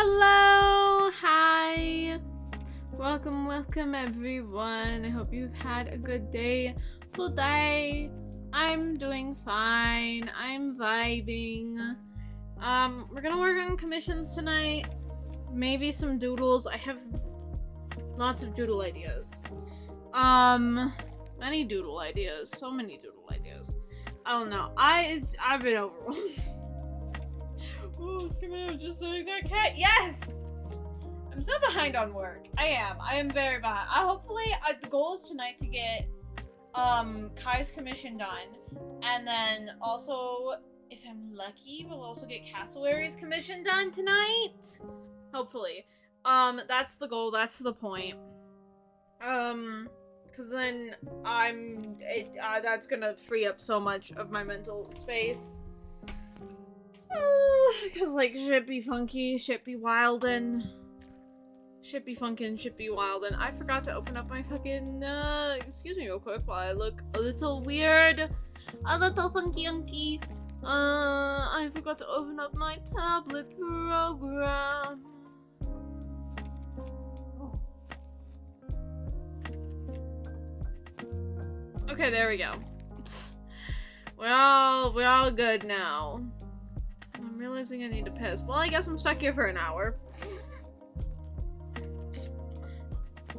Hello! Hi! Welcome everyone. I hope you've had a good day today. I'm doing fine. I'm vibing. We're gonna work on commissions tonight. Maybe some doodles. I have lots of doodle ideas. Many doodle ideas. So many doodle ideas. I don't know. I've been overwhelmed. Oh, come here, just like that cat. Yes! I'm so behind on work. I am very behind. Hopefully, the goal is tonight to get, Kai's commission done. And then also, if I'm lucky, we'll also get Cassowary's commission done tonight. Hopefully. That's the goal. That's the point. Cause then that's gonna free up so much of my mental space. Cause like shit be funky, shit be wildin'. Shit be funkin', shit be wildin'. I forgot to open up my fucking excuse me real quick while I look a little weird. A little funky. I forgot to open up my tablet program. Okay, there we go. We're all good now. I'm realizing I need to piss. Well, I guess I'm stuck here for an hour.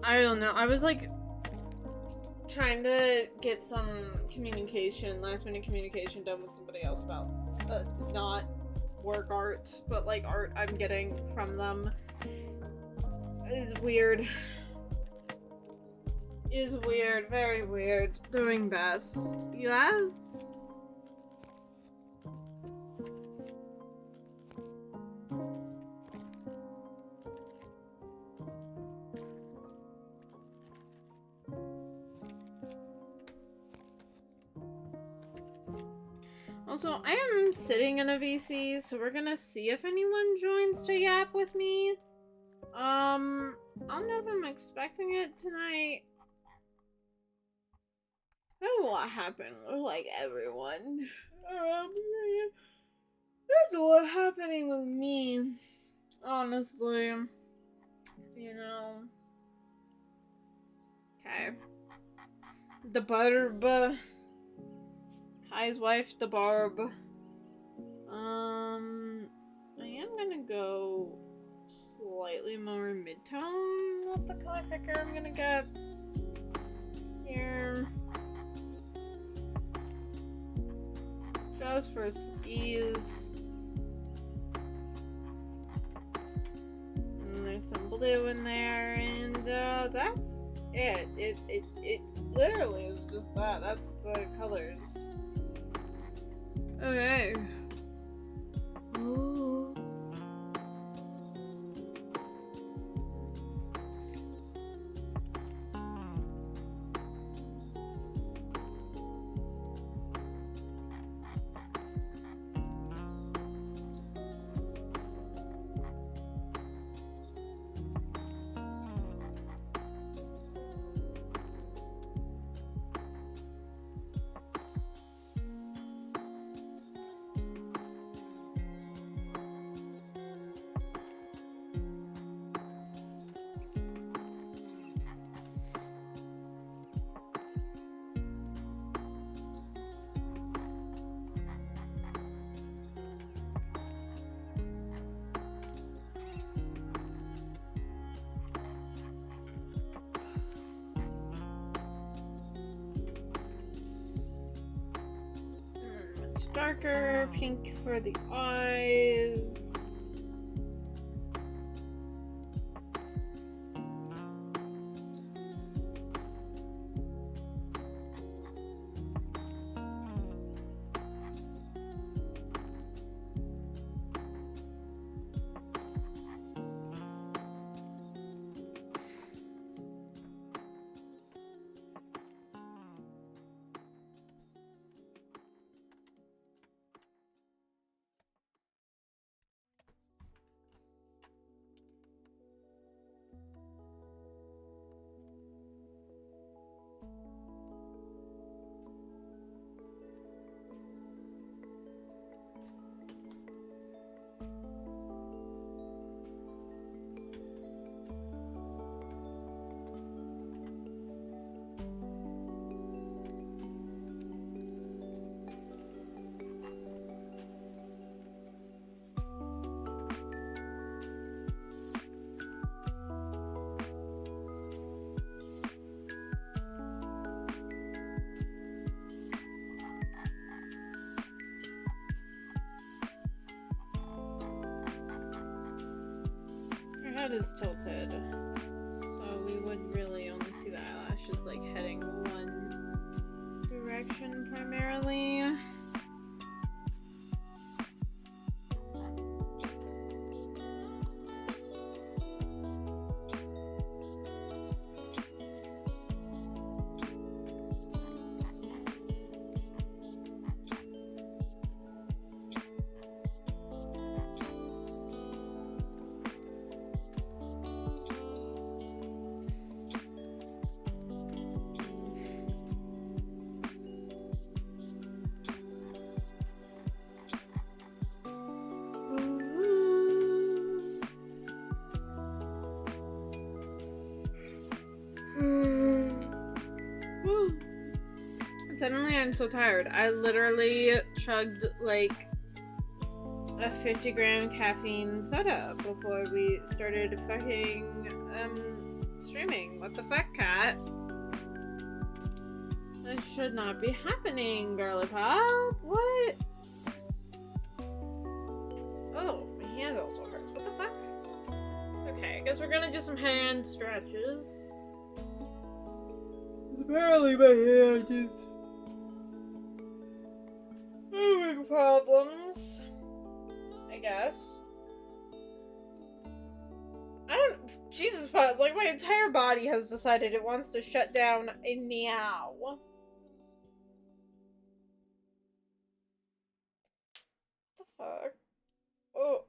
I don't know. I was like trying to get some last minute communication done with somebody else about not work art, but like art I'm getting from them. Is weird. Is weird. Very weird. Doing best. Yes. Also, I am sitting in a VC, so we're gonna see if anyone joins to yap with me. I don't know if I'm expecting it tonight. I don't know what happened with, like, everyone. There's a lot happening with me. Honestly. You know. Okay. The Barb. Kai's wife, the Barb. I am gonna go slightly more mid-tone with the color picker I'm gonna get here. Just for ease. And there's some blue in there, and that's it. It literally is just that. That's the colors. Okay. Ooh. Darker pink for the eyes. head is tilted, so we would really only see the eyelashes like heading one direction primarily. Suddenly I'm so tired. I literally chugged like a 50-gram caffeine soda before we started fucking streaming. What the fuck, cat? That should not be happening, girly pop. What? Oh, my hand also hurts. What the fuck? Okay, I guess we're gonna do some hand stretches. Apparently my hand is having problems, I guess. Jesus fuck, like my entire body has decided it wants to shut down a meow. What the fuck? Oh.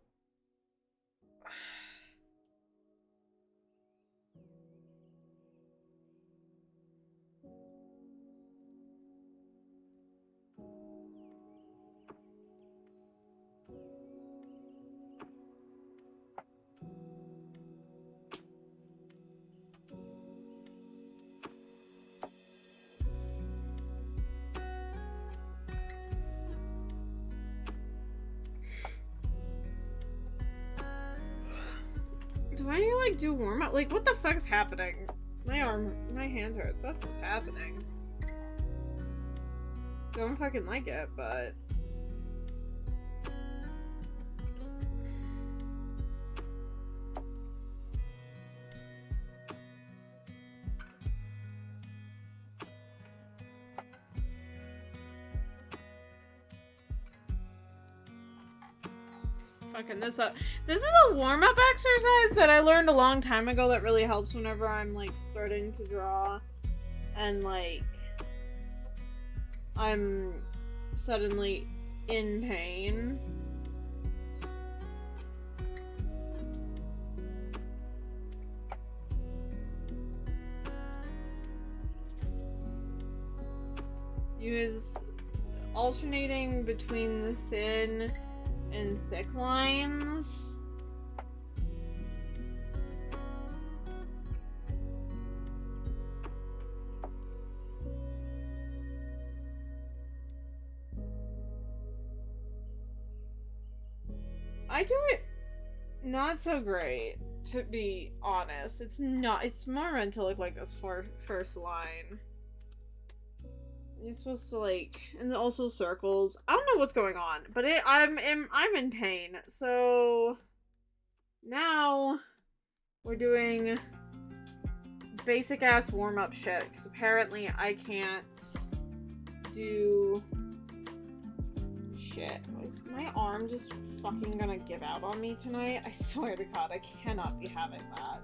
Do I need to like do warm up? Like what the fuck's happening? My hand hurts. That's what's happening. Don't fucking like it, but fucking this up. This is a warm-up exercise that I learned a long time ago that really helps whenever I'm like starting to draw and like I'm suddenly in pain. Use alternating between the thin and thick lines. I do it not so great, to be honest. It's more meant to look like this first line. You're supposed to like, and also circles. I don't know what's going on, but I'm in pain. So now we're doing basic ass warm up shit because apparently I can't do shit. Is my arm just fucking gonna give out on me tonight? I swear to God, I cannot be having that.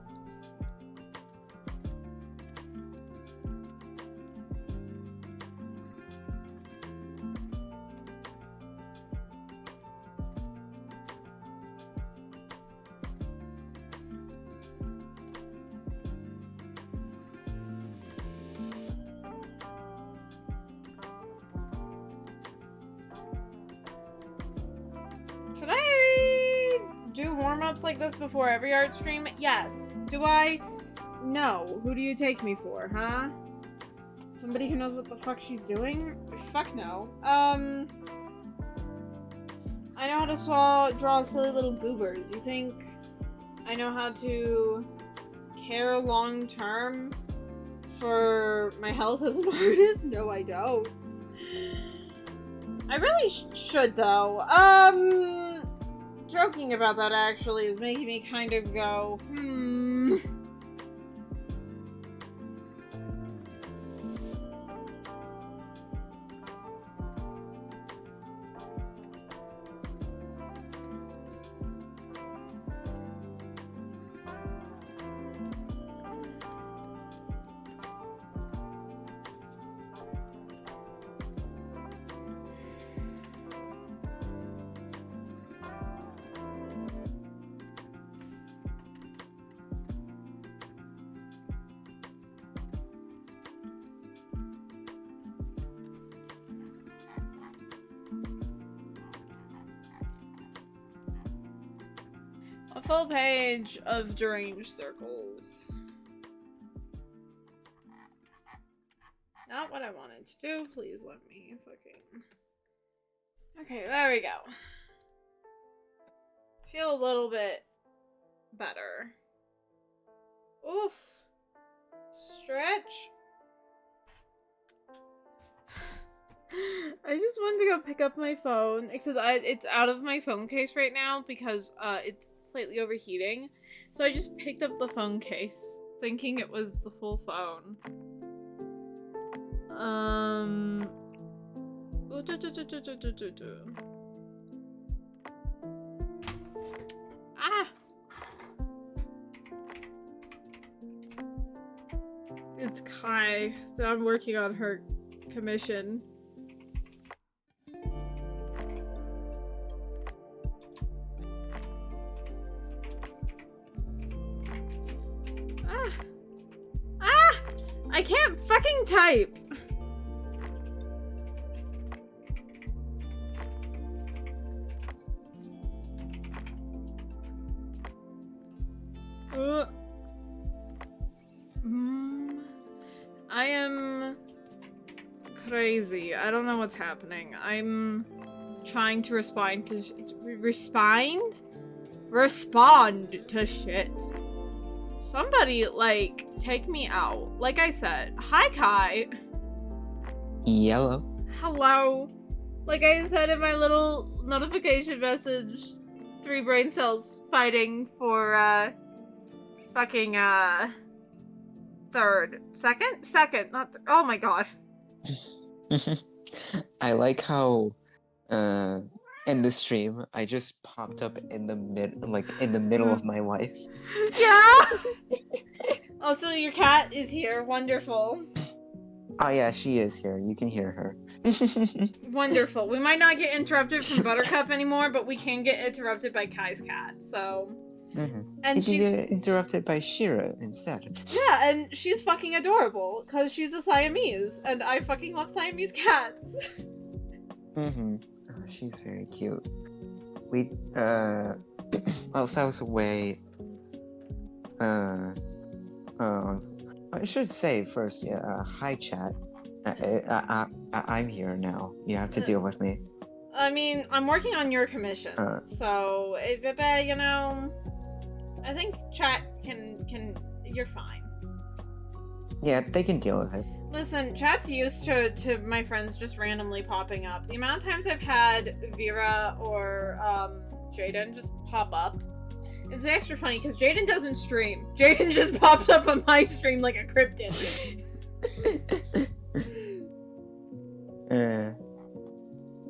Should I do warm-ups like this before every art stream? Yes. Do I? No. Who do you take me for, huh? Somebody who knows what the fuck she's doing? Fuck no. I know how to draw silly little goobers. You think I know how to care long-term for my health as an artist? No, I don't. I really should, though. joking about that actually is making me kind of go, A full page of deranged circles. Not what I wanted to do. Please let me fucking... Okay, there we go. Feel a little bit better. Oof. Stretch. I just wanted to go pick up my phone because it's out of my phone case right now because it's slightly overheating. So I just picked up the phone case thinking it was the full phone. Ah! It's Kai. So I'm working on her commission. I can't fucking type! I am crazy. I don't know what's happening. I'm trying to respond to respond to shit. Somebody, like, take me out. Like I said, hi Kai. Yellow. Hello. Like I said in my little notification message, 3 brain cells fighting for, fucking, third. Second? Second, not oh my god. I like how, in the stream, I just popped up in the middle of my wife. Yeah! Also, your cat is here. Wonderful. Oh yeah, she is here. You can hear her. Wonderful. We might not get interrupted from Buttercup anymore, but we can get interrupted by Kai's cat, so... And you can get interrupted by Shira instead. Yeah, and she's fucking adorable, because she's a Siamese, and I fucking love Siamese cats. Oh, she's very cute. We, whilst I was away, I should say first, yeah, hi chat. I'm here now. You have to deal with me. I mean, I'm working on your commission, so, you know, I think chat can, you're fine. Yeah, they can deal with it. Listen, chat's used to my friends just randomly popping up. The amount of times I've had Vera or, Jaden just pop up, it's extra funny, because Jaden doesn't stream. Jaden just pops up on my stream like a cryptid.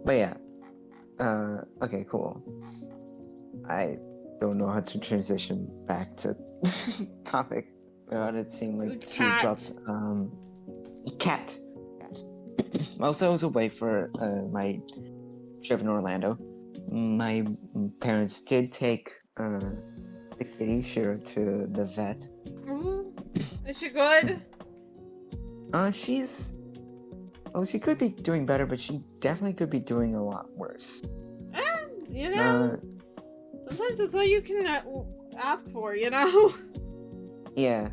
But yeah. Okay, cool. I don't know how to transition back to topic. It seemed like too abrupt. Cat. Also, I was away for my trip in Orlando. My parents did take the kitty Shira to the vet. Ooh. Is she good? She's... Oh, she could be doing better, but she definitely could be doing a lot worse. You know, sometimes that's all you can ask for, you know? Yeah.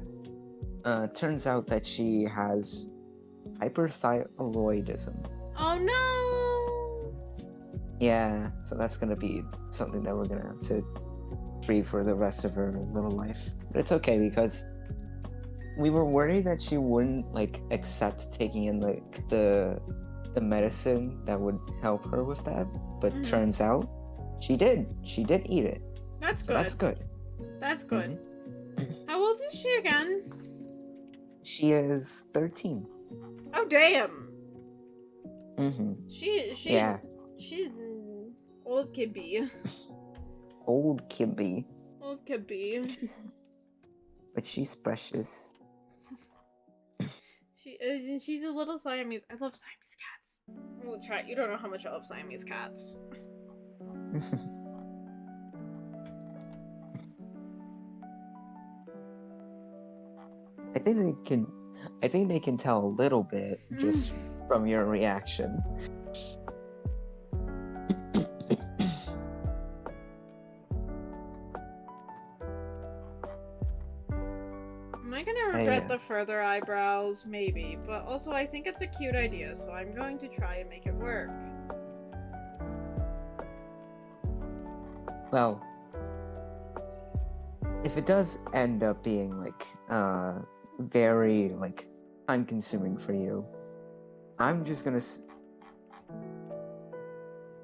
Turns out that she has hyperthyroidism. Oh no! Yeah, so that's gonna be something that we're gonna have to treat for the rest of her little life. But it's okay, because we were worried that she wouldn't, like, accept taking in, like, the medicine that would help her with that. But turns out She did. She did eat it. That's So good. that's good. That's good. Mhm. How old is she again? She is 13. Oh damn. Mm-hmm. She's old kibby. Old Kibby. Old kibby. But she's precious. She's a little Siamese. I love Siamese cats. Oh, chat, you don't know how much I love Siamese cats. I think they can tell a little bit just from your reaction. Am I gonna regret the further eyebrows? Maybe, but also I think it's a cute idea, so I'm going to try and make it work. Well, if it does end up being like very like time consuming for you, I'm just gonna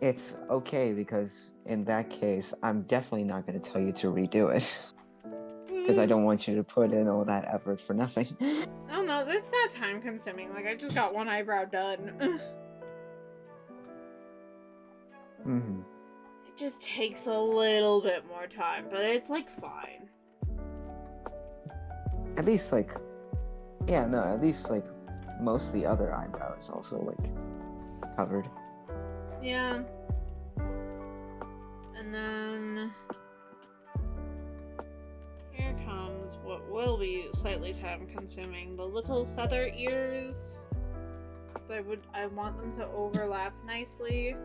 it's okay, because in that case I'm definitely not gonna tell you to redo it. Because I don't want you to put in all that effort for nothing. Oh no, that's not time consuming. Like, I just got one eyebrow done. Mm-hmm. It just takes a little bit more time, but it's like fine. At least like, yeah, no, at least like most of the other eyebrows also like covered. Yeah. And then here comes what will be slightly time consuming, the little feather ears. Because I want them to overlap nicely.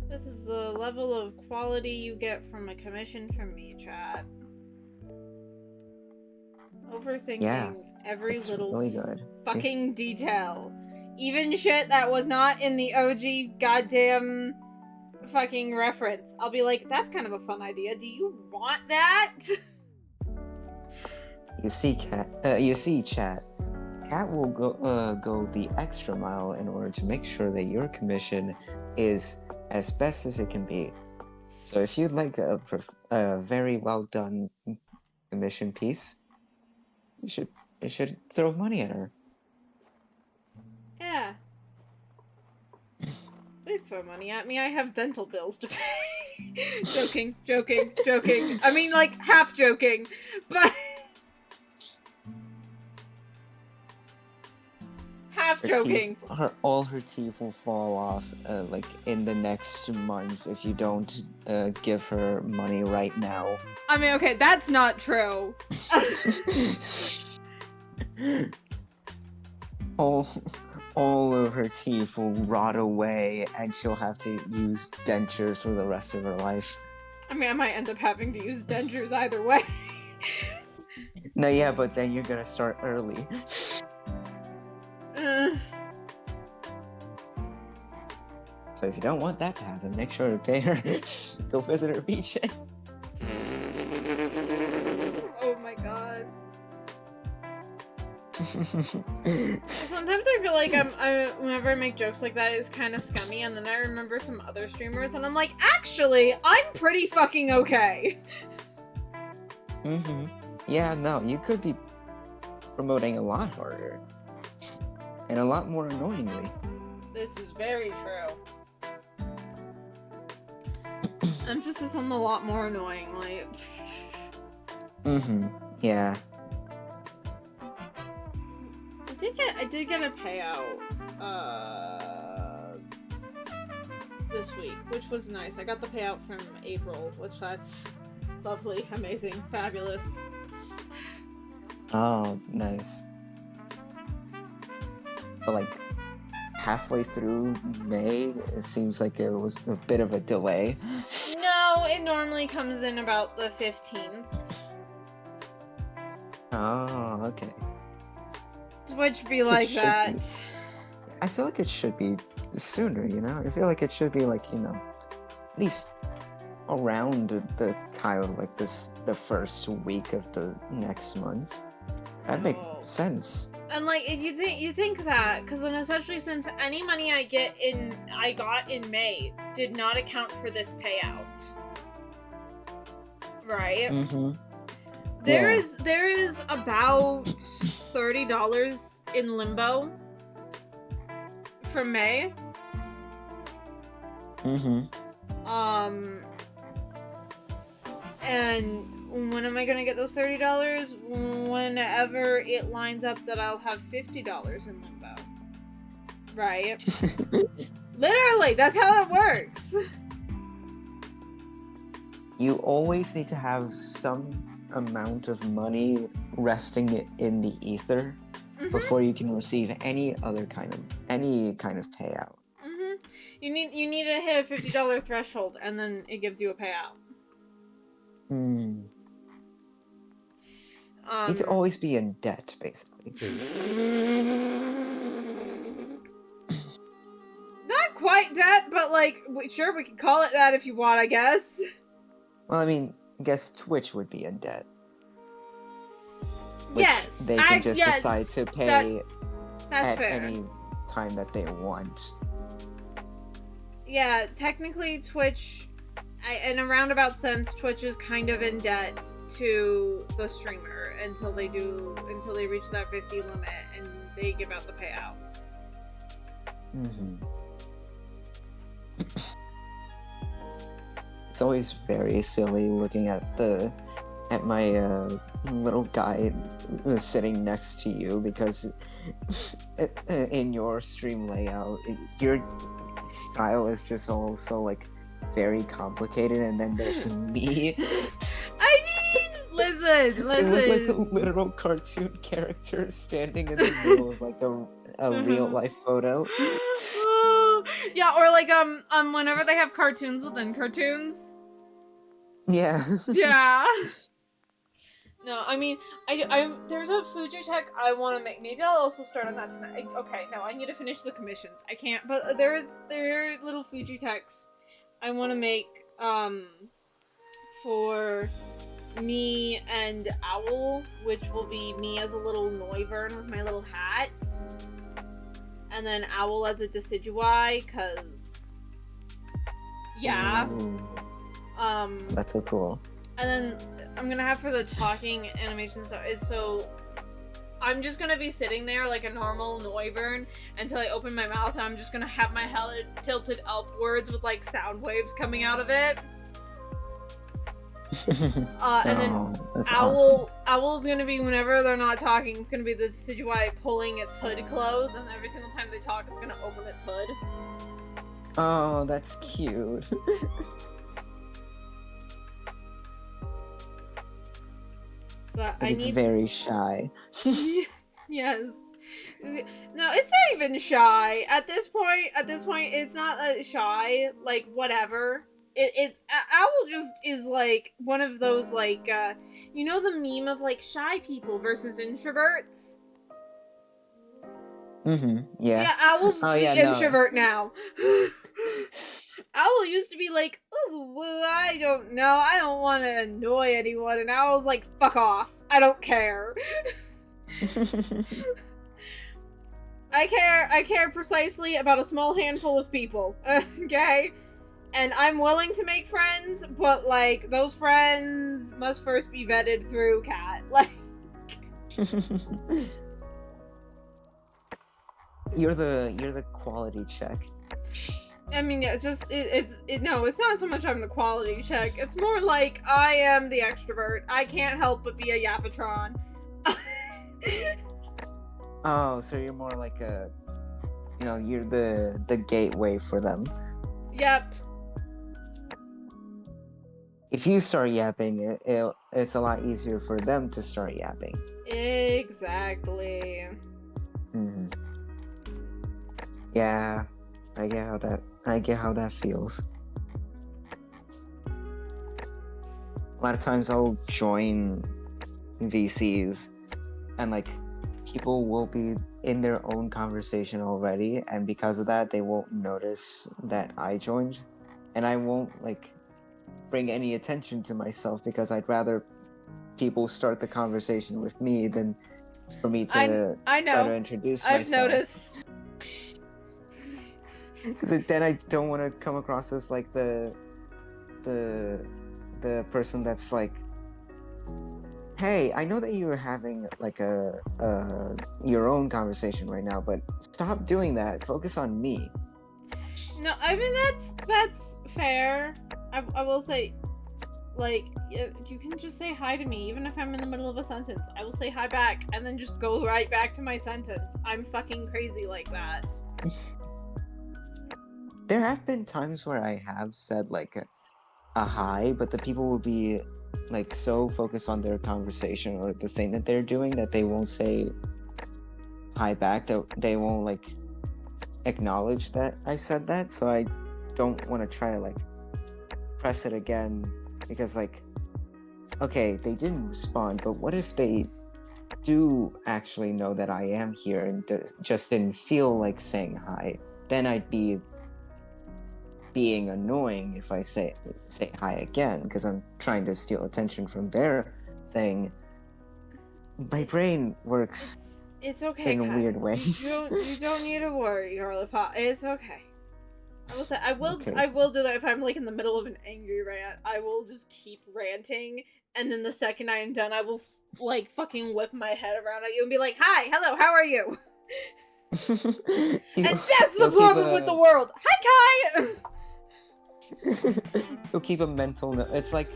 This is the level of quality you get from a commission from me, chat. Overthinking every little really good. fucking detail. Even shit that was not in the OG goddamn fucking reference. I'll be like, that's kind of a fun idea. Do you want that? You see, chat. Cat will go the extra mile in order to make sure that your commission is as best as it can be. So if you'd like a very well done commission piece, you should throw money at her. Yeah. Please throw money at me. I have dental bills to pay. Joking. I mean, like, half joking, but half joking. All her teeth will fall off, like in the next month if you don't give her money right now. I mean, okay, that's not true. all of her teeth will rot away, and she'll have to use dentures for the rest of her life. I mean, I might end up having to use dentures either way. No, yeah, but then you're gonna start early. So if you don't want that to happen, make sure to pay her. Go visit her beach. Oh my god. Sometimes I feel like whenever I make jokes like that, it's kind of scummy, and then I remember some other streamers, and I'm like, actually, I'm pretty fucking okay. Mm-hmm. Yeah, no, you could be promoting a lot harder. And a lot more annoyingly. This is very true. Emphasis on the lot more annoyingly. Mm-hmm. Yeah. I did get a payout this week, which was nice. I got the payout from April, which that's lovely, amazing, fabulous. Oh, nice. But like halfway through May, it seems like it was a bit of a delay. No, it normally comes in about the 15th. Oh, okay. Which be like that. I feel like it should be sooner, you know? I feel like it should be like, you know, at least around the time of like the first week of the next month. That makes Oh. sense. And like, if you think that, because then especially since any money I got in May did not account for this payout, right? Mm-hmm. There is about $30 in limbo for May. Mm-hmm. And when am I gonna get those $30? Whenever it lines up that I'll have $50 in limbo. Right? Literally, that's how it works. You always need to have some amount of money resting in the ether before you can receive any kind of payout. You need to hit a $50 threshold, and then it gives you a payout. Need to always be in debt, basically. Not quite debt, but like, sure, we can call it that if you want, I guess. Well, I mean, I guess Twitch would be in debt. Which Yes, they can just decide to pay that's at fair. any time that they want. Yeah, technically Twitch, in a roundabout sense, Twitch is kind of in debt to the streamer until they reach that 50 limit and they give out the payout. It's always very silly looking at my little guy sitting next to you, because in your stream layout, your style is just also like very complicated, and then there's me. I mean, listen. It looked like a literal cartoon character standing in the middle of like a real life photo. Yeah, or like whenever they have cartoons within cartoons. Yeah. Yeah. No, I mean, I there's a Fuji tech I want to make. Maybe I'll also start on that tonight. Okay, no, I need to finish the commissions. I can't, but there are little Fuji techs I want to make for me and Owl, which will be me as a little Noivern with my little hat, and then Owl as a Decidueye, cause yeah. That's so cool. And then I'm gonna have for the talking animation stuff is so I'm just gonna be sitting there like a normal Noivern until I open my mouth, and I'm just gonna have my head tilted upwards with like sound waves coming out of it. And then Owl's gonna be, whenever they're not talking, it's gonna be the Decidueye pulling its hood closed, and every single time they talk, it's gonna open its hood. Oh, that's cute. But it's very shy. Yes. No, it's not even shy. At this point, it's not shy. Like, whatever. It's Owl just is like one of those like you know the meme of like shy people versus introverts. Yeah. Yeah, Owl's the introvert now. Owl used to be like, oh, well, I don't know, I don't want to annoy anyone, and Owl's like, fuck off, I don't care. I care precisely about a small handful of people, okay? And I'm willing to make friends, but like, those friends must first be vetted through Cat. Like, You're the quality check. I mean, yeah, it's no, it's not so much I'm the quality check. It's more like I am the extrovert. I can't help but be a Yapatron. Oh, so you're more like you're the gateway for them. Yep. If you start yapping, it's a lot easier for them to start yapping. Exactly. Yeah, I get how that feels. A lot of times I'll join VCs, and like people will be in their own conversation already, and because of that, they won't notice that I joined, and I won't like bring any attention to myself, because I'd rather people start the conversation with me than for me to I know. try to introduce I've myself. noticed. Because then I don't want to come across as like the person that's like, hey, I know that you're having like your own conversation right now, but stop doing that. Focus on me. No, I mean that's fair. I will say, like, you can just say hi to me, even if I'm in the middle of a sentence. I will say hi back, and then just go right back to my sentence. I'm fucking crazy like that. There have been times where I have said like a hi, but the people will be like so focused on their conversation or the thing that they're doing that they won't say hi back, that they won't like acknowledge that I said that. So I don't want to try to like press it again, because like, okay, they didn't respond, but what if they do actually know that I am here and just didn't feel like saying hi? Then I'd be being annoying if I say hi again, because I'm trying to steal attention from their thing. My brain works It's okay, in Kai. weird ways. You don't need to worry, Garlipa. It's okay. I will say Okay. I will do that if I'm like in the middle of an angry rant. I will just keep ranting, and then the second I am done, I will like fucking whip my head around at you and be like, "Hi, hello, how are you?" And that's the problem with the world. Hi, Kai. You'll keep a mental note. It's like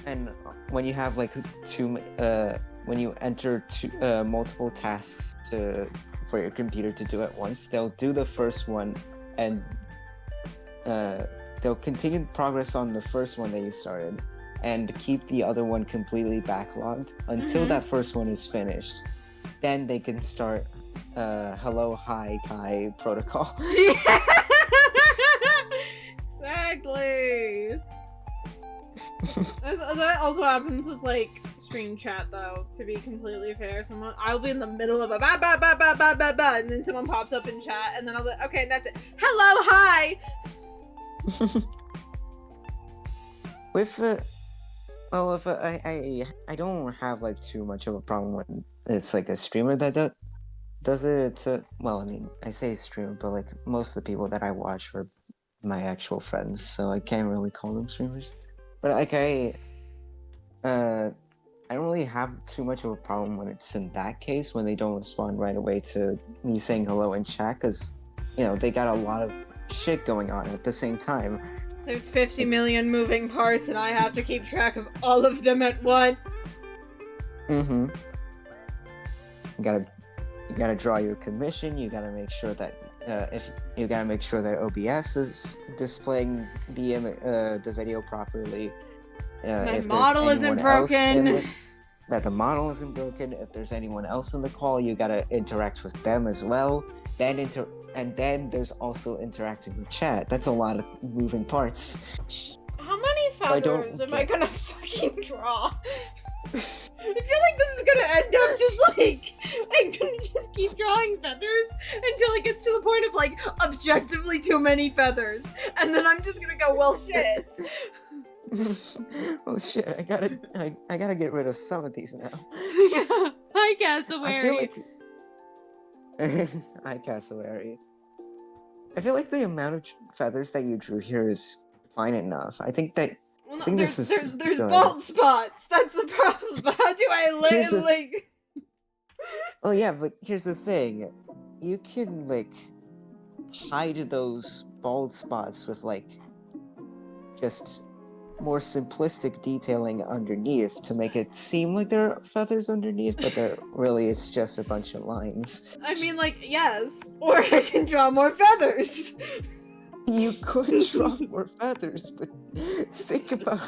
and when you have like when you enter multiple tasks for your computer to do at once, they'll do the first one and they'll continue progress on the first one that you started and keep the other one completely backlogged until that first one is finished. Then they can start hello, hi, Kai protocol. Exactly. That also happens with like stream chat though, to be completely fair. I'll be in the middle of a ba ba ba ba ba ba ba, and then someone pops up in chat, and then I'll be okay, that's it. Hello, hi. With well, if I don't have like too much of a problem when it's like a streamer that does it. Well, I mean, I say streamer, but like most of the people that I watch are my actual friends, so I can't really call them streamers. But like I don't really have too much of a problem when it's in that case, when they don't respond right away to me saying hello in chat, because you know they got a lot of shit going on at the same time. There's 50 million moving parts, and I have to keep track of all of them at once. You gotta draw your commission. You gotta make sure that OBS is displaying the video properly. My if model isn't broken. That the model isn't broken. If there's anyone else in the call, you gotta interact with them as well. And then there's also interacting with chat. That's a lot of moving parts. How many feathers am I gonna fucking draw? I feel like this is gonna end up just like I'm gonna just keep drawing feathers until it gets to the point of like objectively too many feathers, and then I'm just gonna go, well, shit. Well, shit, I gotta get rid of some of these now. Hi, Cassowary. I feel like hi, Cassowary. I feel like the amount of feathers that you drew here is fine enough. I think that. Well, no, I think there's bald spots. That's the problem. But how do I like? Oh yeah, but here's the thing. You can like hide those bald spots with like just more simplistic detailing underneath to make it seem like there are feathers underneath, but really it's just a bunch of lines. I mean, like, yes, or I can draw more feathers. You could draw more feathers, but think about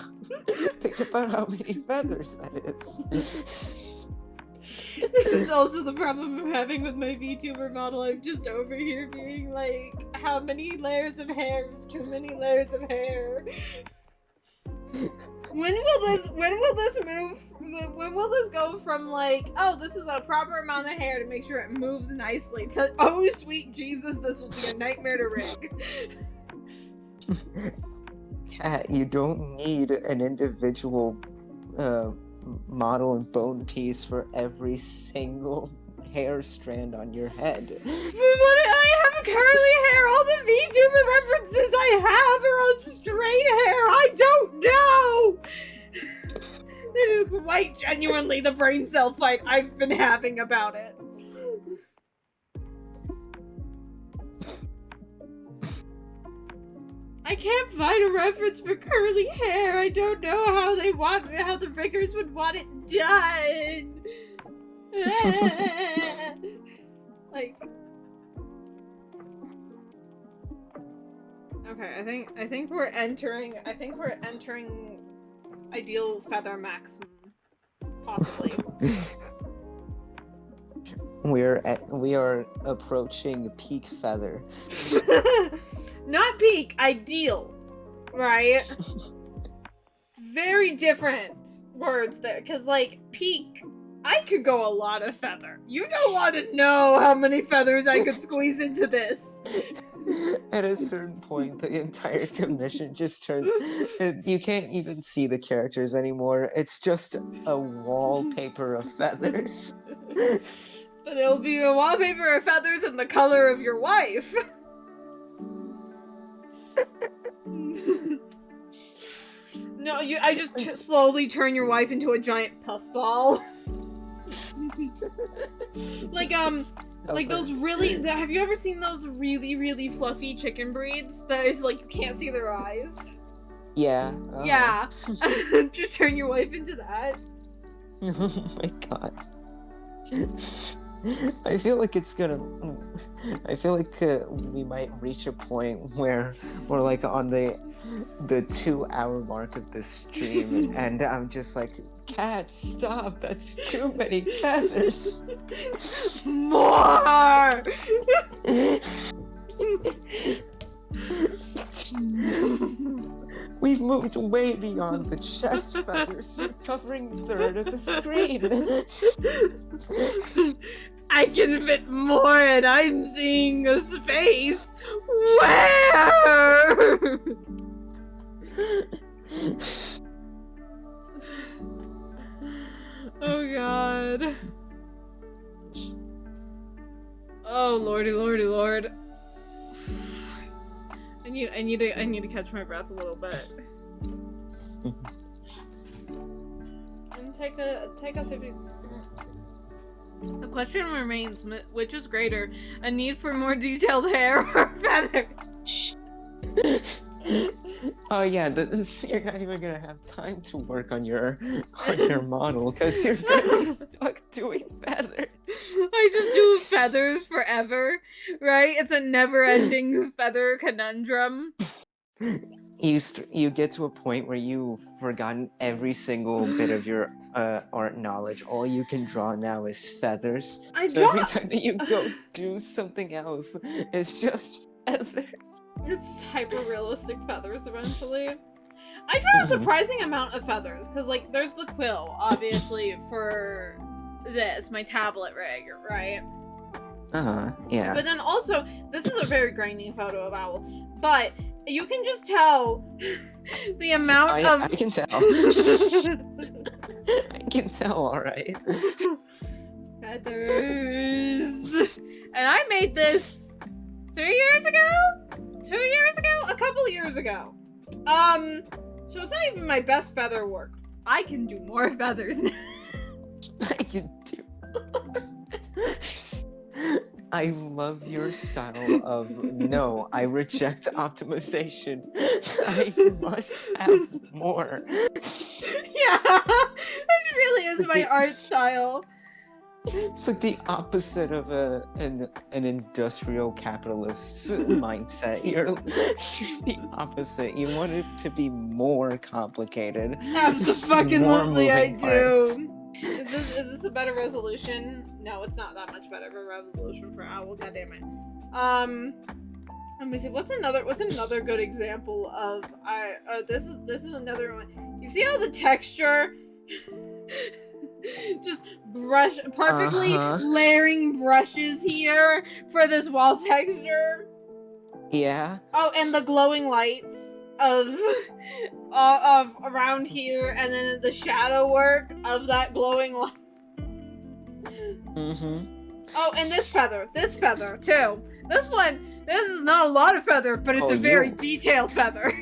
how many feathers that is. This is also the problem I'm having with my VTuber model. I'm just over here being like, how many layers of hair is too many layers of hair? When will this go from like, oh, this is a proper amount of hair to make sure it moves nicely, to, oh sweet Jesus, this will be a nightmare to rig. Cat, you don't need an individual model and bone piece for every single hair strand on your head. But I have curly hair. All the VTuber references I have are on straight hair. I don't know. It is quite genuinely the brain cell fight I've been having about it. I can't find a reference for curly hair. I don't know how the Rickers would want it done. Like, okay, I think we're entering ideal feather maximum, possibly. We are approaching peak feather. Not peak, ideal, right? Very different words there, because like peak, I could go a lot of feather. You don't want to know how many feathers I could squeeze into this. At a certain point, the entire commission just turns. You can't even see the characters anymore. It's just a wallpaper of feathers. But it'll be a wallpaper of feathers and the color of your wife. No, I just slowly turn your wife into a giant puffball. Like those really. Have you ever seen those really fluffy chicken breeds that is like you can't see their eyes? Yeah. Yeah. Just turn your wife into that. Oh my god. I feel like we might reach a point where we're like on the 2-hour mark of this stream, and I'm just like, Cat, stop! That's too many feathers. More. We've moved way beyond the chest feathers. You're covering a third of the screen. I can fit more, and I'm seeing a space. Where? Oh god. Oh lordy lord. I need to catch my breath a little bit. And take a sip. The question remains, which is greater, a need for more detailed hair or feathers? Oh yeah, you're not even gonna have time to work on your model because you're gonna be stuck doing feathers. I just do feathers forever, right? It's a never-ending feather conundrum. You get to a point where you've forgotten every single bit of your art knowledge. All you can draw now is feathers. Every time that you go do something else, it's just feathers. It's just hyper-realistic feathers eventually. I draw a surprising amount of feathers, because like there's the quill, obviously, for this, my tablet rig, right? Yeah. But then also, this is a very grainy photo of Owl, but you can just tell the amount of... I can tell. I can tell, alright. Feathers. And I made this 3 years ago? 2 years ago? A couple years ago. So it's not even my best feather work. I can do more feathers now. I can do I love your style of, no, I reject optimization. I must have more. Yeah, this really is my art style. It's like the opposite of an industrial capitalist mindset. You're the opposite. You want it to be more complicated. Absolutely, I do. Is this a better resolution? No, it's not that much better of a resolution for Owl. God damn it. Let me see. What's another good example of this is another one. You see how the texture just brush perfectly layering brushes here for this wall texture. Yeah. Oh, and the glowing lights of around here, and then the shadow work of that glowing light. Oh, and this feather too. This is not a lot of feather, but it's a very detailed feather.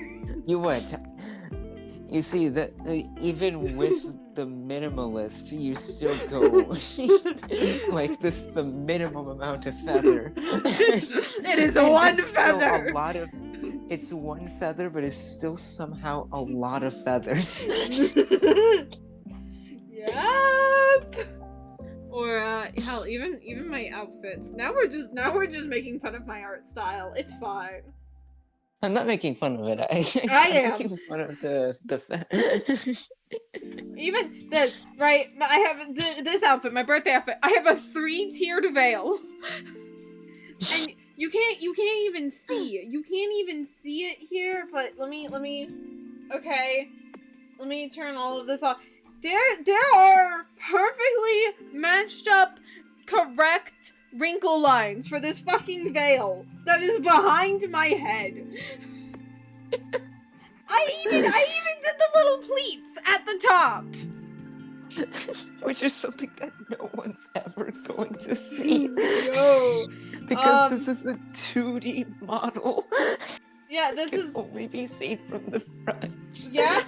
You see that even with the minimalist, you still go like this. The minimum amount of feather. It is one feather. A lot of. It's one feather, but it's still somehow a lot of feathers. Yep. Or hell, even my outfits. Now we're just making fun of my art style. It's fine. I'm not making fun of it. I am making fun of the even this, right? I have this outfit, my birthday outfit. I have a 3-tiered veil, and you can't even see it. You can't even see it here. But let me. Okay, let me turn all of this off. There are perfectly matched up, correct wrinkle lines for this fucking veil that is behind my head. I even did the little pleats at the top. Which is something that no one's ever going to see. No. Because this is a 2D model. Yeah, this is only be seen from the front. Yeah.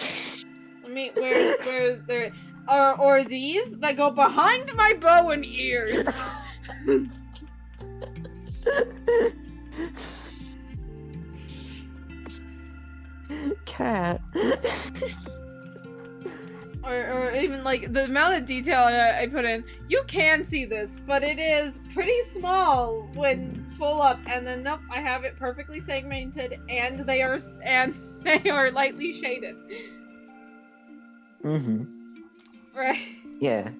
Let me where's there or these that go behind my bow and ears. Cat. or even like the amount of detail I put in. You can see this, but it is pretty small when full up. And then nope, I have it perfectly segmented, and they are lightly shaded. Right. Yeah.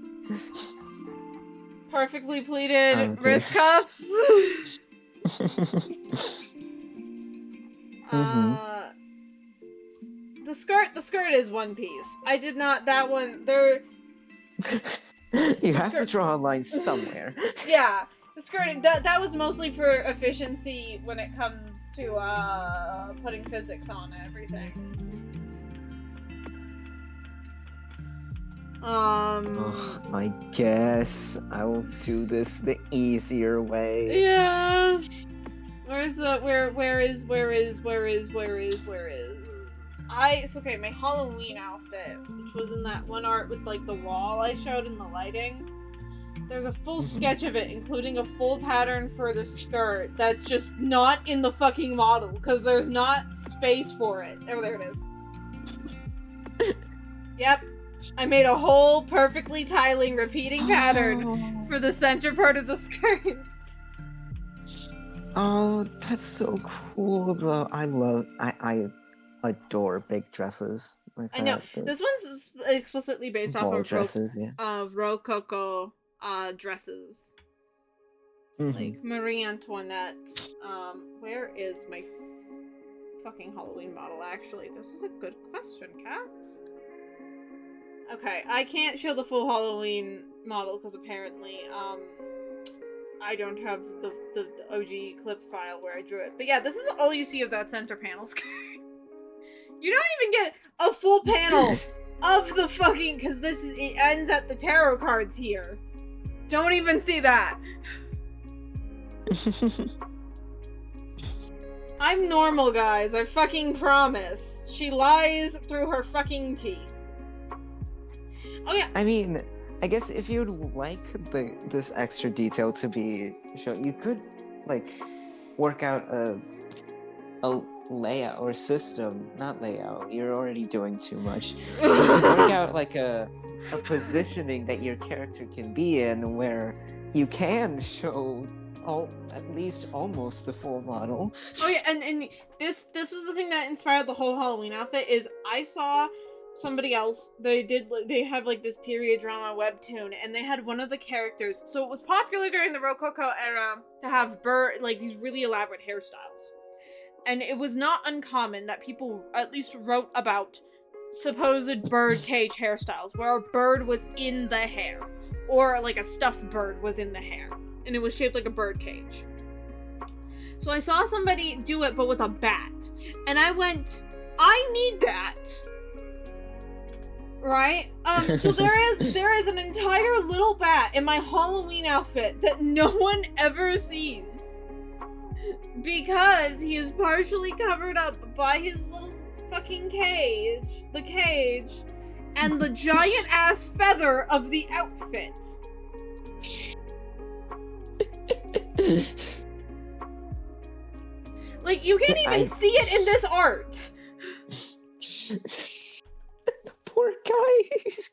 Perfectly pleated wrist cuffs. The skirt is one piece. I did not that one there. You have to draw a line somewhere. Yeah, the skirting that was mostly for efficiency when it comes to putting physics on everything. I guess I will do this the easier way. Yeah. Where is it's okay, my Halloween outfit, which was in that one art with like the wall I showed in the lighting. There's a full sketch of it, including a full pattern for the skirt that's just not in the fucking model, because there's not space for it. Oh, there it is. Yep. I made a whole perfectly tiling repeating pattern for the center part of the skirt. Oh, that's so cool though. I adore big dresses like that. I know. This one's explicitly based off of dresses, Rococo dresses. Like Marie Antoinette. Where is my fucking Halloween model actually? This is a good question, Kat. Okay, I can't show the full Halloween model because apparently, I don't have the OG clip file where I drew it. But yeah, this is all you see of that center panel skirt. You don't even get a full panel of the fucking, because it ends at the tarot cards here. Don't even see that. I'm normal, guys. I fucking promise. She lies through her fucking teeth. Oh yeah. I mean, I guess if you'd like this extra detail to be shown, you could like work out a layout or system, not layout. You're already doing too much. You could work out like a positioning that your character can be in, where you can show at least almost the full model. Oh yeah, and this was the thing that inspired the whole Halloween outfit. Is I saw somebody else, they have like this period drama webtoon, and they had one of the characters, so it was popular during the Rococo era to have like these really elaborate hairstyles, and it was not uncommon that people at least wrote about supposed bird cage hairstyles where a bird was in the hair, or like a stuffed bird was in the hair and it was shaped like a bird cage. So I saw somebody do it but with a bat, and I went, I need that. Right? So there is an entire little bat in my Halloween outfit that no one ever sees. Because he is partially covered up by his little fucking cage, and the giant ass feather of the outfit. Like, you can't even see it in this art. The poor guy, he's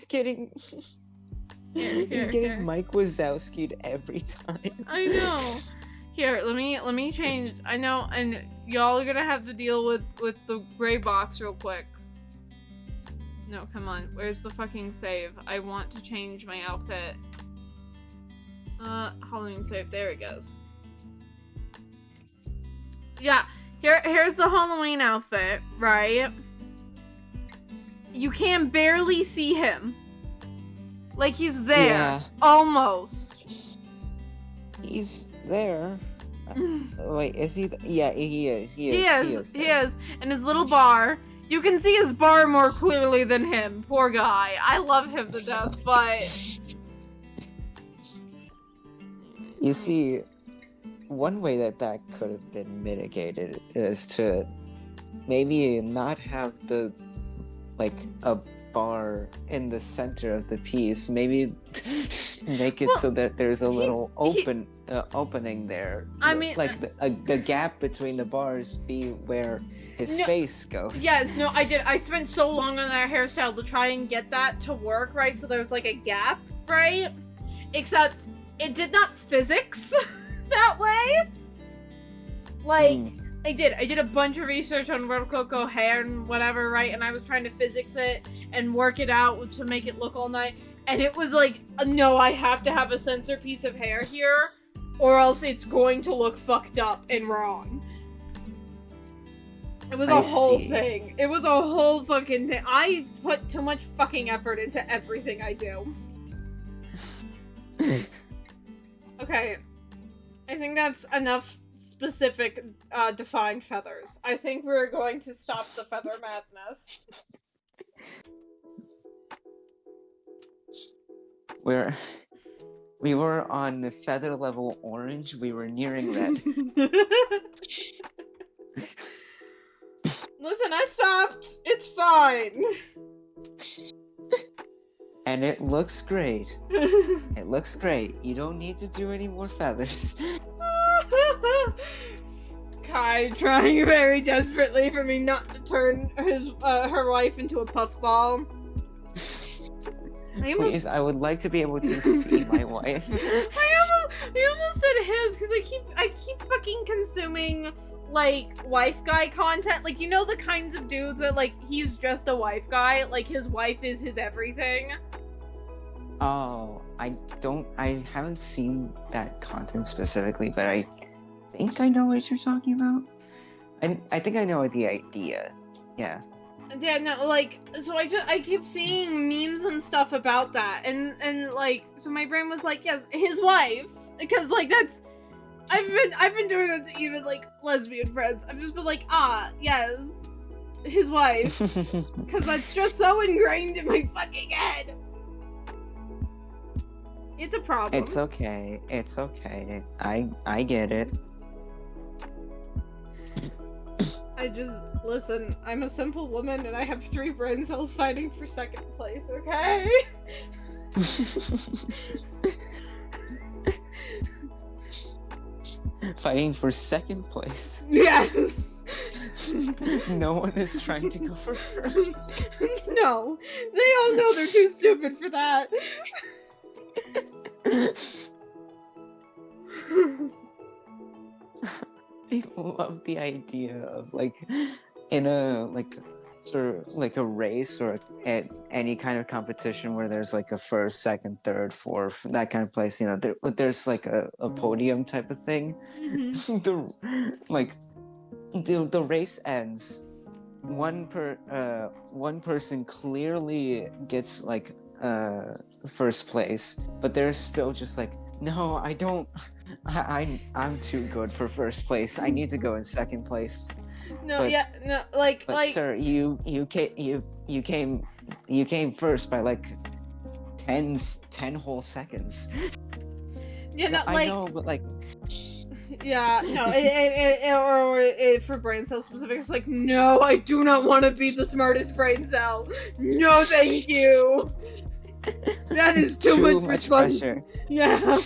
getting Mike Wazowski'd every time. I know. Here, let me change. I know, and y'all are gonna have to deal with the gray box real quick. No, come on. Where's the fucking save? I want to change my outfit. Halloween save. There it goes. Yeah, here's the Halloween outfit, right? You can barely see him. Like, he's there. Yeah. Almost. He's there. Wait, is he? Yeah, he is. He is. And his little bar. You can see his bar more clearly than him. Poor guy. I love him to death, but... You see, one way that could have been mitigated is to maybe not have a bar in the center of the piece. Maybe make it so that there's a little opening there. I mean, the gap between the bars be where his face goes. Yes, no, I spent so long on that hairstyle to try and get that to work, right? So there's like a gap, right? Except it did not physics that way. Like, I did a bunch of research on Rococo hair and whatever, right? And I was trying to physics it and work it out to make it look all nice. And it was like, no, I have to have a censor piece of hair here, or else it's going to look fucked up and wrong. It was a whole thing. It was a whole fucking thing. I put too much fucking effort into everything I do. Okay. I think that's enough specific, defined feathers. I think we're going to stop the feather madness. We were on feather level orange. We were nearing red. Listen, I stopped. It's fine. And it looks great. It looks great. You don't need to do any more feathers. Kai trying very desperately for me not to turn her wife into a puffball. Please, I would like to be able to see my wife. I almost said his because I keep fucking consuming like wife guy content. Like, you know, the kinds of dudes that like he's just a wife guy. Like, his wife is his everything. Oh, I haven't seen that content specifically, but I think I know what you're talking about. I think I know the idea. Yeah. Yeah, no, like, so I keep seeing memes and stuff about that, and like, so my brain was like, yes, his wife, because like that's, I've been doing that to even like lesbian friends. I've just been like, yes, his wife, because that's just so ingrained in my fucking head. It's a problem. It's okay. It's okay. I get it. Listen, I'm a simple woman and I have 3 brain cells fighting for second place, okay? Fighting for second place? Yes! No one is trying to go for first. No, they all know they're too stupid for that. I love the idea of like in a like sort of like a race or at any kind of competition where there's like a first, second, third, fourth, that kind of place. You know, there's like a podium type of thing. The race ends. One person clearly gets like first place, but they're still just like, no, I don't. I'm too good for first place. I need to go in second place. No, but, yeah, no, like, sir, you you came first by like 10 whole seconds. Yeah, no, I like, know, but like, yeah, no, for brain cell specific, it's like, no, I do not want to be the smartest brain cell. No, thank you. That is too much pressure. Yeah.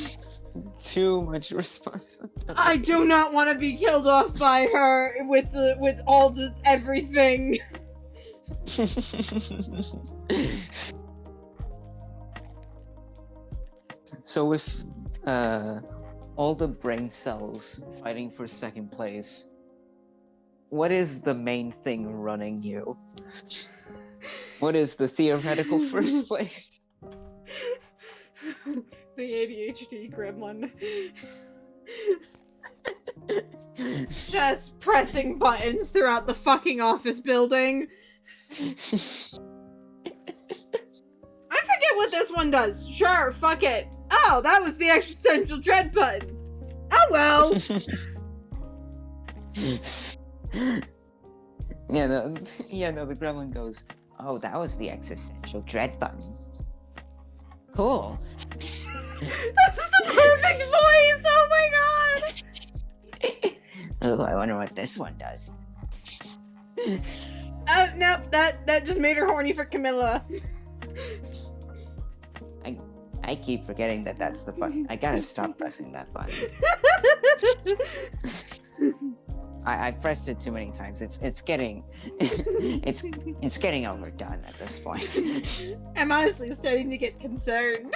Too much responsibility. I do not want to be killed off by her with all the everything. So with all the brain cells fighting for second place, what is the main thing running you? What is the theoretical first place? The ADHD gremlin. Just pressing buttons throughout the fucking office building. I forget what this one does. Sure, fuck it. Oh, that was the existential dread button. Oh well. The gremlin goes, oh, that was the existential dread button. Cool. That's the perfect voice. Oh my god. Oh, I wonder what this one does. Oh no, that just made her horny for Camilla. I keep forgetting that that's the button. I gotta stop pressing that button. I've pressed it too many times. It's getting it's getting overdone at this point. I'm honestly starting to get concerned.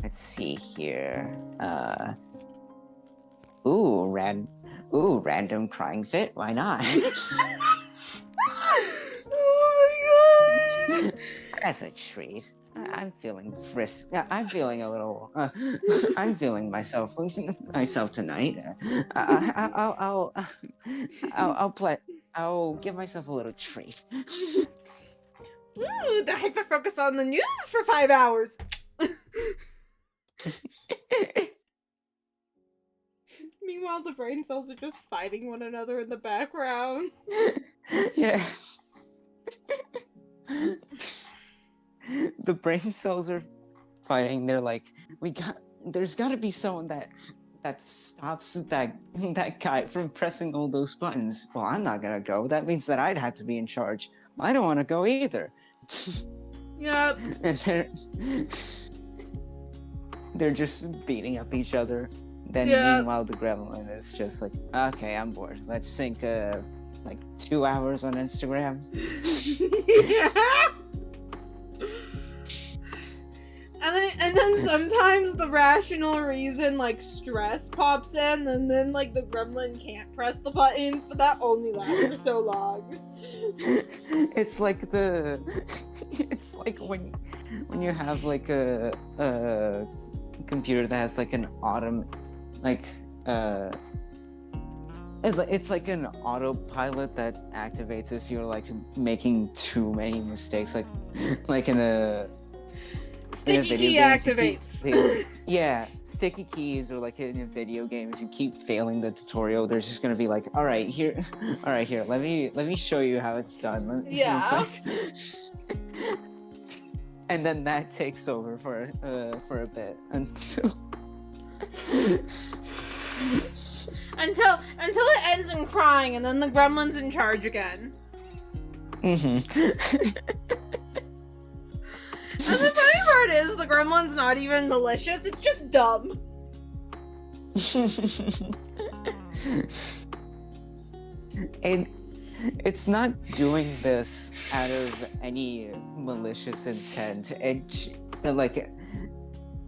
Let's see here. Random crying fit. Why not? Oh my god! As a treat. I'm feeling frisk. I'm feeling a little. I'm feeling myself tonight. I'll give myself a little treat. Ooh, the hyper focus on the news for 5 hours. Meanwhile, the brain cells are just fighting one another in the background. Yeah. The brain cells are fighting. They're like, there's got to be someone that stops that guy from pressing all those buttons. Well, I'm not gonna go. That means that I'd have to be in charge. I don't want to go either. Yep. And they're just beating up each other. Then meanwhile, the gremlin is just like, okay, I'm bored. Let's sink like 2 hours on Instagram. Yeah. And then sometimes the rational reason, like stress, pops in, and then like the gremlin can't press the buttons, but that only lasts for so long. It's like when you have like a computer that has like an it's like an autopilot that activates if you're like making too many mistakes, like in a Sticky key game, activates. Yeah, sticky keys, or like in a video game, if you keep failing the tutorial, there's just gonna be like, all right, here, let me show you how it's done. Yeah. And then that takes over for a bit until it ends in crying, and then the gremlin's in charge again. And the funny part is, the gremlin's not even malicious, it's just dumb. And it's not doing this out of any malicious intent.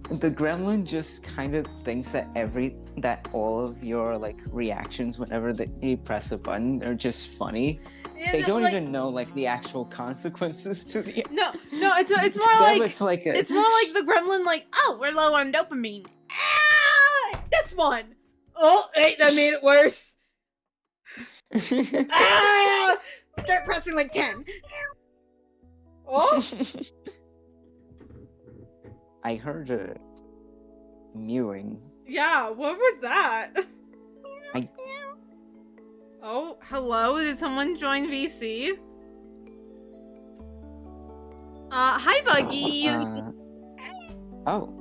The gremlin just kind of thinks that all of your like reactions whenever you press a button are just funny. Yeah, they don't even know like the actual consequences to the. No, it's more like it's more like the gremlin like, oh, we're low on dopamine. Ah, this one. Oh, hey, that made it worse. Ah, start pressing like 10. Oh. I heard a mewing. Yeah, what was that? Oh, hello? Did someone join VC? Hi, Buggy. Oh.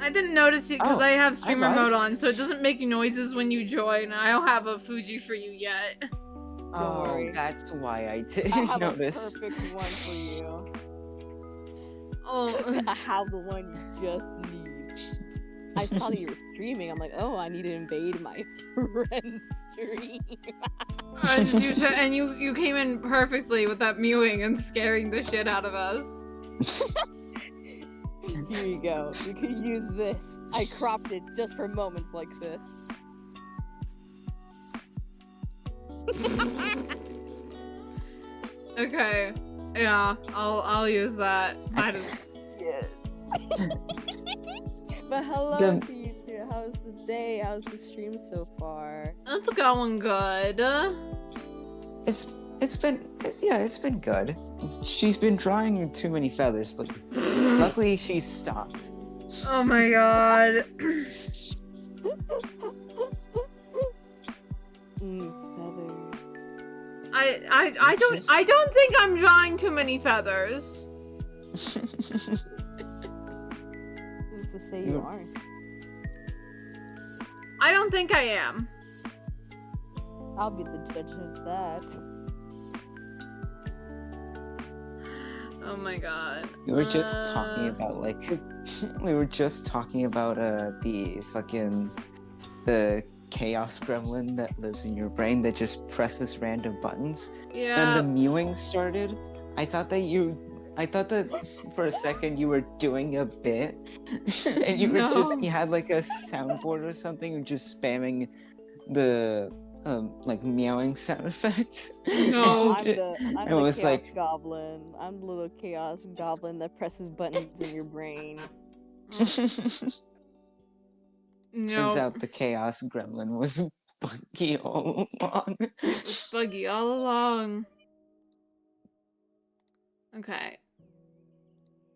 I didn't notice you because I have streamer Bug. mode on, so it doesn't make noises when you join. I don't have a Fuji for you yet. Oh, worry. that's why I I didn't have notice. a perfect one for you. Oh. I have the one you just need. I saw that you were streaming. I'm like, oh, I need to invade my friend's stream. And you came in perfectly with that mewing and scaring the shit out of us. Here you go. You can use this. I cropped it just for moments like this. Okay. Yeah, I'll use that. That is. Yes. But hello The- to you two. How's the day? How's the stream so far? It's going good. It's been good. She's been drawing too many feathers, but luckily she stopped. Oh my god. Feathers. I don't think I'm drawing too many feathers. Who's to say you aren't? I don't think I am. I'll be the judge of that. Oh my god. We were just talking about the chaos gremlin that lives in your brain that just presses random buttons. Yeah. And the mewing started. I thought that for a second you were doing a bit, and you had like a soundboard or something, and just spamming the like meowing sound effects. No. I'm the it was chaos like- goblin. I'm the little chaos goblin that presses buttons in your brain. No. Turns out the chaos gremlin was Buggy all along. It's Buggy all along. Okay.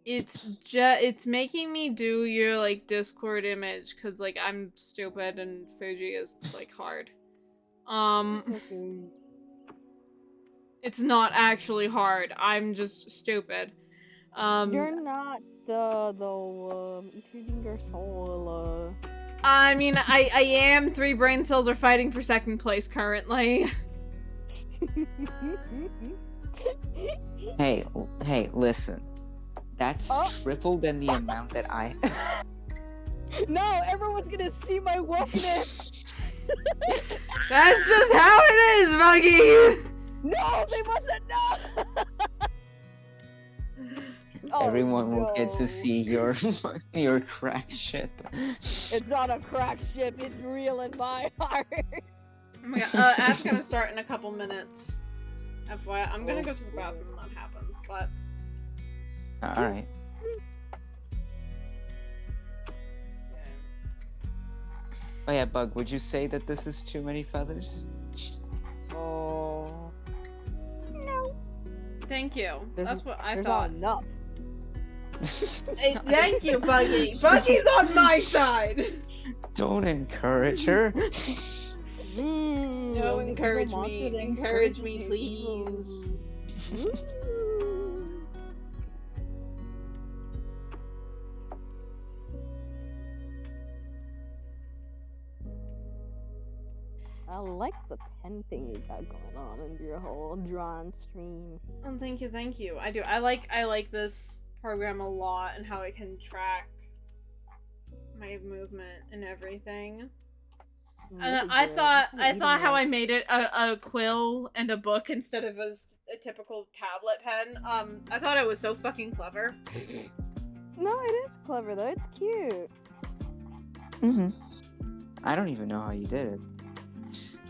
It's making me do your like Discord image because like I'm stupid and Fuji is like hard. It's not actually hard. I'm just stupid. You're not eating your soul. I mean, I am. 3 brain cells are fighting for second place currently. Hey, listen. That's triple than the amount that I. No, everyone's gonna see my wokeness. That's just how it is, Buggy. No, they mustn't know. Oh, Everyone will get no. to see your your crack ship. It's not a crack ship. It's real in my heart. Oh my god, app's gonna start in a couple minutes. FYI, I'm gonna go to the bathroom when that happens, but... Alright. Oh yeah, Bug, would you say that this is too many feathers? Oh. No. Thank you. That's what I There's thought. not enough. Hey, thank you, Buggy. Buggy's on my side. Don't encourage her. No, encourage me. Encourage me, please. I like the pen thing you got going on in your whole drawn stream. Oh, thank you, thank you. I do. I like this program a lot and how it can track my movement and everything. And I thought how I made it a quill and a book instead of a typical tablet pen. I thought it was so fucking clever. No, it is clever though. It's cute. I don't even know how you did it.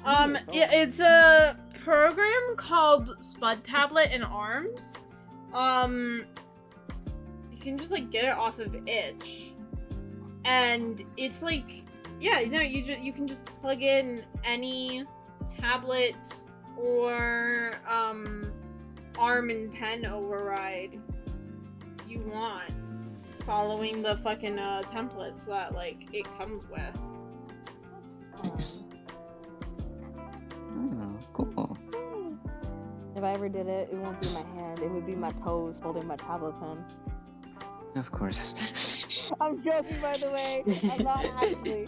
Yeah, it's a program called Spud Tablet in ARMS. You can just like get it off of itch, and it's like, yeah, you can just plug in any tablet or ARM and pen override you want, following the fucking templates that like it comes with. That's fun. Oh, cool. It If I ever did it, it won't be my hand. It would be my toes holding my tablet pen. Of course. I'm joking, by the way. I'm not actually.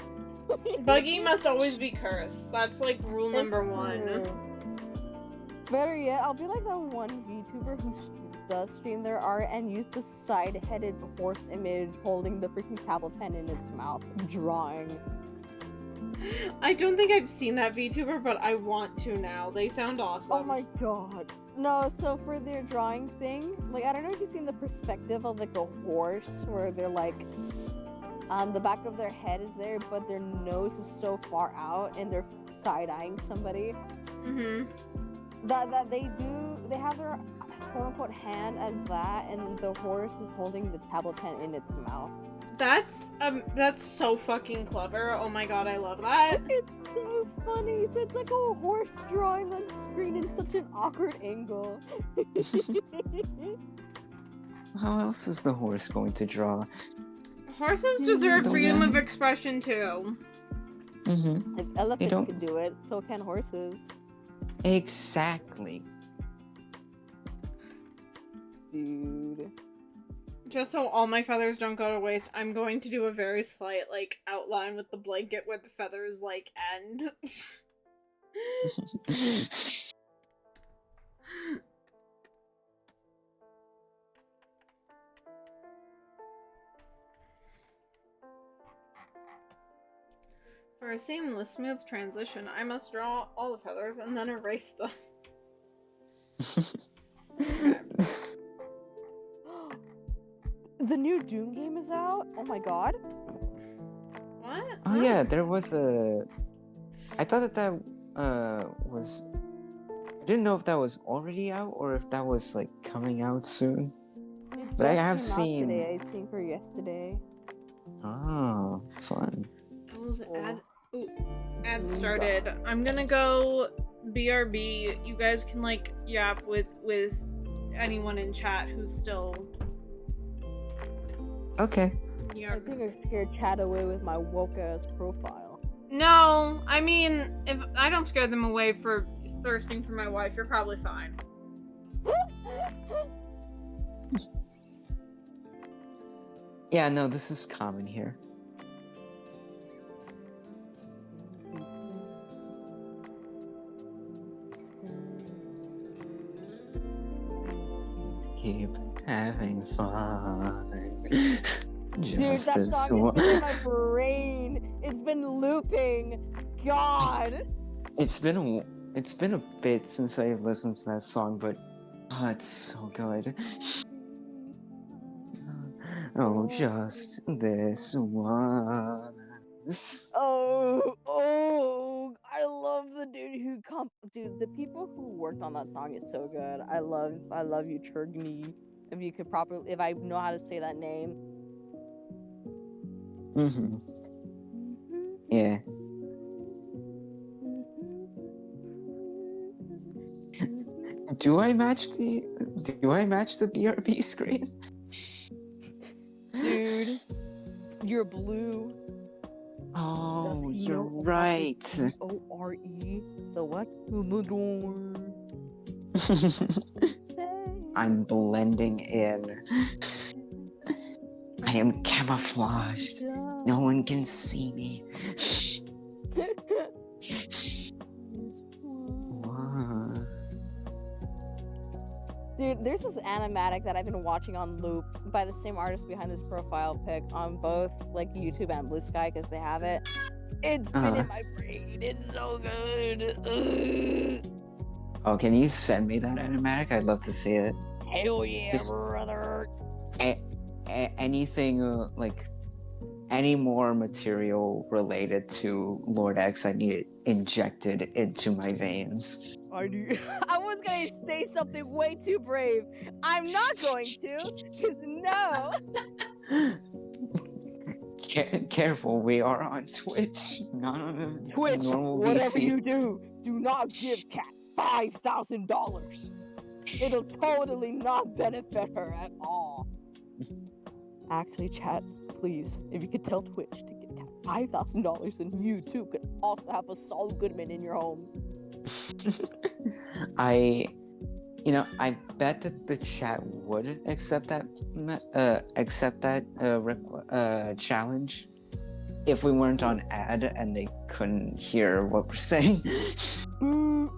Buggy must always be cursed. That's like rule It's number one. true. Better yet, I'll be like that one VTuber who does stream their art and use the side-headed horse image holding the freaking tablet pen in its mouth, drawing. I don't think I've seen that VTuber, but I want to now. They sound awesome. Oh my god. No, so for their drawing thing, like, I don't know if you've seen the perspective of, like, a horse, where they're, like, the back of their head is there, but their nose is so far out, and they're side-eyeing somebody. Mm-hmm. That they have their quote-unquote hand as that, and the horse is holding the tablet pen in its mouth. That's so fucking clever. Oh my god, I love that. It's so funny. So it's like a horse drawing on screen in such an awkward angle. How else is the horse going to draw? Horses deserve Don't freedom they? of expression too. Mm-hmm. If elephants don't- can do it, so can horses. Exactly. Dude. Just so all my feathers don't go to waste, I'm going to do a very slight, like, outline with the blanket where the feathers, like, end. For a seamless, smooth transition, I must draw all the feathers and then erase them. The new Doom game is out? Oh my god. What? Oh yeah, there was a. I thought that was. I didn't know if that was already out or if that was like coming out soon. It But I just have came out seen- today, I think, or yesterday. Oh, fun. Those ad Ooh, started. I'm gonna go BRB. You guys can like yap with anyone in chat who's still Okay. I yap. think I scared Chad away with my woke ass profile. No, I mean if I don't scare them away for thirsting for my wife, you're probably fine. Yeah, no, this is common here. Keep having fun. Dude, that song has been in my brain. It's been looping. God. It's been a bit since I've listened to that song, but oh, it's so good. Oh, just this once. Oh, I love the dude who dude, the people who worked on that song is so good. I love you, Churgni. If I know how to say that name. Mm-hmm. Yeah. Do I match the BRB screen? Dude, you're blue. Oh, Does he you're know right. O-R-E. The what? The door. I'm blending in. I am camouflaged. No one can see me. Wow. Dude, there's this animatic that I've been watching on loop by the same artist behind this profile pic on both like YouTube and Blue Sky because they have it. It's been in my brain. It's so good. Ugh. Oh, can you send me that animatic? I'd love to see it. Hell yeah, Just- brother. Anything like any more material related to Lord X, I need it injected into my veins. I was gonna say something way too brave. I'm not going to, cause no. Careful, we are on Twitch, not on a Twitch, normal whatever VC. you do not give Kat $5,000. It'll totally not benefit her at all. Actually, chat, please, if you could tell Twitch to give Kat $5,000, then you too could also have a Saul Goodman in your home. You know, I bet that the chat would accept that challenge if we weren't on ad and they couldn't hear what we're saying. Mm.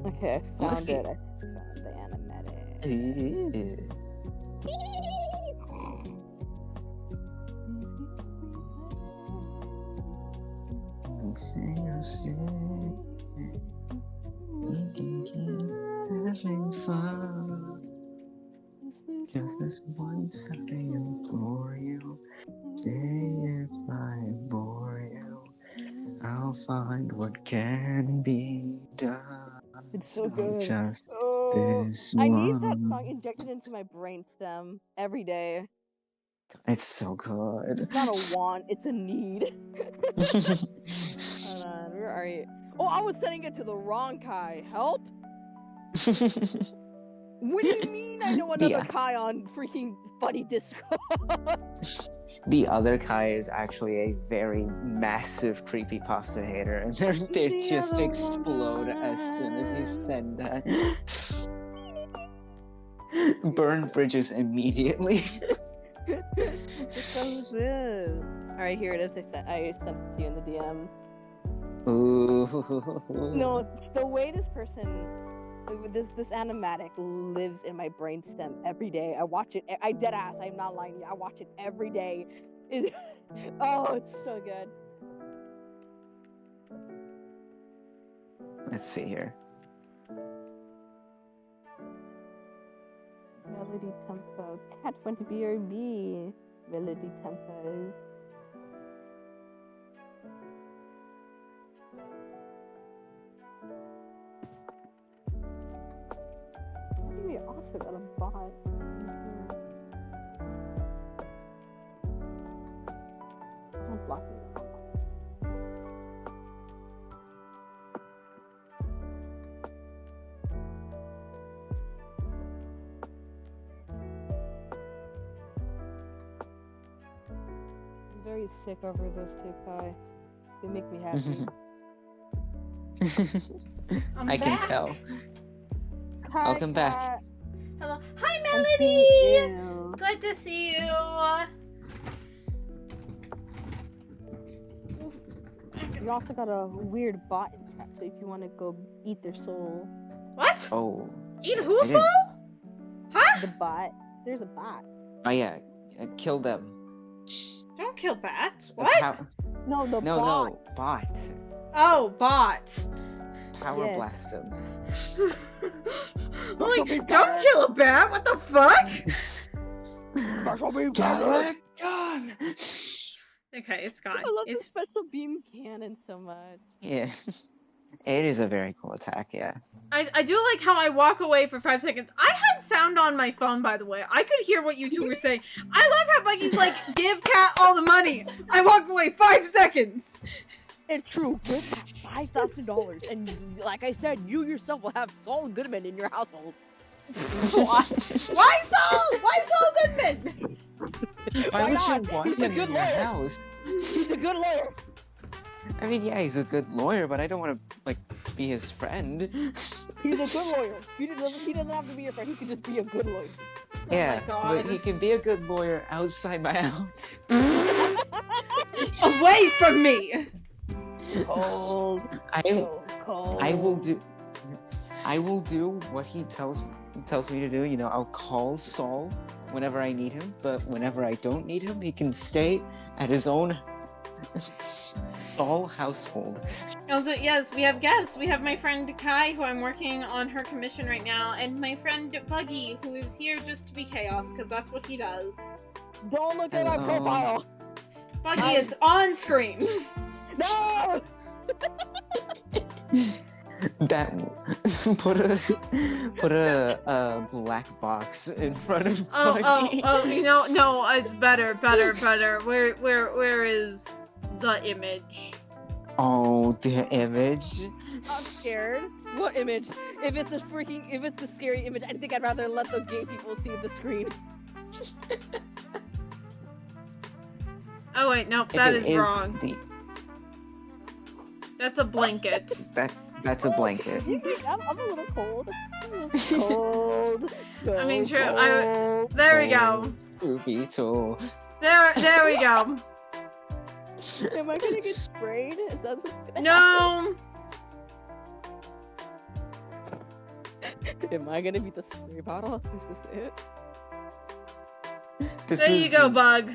Okay, I Let's found see. it. I found the animatic. We can keep having fun. Just once I implore you, say if I bore you, I'll find what can be done. It's so good. Just Oh, this I need that one. song injected into my brainstem every day. It's so good. It's not a want, it's a need. Hold on, where are you? Oh, I was sending it to the wrong Kai. Help? What do you mean I know another Kai on freaking Funny Discord? The other Kai is actually a very massive creepypasta hater, and they The just other explode as soon as you send that. Burn bridges immediately. What the hell is this? Alright, here it is. I sent it to you in the DMs. Ooh. No, the way this animatic lives in my brainstem every day. I watch it. I dead ass. I'm not lying to you. I watch it every day. Oh, it's so good. Let's see here. Melody tempo. Cat 20 BRB. Melody tempo. I think we also got a bot. Don't block me though. I'm very sick over those two Kai. They make me happy. I can tell. Kai, Welcome back. Kai. Hello. Hi, I'm Melody! seeing you. Good to see you. You also got a weird bot in chat, so if you want to go eat their soul. What? Oh. Eat I who's didn't- soul? Huh? The bot. There's a bot. Oh yeah, kill them. Don't kill bats. The What? No, the No, bot. no, bot. Oh, bot. Power Yes. blast him. I'm like, don't kill a bat. What the fuck? Special beam Gallic gun. Okay, it's gone. I love the It's special beam cannon so much. Yeah, it is a very cool attack. Yeah. I do like how I walk away for 5 seconds. I had sound on my phone, by the way. I could hear what you two were saying. I love how Buggy's like, give Cat all the money. I walk away 5 seconds. It's true. Give Cat $5,000, and like I said, you yourself will have Saul Goodman in your household. Why Saul? Why Saul Goodman? Why would not? you want He's a him in good your lawyer. house? He's a good lawyer. I mean, yeah, he's a good lawyer, but I don't want to like be his friend. He's a good lawyer. He doesn't have to be your friend. He could just be a good lawyer. Yeah, God. but he can be a good lawyer outside my house. Away from me. Cold. I So cold. I will do what he tells me to do. You know, I'll call Saul whenever I need him, but whenever I don't need him, he can stay at his own Saul household. Also, yes, we have guests. We have my friend Kai, who I'm working on her commission right now, and my friend Buggy, who is here just to be chaos, because that's what he does. Don't look at my Hello. profile. Buggy, it's on screen. No. That put a black box in front of Buggy. You know, no, better. Where is the image? Oh, the image. I'm scared. What image? If it's a scary image, I think I'd rather let the gay people see the screen. Oh wait, nope, If that it is wrong. the- That's a blanket. That's a blanket. I'm a little cold. Cold. So I mean, true. cold. There we go. Beetle. There we go. Am I gonna get sprayed? Is that what's gonna No. happen? Am I gonna be the spray bottle? Is this it? There you go, bug.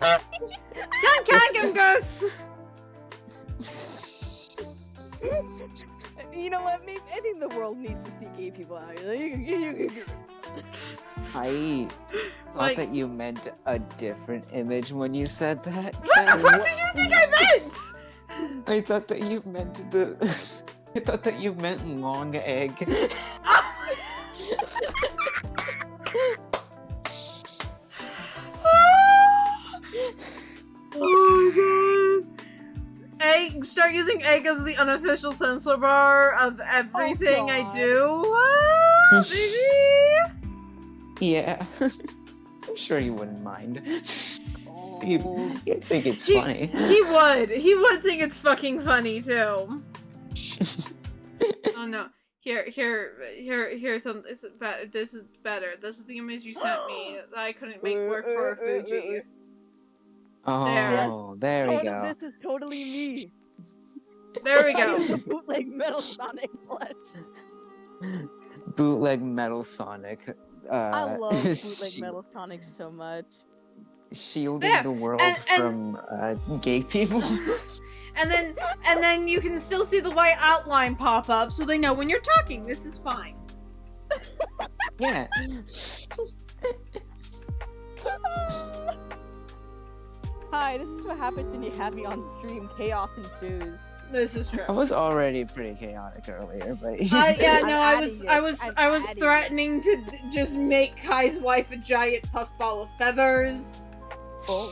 Can't catch him, Gus. You know what? Maybe I think the world needs to see gay people out here. I thought Like- that you meant a different image when you said that. What the fuck did you think I meant? I thought that you meant the. I thought that you meant long egg. Oh my god. Egg, start using egg as the unofficial censor bar of everything I God. do. Baby. Yeah. I'm sure you wouldn't mind. Oh. You'd think it's He- funny. He would think it's fucking funny too. Oh no. Here's some. This is better. This is better. This is the image you sent me that I couldn't make work for a Fuji. Oh, there we go. This is totally me. There we I go. am the bootleg Metal Sonic blood. Bootleg Metal Sonic. I love bootleg shi- Metal Sonic so much. Shielding There, the world and- from gay people. And then you can still see the white outline pop up, so they know when you're talking. This is fine. Yeah. Hi, this is what happens when you have me on stream. Chaos ensues. This is true. I was already pretty chaotic earlier, but Yeah, I'm no, I adding was, it. I was, I'm I was adding it. threatening to just make Kai's wife a giant puffball of feathers. Oh.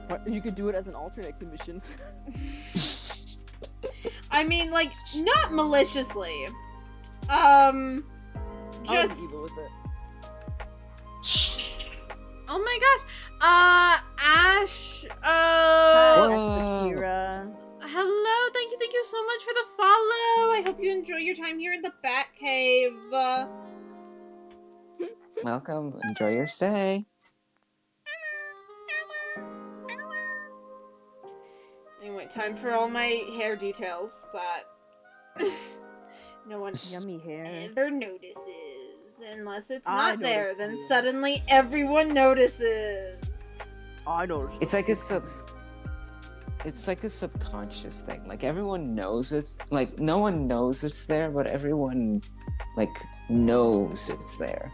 What, you could do it as an alternate commission. I mean, like, not maliciously. I would be Just. evil with it. Oh my gosh. Ash. Whoa. Akira. Hello. Thank you so much for the follow. I hope you enjoy your time here in the Batcave. Welcome. Enjoy your stay. Anyway, time for all my hair details that no one Yummy hair. ever notices. Unless it's I not there, noticed then you. suddenly everyone notices. I know. It's like a subconscious thing. Like everyone knows it's like no one knows it's there, but everyone like knows it's there.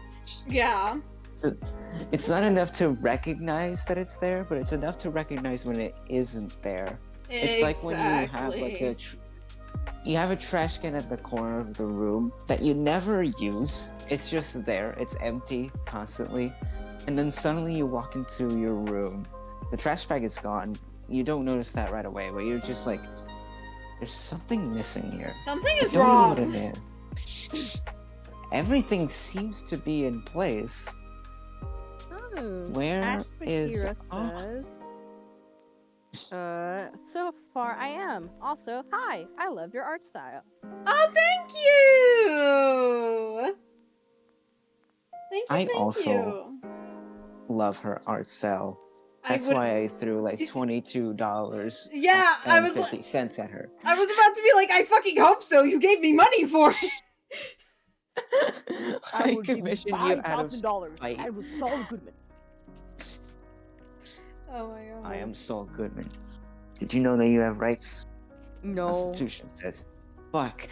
Yeah. It's not enough to recognize that it's there, but it's enough to recognize when it isn't there. It's like when you have like you have a trash can at the corner of the room that you never use. It's just there. It's empty constantly. And then suddenly you walk into your room. The trash bag is gone. You don't notice that right away, but you're just like, there's something missing here. Something I is don't know wrong. what it is. Everything seems to be in place. Oh, Where Ash is- Bakira says, so far I am. Also, hi, I love your art style. Oh, thank you. I Thank also you. Love her art style. That's would- why I threw like $22 Yeah, I and was 50 like, cents at her. I was about to be like, I fucking hope so. You gave me money for it. I will give commissioned you out of $5,000. spite. I was Saul Goodman. Oh my god. I am Saul Goodman. Did you know that you have rights? No. Constitution says. Fuck.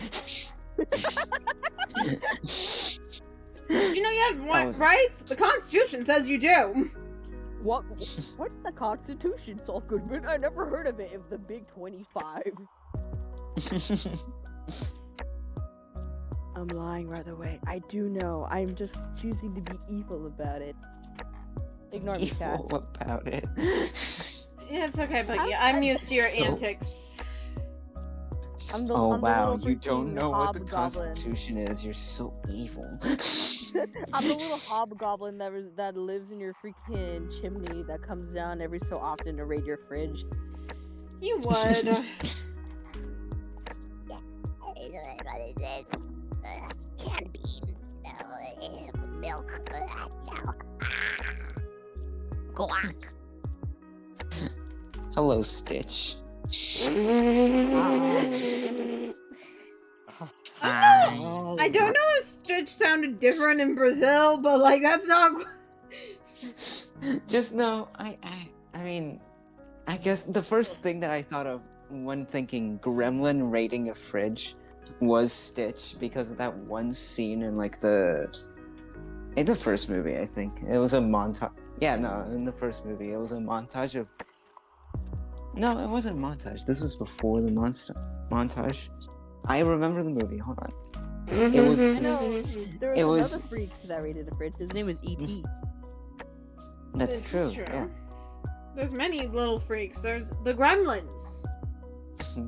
Did you know you had That was- rights? The Constitution says you do. What? What's the Constitution, Saul Goodman? I never heard of it. If the Big 25. I'm lying, by the way. I do know. I'm just choosing to be evil about it. Ignore me, cat. Evil about it. Yeah, it's okay, Buggy. I'm used to your So- antics. I'm the, Oh I'm the wow, little you don't freaking know what the hobgoblin. Constitution is. You're so evil. I'm the little hobgoblin that lives in your freaking chimney that comes down every so often to raid your fridge. He would. What is this? Canned beans. Milk. No. Guac. Hello, Stitch. I don't know if Stitch sounded different in Brazil, but like that's not. Just no. I mean, I guess the first thing that I thought of when thinking Gremlin raiding a fridge was Stitch because of that one scene in like in the first movie. I think it was a montage. Yeah, no, in the first movie it was a montage of. No, it wasn't a montage. This was before the montage. I remember the movie. Hold on. It was. I know. There was It was- another freak that raided a fridge. His name was E.T. That's This true. is true. Yeah. There's many little freaks. There's the Gremlins.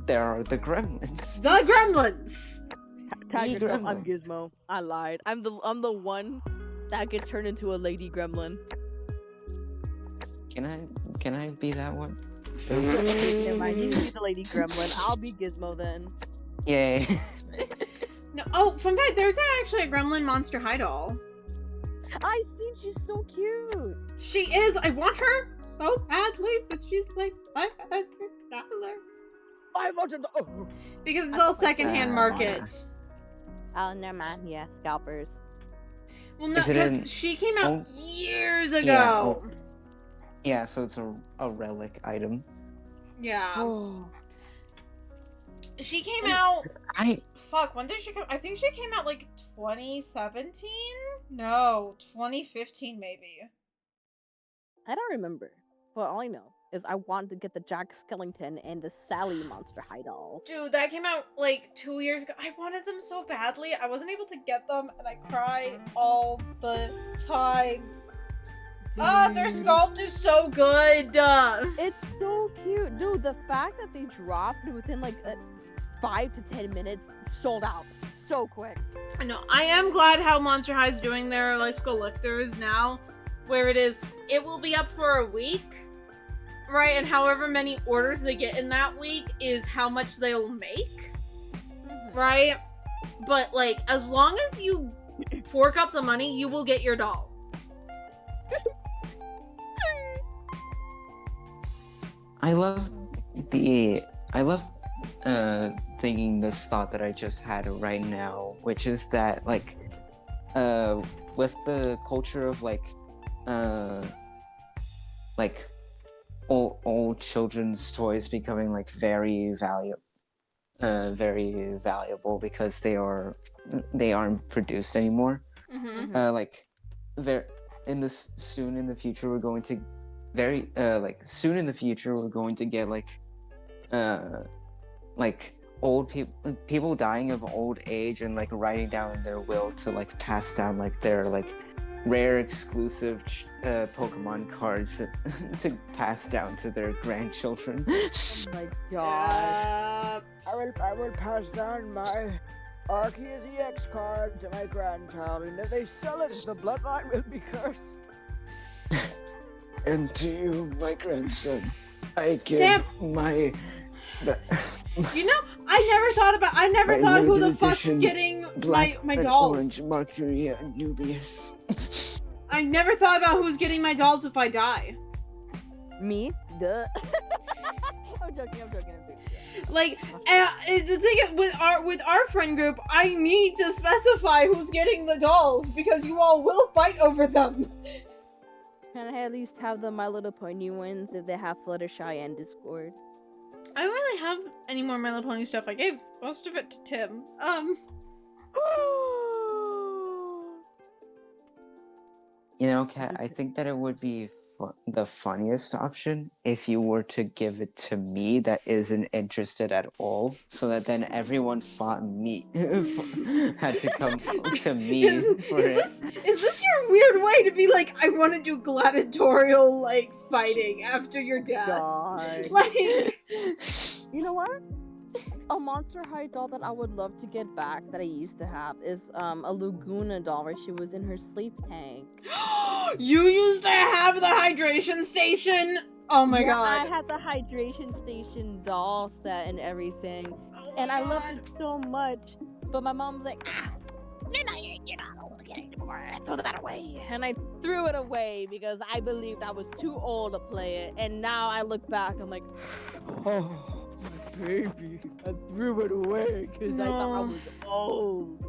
There are the Gremlins. The Gremlins. Tag E yourself, I'm gremlins. Gizmo. I lied. I'm the one that gets turned into a lady gremlin. Can I be that one? Never mind, you can be the lady gremlin. I'll be Gizmo then. Yay. No. Oh, fun fact. There's actually a Gremlin Monster High doll. I see. She's so cute. She is. I want her so badly, but she's like $500 $500. because it's I all thought my secondhand Ah. market. Oh, never mind. Yeah, scalpers. Well, no, Is it in- because she came out oh, years ago. yeah, oh. Yeah, so it's a relic item. Yeah. Oh. She came out. I Fuck, when did she come? I think she came out like 2017? No, 2015 maybe. I don't remember. But all I know is I wanted to get the Jack Skellington and the Sally Monster High dolls. Dude, that came out like 2 years ago. I wanted them so badly. I wasn't able to get them, and I cry all the time. Their Dude, sculpt is so good. It's so cute. Dude, the fact that they dropped within like 5 to 10 minutes, sold out so quick. I know. I am glad how Monster High is doing their like Skulllictors now, where it will be up for a week, right? And however many orders they get in that week is how much they'll make, right? But like, as long as you fork up the money, you will get your doll. I love thinking this thought that I just had right now, which is that like with the culture of like old children's toys becoming like very valuable because they aren't produced anymore. Mm-hmm. Like soon in the future we're going to soon in the future we're going to get like old people dying of old age and like writing down in their will to like pass down like their like rare exclusive Pokemon cards to pass down to their grandchildren. Oh my god. Uh, I will pass down my Arceus EX card to my grandchild, and if they sell it, the bloodline will be cursed. And to you, my grandson, I give Damn. my you know, I never My thought who the limited fuck's edition getting black my and dolls. orange Mercury Nubius. I never thought about who's getting my dolls if I die. Me? Duh. I'm joking. Like, the thing with our friend group, I need to specify who's getting the dolls because you all will fight over them. Can I at least have the My Little Pony ones if they have Fluttershy and Discord? I don't really have any more My Little Pony stuff. I gave most of it to Tim. You know, Kat, I think that it would be the funniest option if you were to give it to me that isn't interested at all, so that then everyone fought me, had to come to me for it. Is this your weird way to be like, I want to do gladiatorial, like, fighting after your death? God. Like, You know what? A Monster High doll that I would love to get back that I used to have is a Laguna doll where she was in her sleep tank. you used to have the hydration station? Oh my Yeah, I god. had the hydration station doll set and everything, Oh and my I loved God. it so much. But my mom's like, You're not old again anymore. throw that away, and I threw it away because I believed I was too old to play it. And now I look back, I'm like, oh, my baby, I threw it away because I thought I No. was old.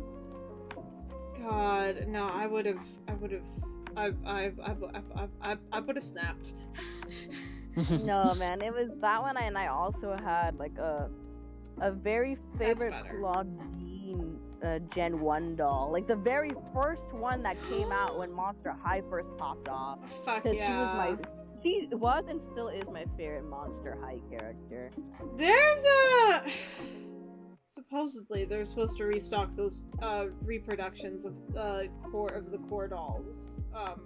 God, no, I would have snapped. No, man, it was that one, and I also had like a very favorite better. Claudine Gen 1 doll, like the very first one that came out when Monster High first popped off. Fuck Because yeah. she was and still is my favorite Monster High character. There's supposedly they're supposed to restock those reproductions of the core dolls at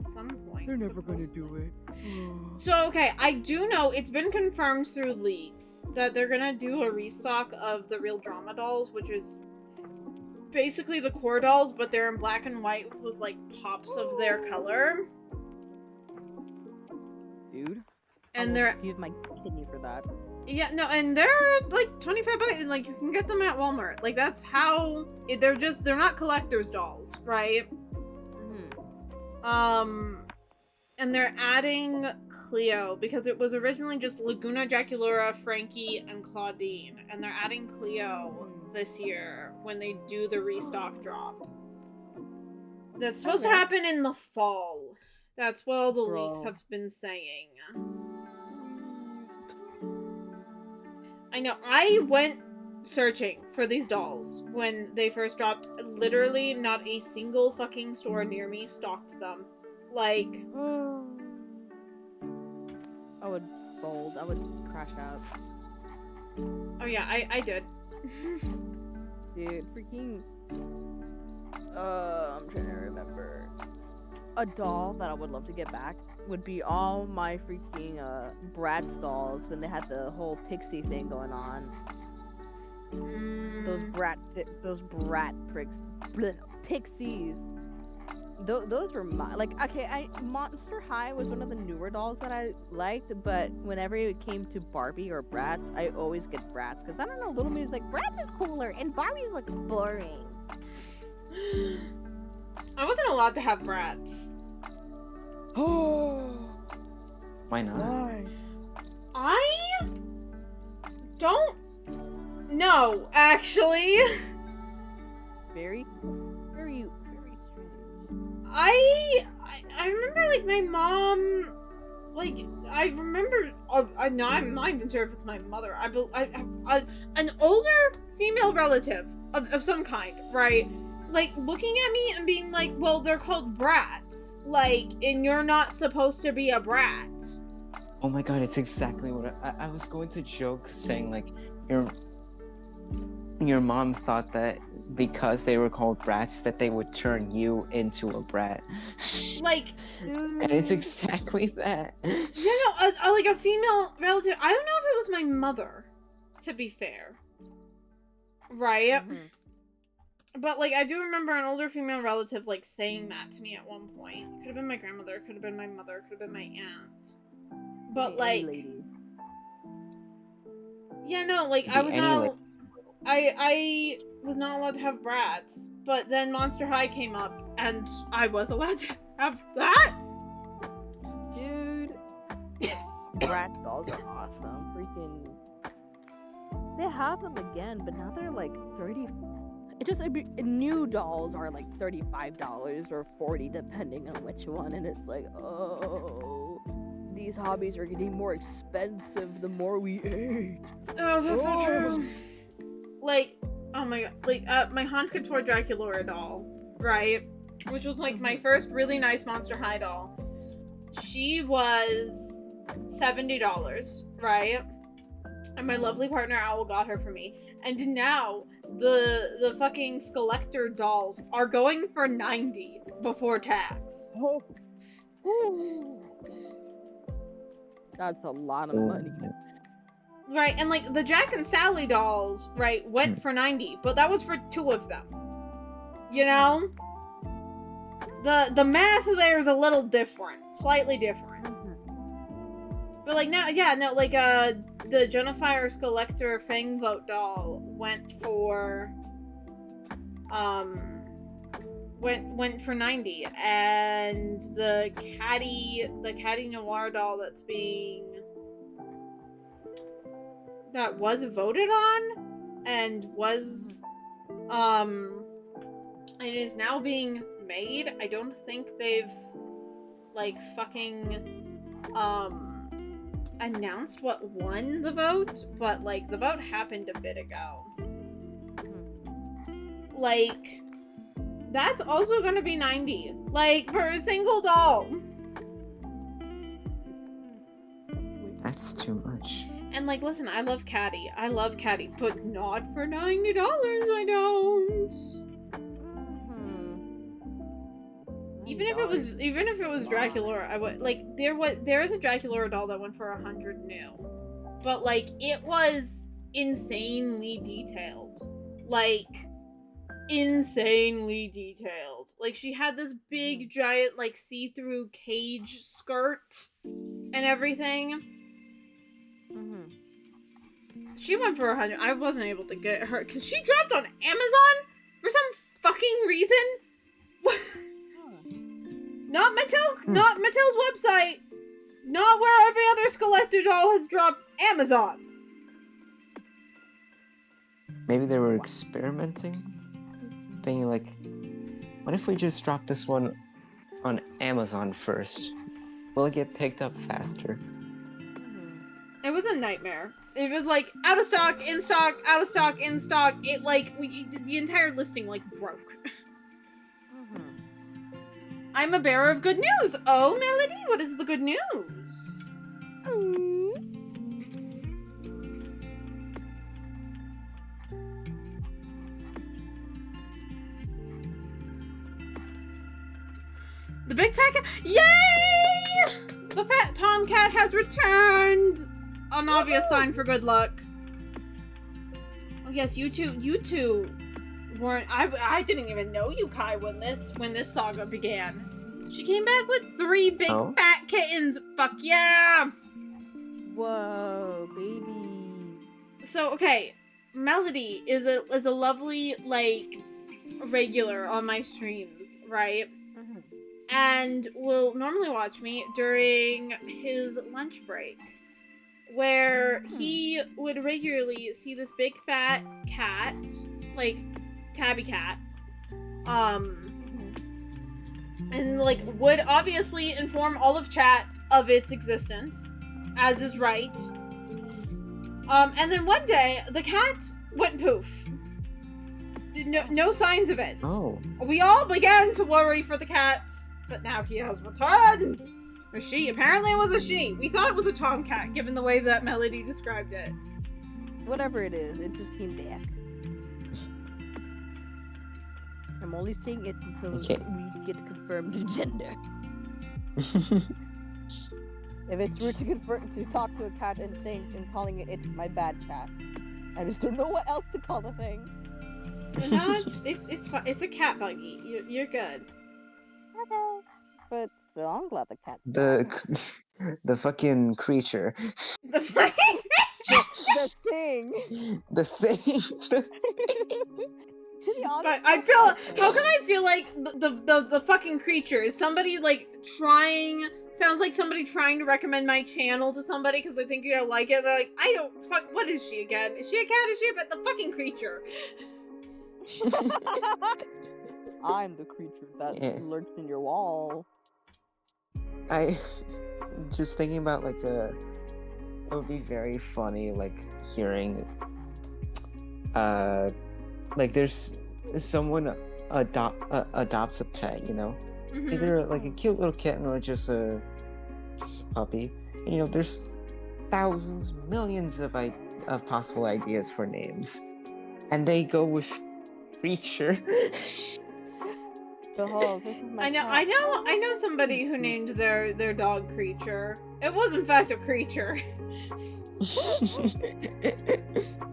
some point. They're never gonna supposedly. do it. So okay, I do know it's been confirmed through leaks that they're gonna do a restock of the real drama dolls, which is basically the core dolls, but they're in black and white with like pops of their color. Dude, And I they're will use my kidney for that. yeah, no, and they're like 25 bucks, and like you can get them at Walmart. Like that's how they're not collector's dolls, right? And they're adding Cleo because it was originally just Laguna Jaculura, Frankie, and Claudine, and they're adding Cleo this year when they do the restock drop. That's supposed to happen in the fall. That's what all the leaks have been saying. I know. I went searching for these dolls when they first dropped. Literally, not a single fucking store near me stocked them. Like, I would fold. I would crash out. oh yeah, I did. Dude, freaking. I'm trying to remember. A doll that I would love to get back would be all my freaking Bratz dolls when they had the whole pixie thing going on. Those brat pixies. Those were my Monster High was one of the newer dolls that I liked, but whenever it came to Barbie or Bratz, I always get Bratz because I don't know, little me is like Bratz is cooler and Barbie's like boring. I wasn't allowed to have brats. Oh, Why not? I don't know, actually. Very strange. I remember, like, my mom, like, I remember, I'm not even sure if it's my mother, an older female relative of some kind, right? Like, looking at me and being like, well, they're called brats, like, and you're not supposed to be a brat. Oh my god, it's exactly what I was going to joke saying, like, your mom thought that because they were called brats that they would turn you into a brat. Like, and it's exactly that. Yeah, no, like a female relative. I don't know if it was my mother, to be fair. Right? Mm-hmm. But, like, I do remember an older female relative, like, saying that to me at one point. Could have been my grandmother, could have been my mother, could have been my aunt. But, like... Yeah, no, like, I was not allowed to have brats. But then Monster High came up, and I was allowed to have that? Dude. Brat dolls are awesome. Freaking... They have them again, but now they're, like, 30... It just new dolls are like $35 or $40 depending on which one, and it's like, oh, these hobbies are getting more expensive the more we age. Oh, that's so true. Like, oh my god, like my Haunt Couture Draculaura doll, right? Which was like my first really nice Monster High doll. She was $70, right? And my lovely partner Owl got her for me. And now the fucking Skeletor dolls are going for $90 before tax. Oh. Ooh. That's a lot of money. Right, and like the Jack and Sally dolls, right, went for $90, but that was for 2 of them. You know? The math there is a little different, slightly different. But like now, yeah, no, like the Genifier's Collector Fang Vote doll went for went for 90, and the Caddy Noir doll that was voted on and was and is now being made. I don't think they've like fucking announced what won the vote, but like the vote happened a bit ago. Like that's also gonna be 90, like for a single doll. That's too much. And like, listen, I love Caddy, but not for $90. I don't. Even if it was Draculaura, I would like. There is a Draculaura doll that went for 100 new, but like it was insanely detailed, like insanely detailed. Like she had this big giant like see-through cage skirt and everything. She went for 100. I wasn't able to get her because she dropped on Amazon for some fucking reason. Not Mattel's website. Not where every other Skeletor doll has dropped. Amazon. Maybe they were experimenting, thinking like, what if we just drop this one on Amazon first? Will it get picked up faster? It was a nightmare. It was like out of stock, in stock, out of stock, in stock. It like the entire listing like broke. I'm a bearer of good news. Oh, Melody, what is the good news? The big fat cat. Yay! The fat tomcat has returned. An obvious sign for good luck. Oh yes, you two weren't. I didn't even know you, Kai, when this saga began. She came back with 3 big fat kittens. Fuck yeah! Whoa, baby. So okay, Melody is a lovely like regular on my streams, right? And will normally watch me during his lunch break, where he would regularly see this big fat cat, like tabby cat, and like would obviously inform all of chat of its existence, as is right. And then one day the cat went poof. No signs of it. Oh. We all began to worry for the cat, but now he has returned. Or she. Apparently it was a she. We thought it was a tomcat, given the way that Melody described it. Whatever it is, it just came back. I'm only saying it until we get confirmed gender. If it's rude to talk to a cat and calling it my bad chat, I just don't know what else to call the thing. No, it's fine. It's a cat buggy. You're good. Okay, but still, I'm glad the cat. The fucking creature. The fucking the thing. The thing. But I feel. How can I feel like the fucking creature is somebody like trying? Sounds like somebody trying to recommend my channel to somebody because they think you don't like it. They're like, I don't fuck. What is she again? Is she a cat? Is she the fucking creature? I'm the creature that lurks in your wall. I just thinking about like it would be very funny like hearing like there's someone adopts a pet, you know, either like a cute little kitten or just a puppy. You know, there's thousands, millions of possible ideas for names, and they go with creature. I know somebody who named their dog Creature. It was in fact a creature.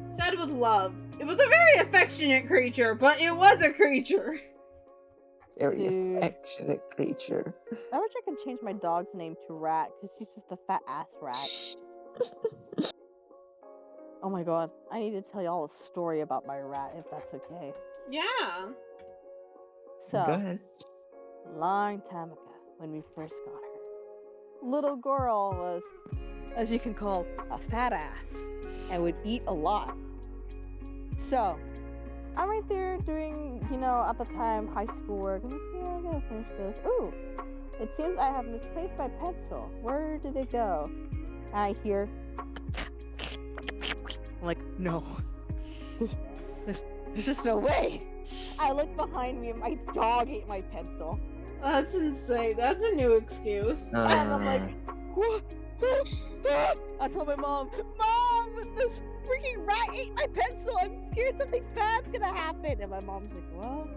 Said with love. It was a very affectionate creature, but it was a creature. Very Dude. affectionate creature. I wish I could change my dog's name to Rat, because she's just a fat ass rat. Oh my god, I need to tell y'all a story about my rat, if that's okay. Yeah. So, Go ahead. long time ago, when we first got her, little girl was, as you can call, a fat ass, and would eat a lot. So, I'm right there doing, at the time, high school work. I'm like, yeah, I gotta finish this. Ooh, it seems I have misplaced my pencil. Where did it go? And I hear, I'm like, no. There's just no way. I look behind me and my dog ate my pencil. That's insane. That's a new excuse. And I'm like, what? I told my mom, Mom, this freaking rat ate my pencil. I'm scared something bad's gonna happen. And my mom's like, well,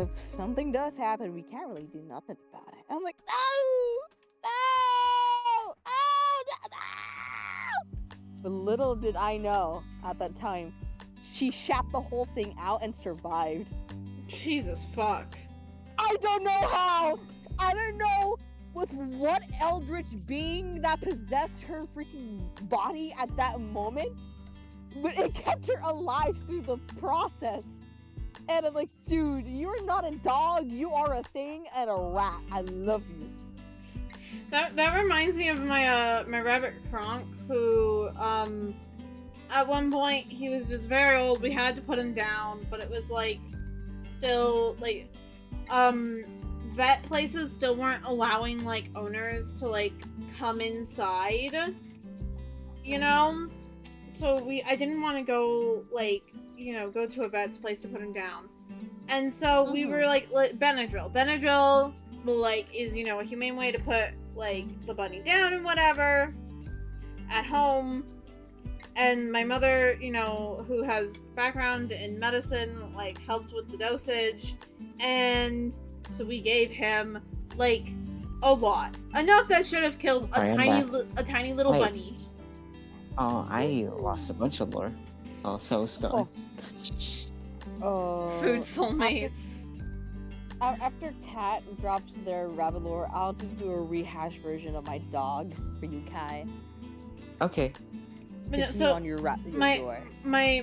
if something does happen, we can't really do nothing about it. I'm like, no, no. But little did I know at that time, she shat the whole thing out and survived. Jesus fuck. I don't know how. I don't know with what eldritch being that possessed her freaking body at that moment, but it kept her alive through the process. And I'm like, dude, you're not a dog, you are a thing and a rat. I love you. That reminds me of my my rabbit Kronk, who at one point he was just very old. We had to put him down, but it was like still like vet places still weren't allowing like owners to like come inside, you know? So I didn't want to go like, go to a vet's place to put him down. And so we were like Benadryl. Benadryl is, a humane way to put like the bunny down and whatever at home. And my mother, who has background in medicine, like helped with the dosage. And so we gave him like a lot. Enough that should have killed a tiny little bunny. Oh, I lost a bunch of lore. Oh, so it's gone. Food soulmates. After Cat drops their rabbit lore, I'll just do a rehash version of my dog for you, Kai. Okay. So on your my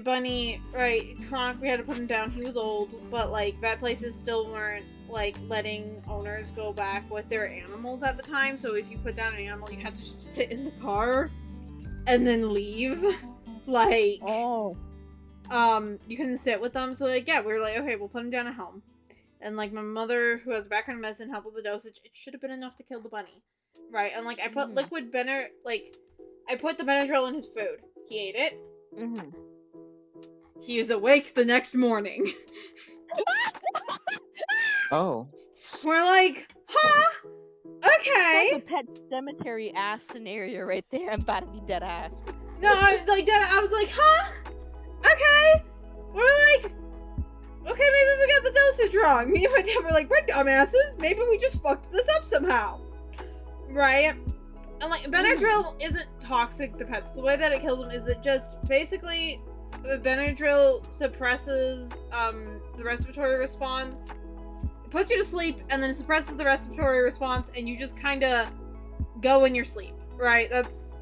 bunny, right, Kronk, we had to put him down. He was old, but like vet places still weren't like letting owners go back with their animals at the time. So if you put down an animal, you had to just sit in the car and then leave. Like, you couldn't sit with them. So like, yeah, we were like, okay, we'll put him down at home. And like my mother, who has a background in medicine, helped with the dosage. It should have been enough to kill the bunny, right? And like I put I put the Benadryl in his food. He ate it. Mm-hmm. He is awake the next morning. Oh. We're like, huh? Okay. That's a Pet Cemetery ass scenario right there. I'm about to be dead ass. No, I was like, huh? Okay. We're like, okay, maybe we got the dosage wrong. Me and my dad were like, we're dumbasses. Maybe we just fucked this up somehow. Right? And like, Benadryl isn't toxic to pets. The way that it kills them is it just basically Benadryl suppresses the respiratory response. It puts you to sleep and then it suppresses the respiratory response and you just kind of go in your sleep, right? That's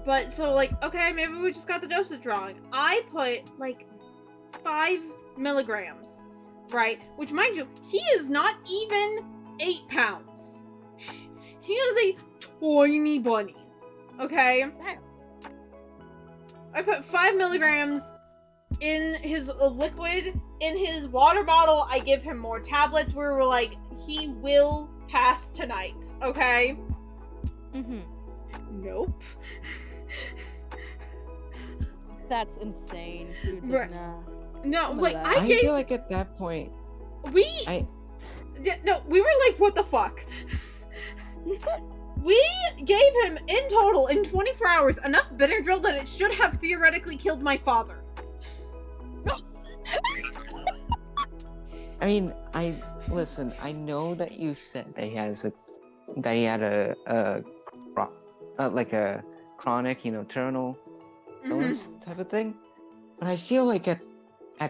but so like, okay, maybe we just got the dosage wrong. I put like 5 milligrams, right? Which, mind you, he is not even 8 pounds. He is a tiny bunny. Okay? I put 5 milligrams in his liquid. In his water bottle, I give him more tablets where we're like, he will pass tonight. Okay? Mm-hmm. Nope. That's insane. Dude, Right. No, Some of like, that. I feel like at that point, no, we were like, what the fuck? We gave him, in total, in 24 hours, enough Benadryl that it should have theoretically killed my father. I mean, listen, I know that you said that he had a chronic, terminal illness type of thing. I feel like at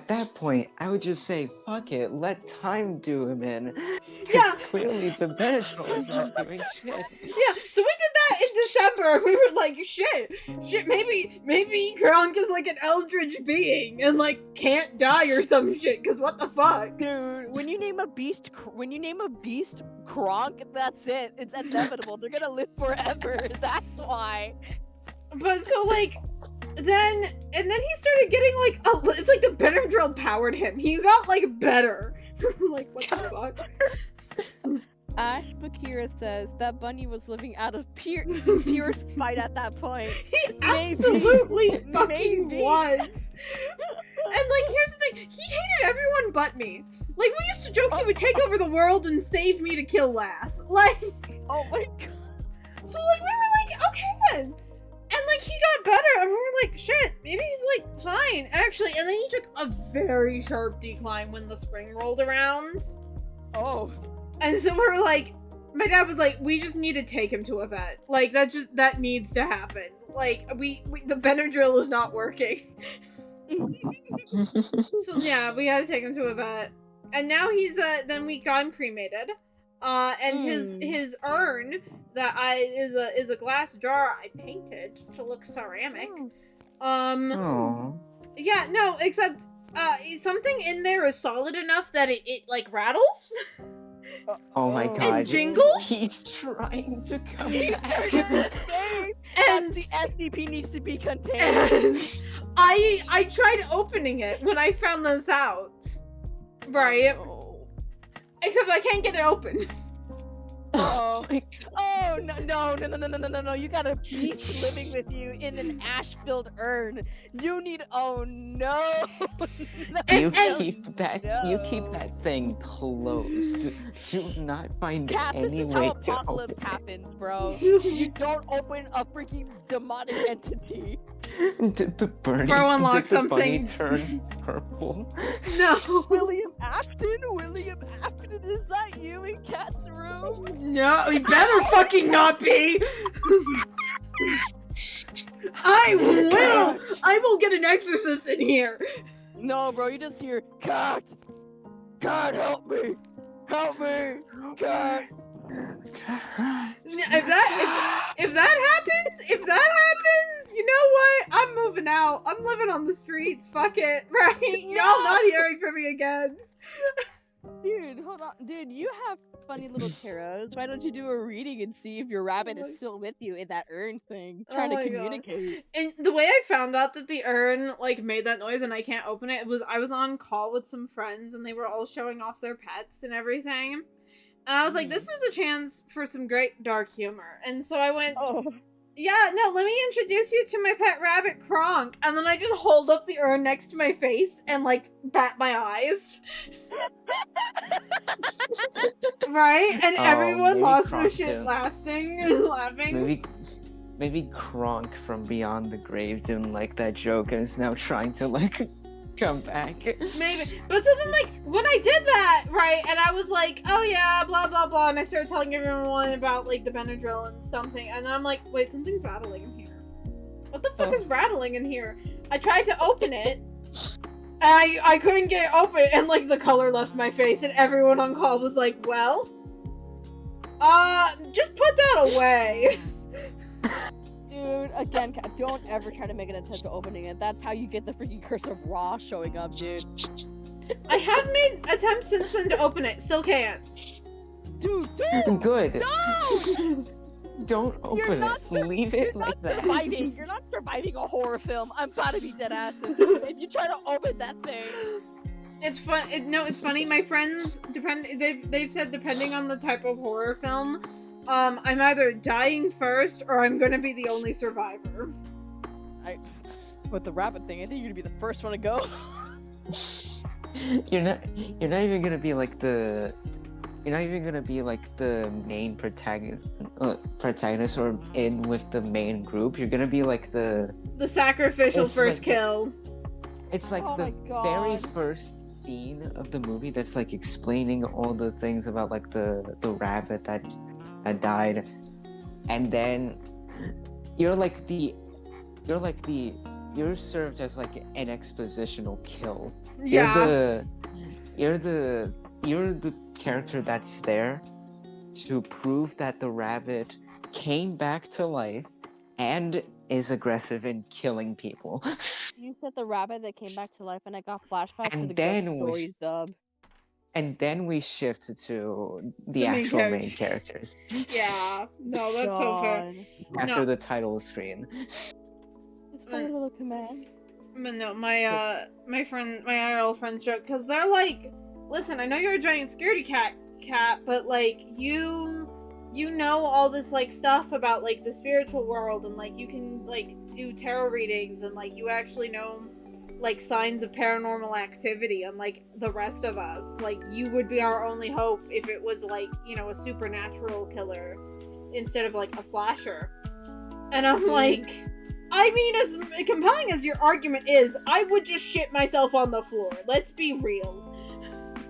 that point, I would just say, fuck it, let time do him in. Because clearly the Benadryl is not doing shit. Yeah, so we did that in December. We were like, shit, maybe Kronk is like an eldritch being and like can't die or some shit. Cause what the fuck, Dude, when you name a beast Kronk, that's it. It's inevitable. They're gonna live forever. That's why. But so like, then he started getting like, it's like the Benadryl powered him. He got like better. Like what the fuck. Ash Bakira says that bunny was living out of pure spite at that point. He absolutely fucking Maybe. was. And like, here's the thing: he hated everyone but me. Like, we used to joke he would take over the world and save me to kill Lass. Like, Oh my god. so like we were like, okay then. And like he got better, and we were like, shit, maybe he's like fine, actually. And then he took a very sharp decline when the spring rolled around. Oh. And so we were like, my dad was like, we just need to take him to a vet. Like that needs to happen. Like we the Benadryl is not working. So yeah, we had to take him to a vet. And now he's then we got him cremated. And his urn that is a glass jar I painted to look ceramic. Aww. Yeah, no, except something in there is solid enough that it like rattles. Oh my Oh. god. And jingles? He's trying to come back. And And the SCP needs to be contained. and I tried opening it when I found this out. Right? Oh. Except I can't get it open. Oh. Oh no! You got a beast living with you in an ash-filled urn. You need. Oh no! You And- keep that thing closed. Do not find Cat, this any is way how to apocalypse open happens, bro. You don't open a freaking demonic entity. it. Did the burning Bro, unlock did the bunny something. turn purple? No. William Afton, is that you in Cat's room? No, he better fucking not be. I will get an exorcist in here. No, bro, you just hear Cat. Cat, help me! Help me! Cat. If that happens, you know what? I'm moving out. I'm living on the streets. Fuck it, right? Y'all not hearing from me again. Dude, hold on. Dude, you have funny little tarots. Why don't you do a reading and see if your rabbit is still with you in that urn thing, trying Oh to my God. communicate? And the way I found out that the urn like made that noise and I can't open it was I was on call with some friends and they were all showing off their pets and everything. And I was like, this is the chance for some great dark humor. And so I went, Oh. yeah, no, let me introduce you to my pet rabbit, Kronk. And then I just hold up the urn next to my face and, like, bat my eyes. Right? And Oh, everyone maybe lost their Kronk shit did. laughing. Maybe Kronk from Beyond the Grave didn't like that joke and is now trying to like come back. Maybe. But so then, like, when I did that, right, and I was like, oh yeah, blah, blah, blah, and I started telling everyone about, like, the Benadryl and something, and then I'm like, wait, something's rattling in here. What the fuck is rattling in here? I tried to open it, and I couldn't get it open, and, like, the color left my face, and everyone on call was like, well, just put that away. Dude, again, Cat, don't ever try to make an attempt to opening it. That's how you get the freaking curse of Raw showing up, dude. I have made attempts since then to open it, still can't. Dude, don't! Good. No! Don't open not it. Leave it like that. Surviving. You're not surviving a horror film. I'm about to be dead ass if you try to open that thing. It's fun. It's funny. My friends they've said depending on the type of horror film, I'm either dying first or I'm gonna be the only survivor. With the rabbit thing, I think you're gonna be the first one to go. You're not even gonna be like the. You're not even gonna be like the main protagonist or in with the main group. You're gonna be like the sacrificial It's first like kill. It's like Oh the my very God. first scene of the movie that's like explaining all the things about like the rabbit that died, and then you're like the you're served as like an expositional kill. Yeah. You're the character that's there to prove that the rabbit came back to life and is aggressive in killing people. You said the rabbit that came back to life, and I got flashbacks to And the then Ghost we- Stories dub. And then we shift to the The main actual main characters. characters. Yeah. No, that's so fair. God. After No. the title screen. It's funny little command. But no, my IRL friends joke because they're like, listen, I know you're a giant scaredy cat, but like you know all this like stuff about like the spiritual world and like you can like do tarot readings and like you actually know like signs of paranormal activity unlike the rest of us. Like you would be our only hope if it was like, you know, a supernatural killer instead of like a slasher. And I'm like, I mean, as compelling as your argument is, I would just shit myself on the floor. Let's be real.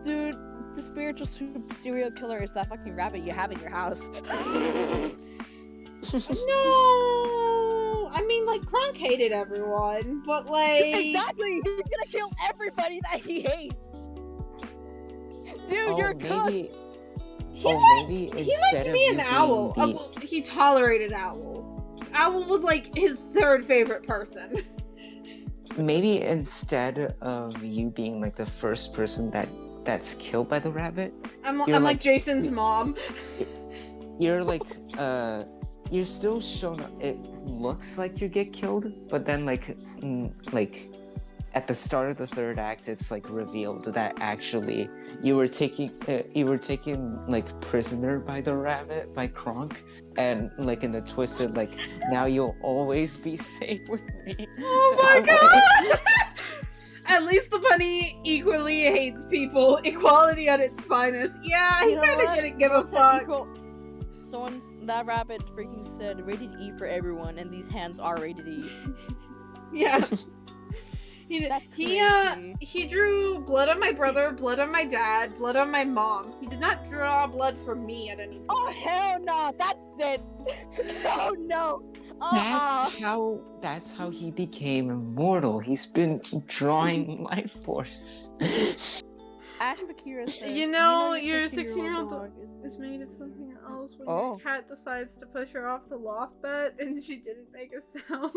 Dude, the spiritual serial killer is that fucking rabbit you have in your house. No! I mean, like, Kronk hated everyone, but like... Exactly! He's gonna kill everybody that he hates! Dude, you're maybe. cooked! He Maybe liked me and Owl. being Well, he tolerated Owl. Owl was like his third favorite person. maybe instead of you being like the first person that's killed by the rabbit, I'm You're like like- Jason's mom. you're like you're still shown up. It looks like you get killed, but then like at the start of the third act, it's like revealed that actually you were taken like prisoner by the rabbit, by Kronk, and like in the twisted like now you'll always be safe with me. Oh my god! At least the bunny equally hates people. Equality at its finest. Yeah, he You know kind of what? didn't give a fuck. That rabbit freaking said rated E for everyone, and these hands are rated E. Yeah. That's He crazy. he drew blood on my brother, blood on my dad, blood on my mom. He did not draw blood for me at any point. Oh hell no! That's it. Oh no! That's how he became immortal. He's been drawing life force. Ash Bakira says, You know, your your 16-year-old 16-year-old dog is made of something else when Oh. your cat decides to push her off the loft bed and she didn't make a sound.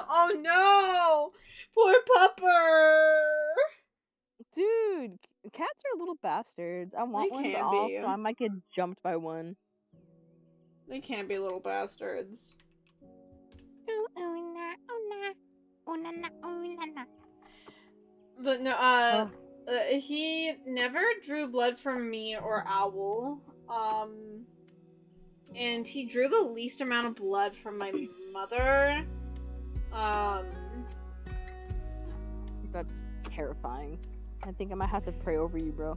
Oh no! Poor pupper! Dude, cats are little bastards. I want They one, but can be. also I might get jumped by one. They can't be little bastards. Ooh, ooh, na, ooh, na. Ooh, na, na, ooh, na, na. But no, he never drew blood from me or Owl. And he drew the least amount of blood from my mother. That's terrifying. I think I might have to pray over you, bro.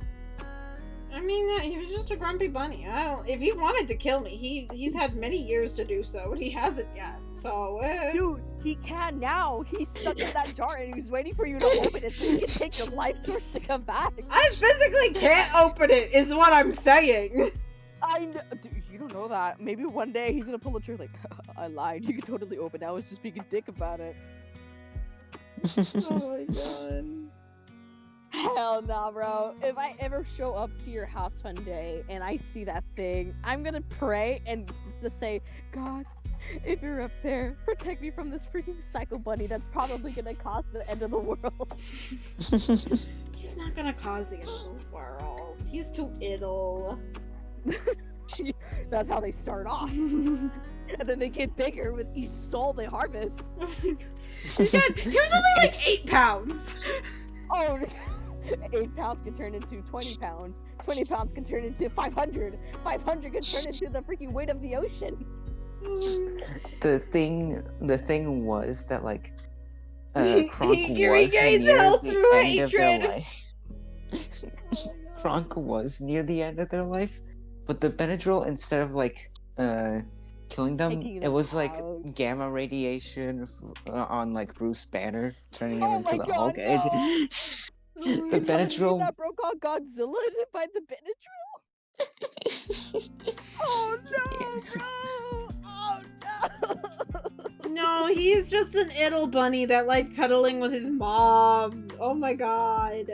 I mean, he was just a grumpy bunny. If he wanted to kill me, he's had many years to do so, but he hasn't yet. So, Dude, he can now. He's stuck in that jar and he's waiting for you to open it so he can take your life source to come back. I physically can't open it, is what I'm saying. I know. Dude, you don't know that. Maybe one day he's gonna pull the trigger like, I lied. You can totally open it. I was just being a dick about it. Oh my god. Hell nah, bro. If I ever show up to your house one day and I see that thing, I'm gonna pray and just say, God, if you're up there, protect me from this freaking psycho bunny that's probably gonna cause the end of the world. He's not gonna cause the end of the world. He's too ill. That's how they start off. And then they get bigger with each soul they harvest. Again, he was only like 8 pounds. Oh, 8 pounds can turn into 20 pounds. 20 pounds can turn into 500. 500 can turn into the freaking weight of the ocean. the thing was that like Kronk He was regains near health the through end of their hatred. life. Kronk was near the end of their life, but the Benadryl, instead of like killing them, Taking it them was like out. gamma radiation on like Bruce Banner, turning him Oh into my the God, Hulk. no! The You're telling me Benadryl. that broke out Godzilla by the Benadryl? Oh no, bro! Oh no! No, he's just an idle bunny that liked cuddling with his mom. Oh my god.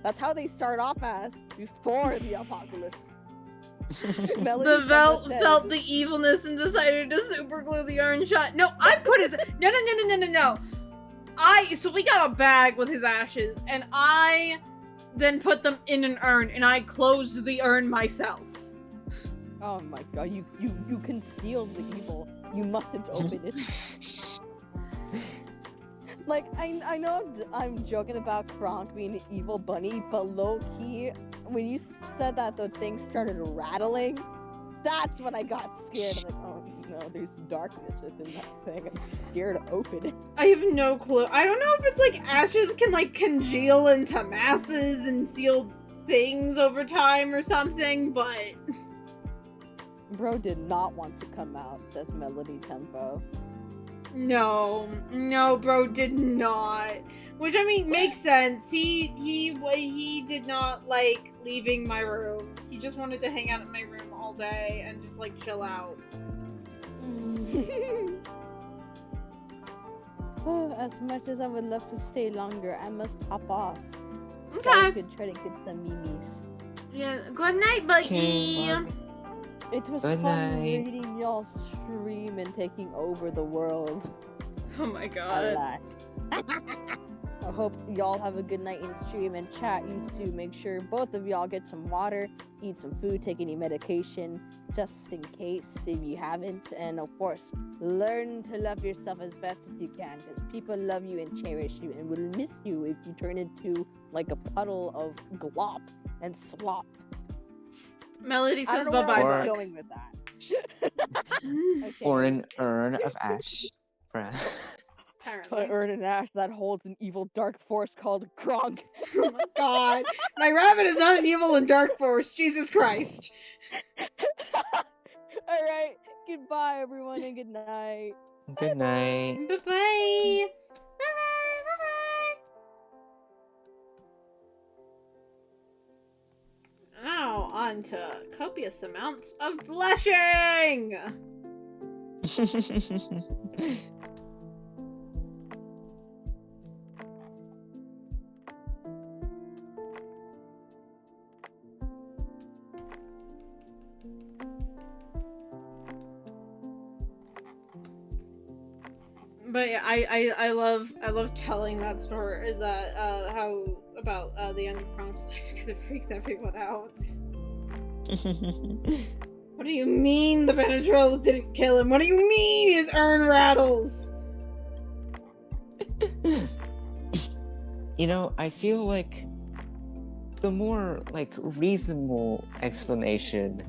That's how they start off as before the apocalypse. Melody The Vel said- felt the evilness and decided to super glue the urn shut. No, I put his no. So we got a bag with his ashes, and I then put them in an urn, and I closed the urn myself. Oh my god, you concealed the evil. You mustn't open it. Like, I know I'm joking about Kronk being an evil bunny, but low-key, when you said that the thing started rattling, that's when I got scared. I'm like, oh no, there's darkness within that thing. I'm scared to open it. I have no clue. I don't know if it's like ashes can like congeal into masses and seal things over time or something, but... Bro did not want to come out, says Melody Tempo. No, bro did not. Which, I mean, makes sense. He did not like leaving my room. He just wanted to hang out in my room all day and just like chill out. Oh, as much as I would love to stay longer, I must hop off. Okay. So I could try to get some mimis. Yeah, good night, buddy. Okay. It was Good fun night. reading y'all stream and taking over the world. Oh my I god. I hope y'all have a good night in stream, and chat, you too. Make sure both of y'all get some water, eat some food, take any medication, just in case if you haven't. And of course, learn to love yourself as best as you can, because people love you and cherish you and will miss you if you turn into like a puddle of glop and slop. Melody I says don't know bye where bye. I'm Or- going with that. Okay. Or an urn of ash. Bruh. An Apparently. urn and ash that holds an evil dark force called Kronk. Oh my god. My rabbit is not an evil and dark force. Jesus Christ. Alright, goodbye everyone and good night. Good night. Bye-bye. Now, on to copious amounts of blushing! But yeah, I love telling that story. Is that how about the end of Kronk's life, because it freaks everyone out. What do you mean the Benadryl didn't kill him? What do you mean his urn rattles? You know, I feel like the more like reasonable explanation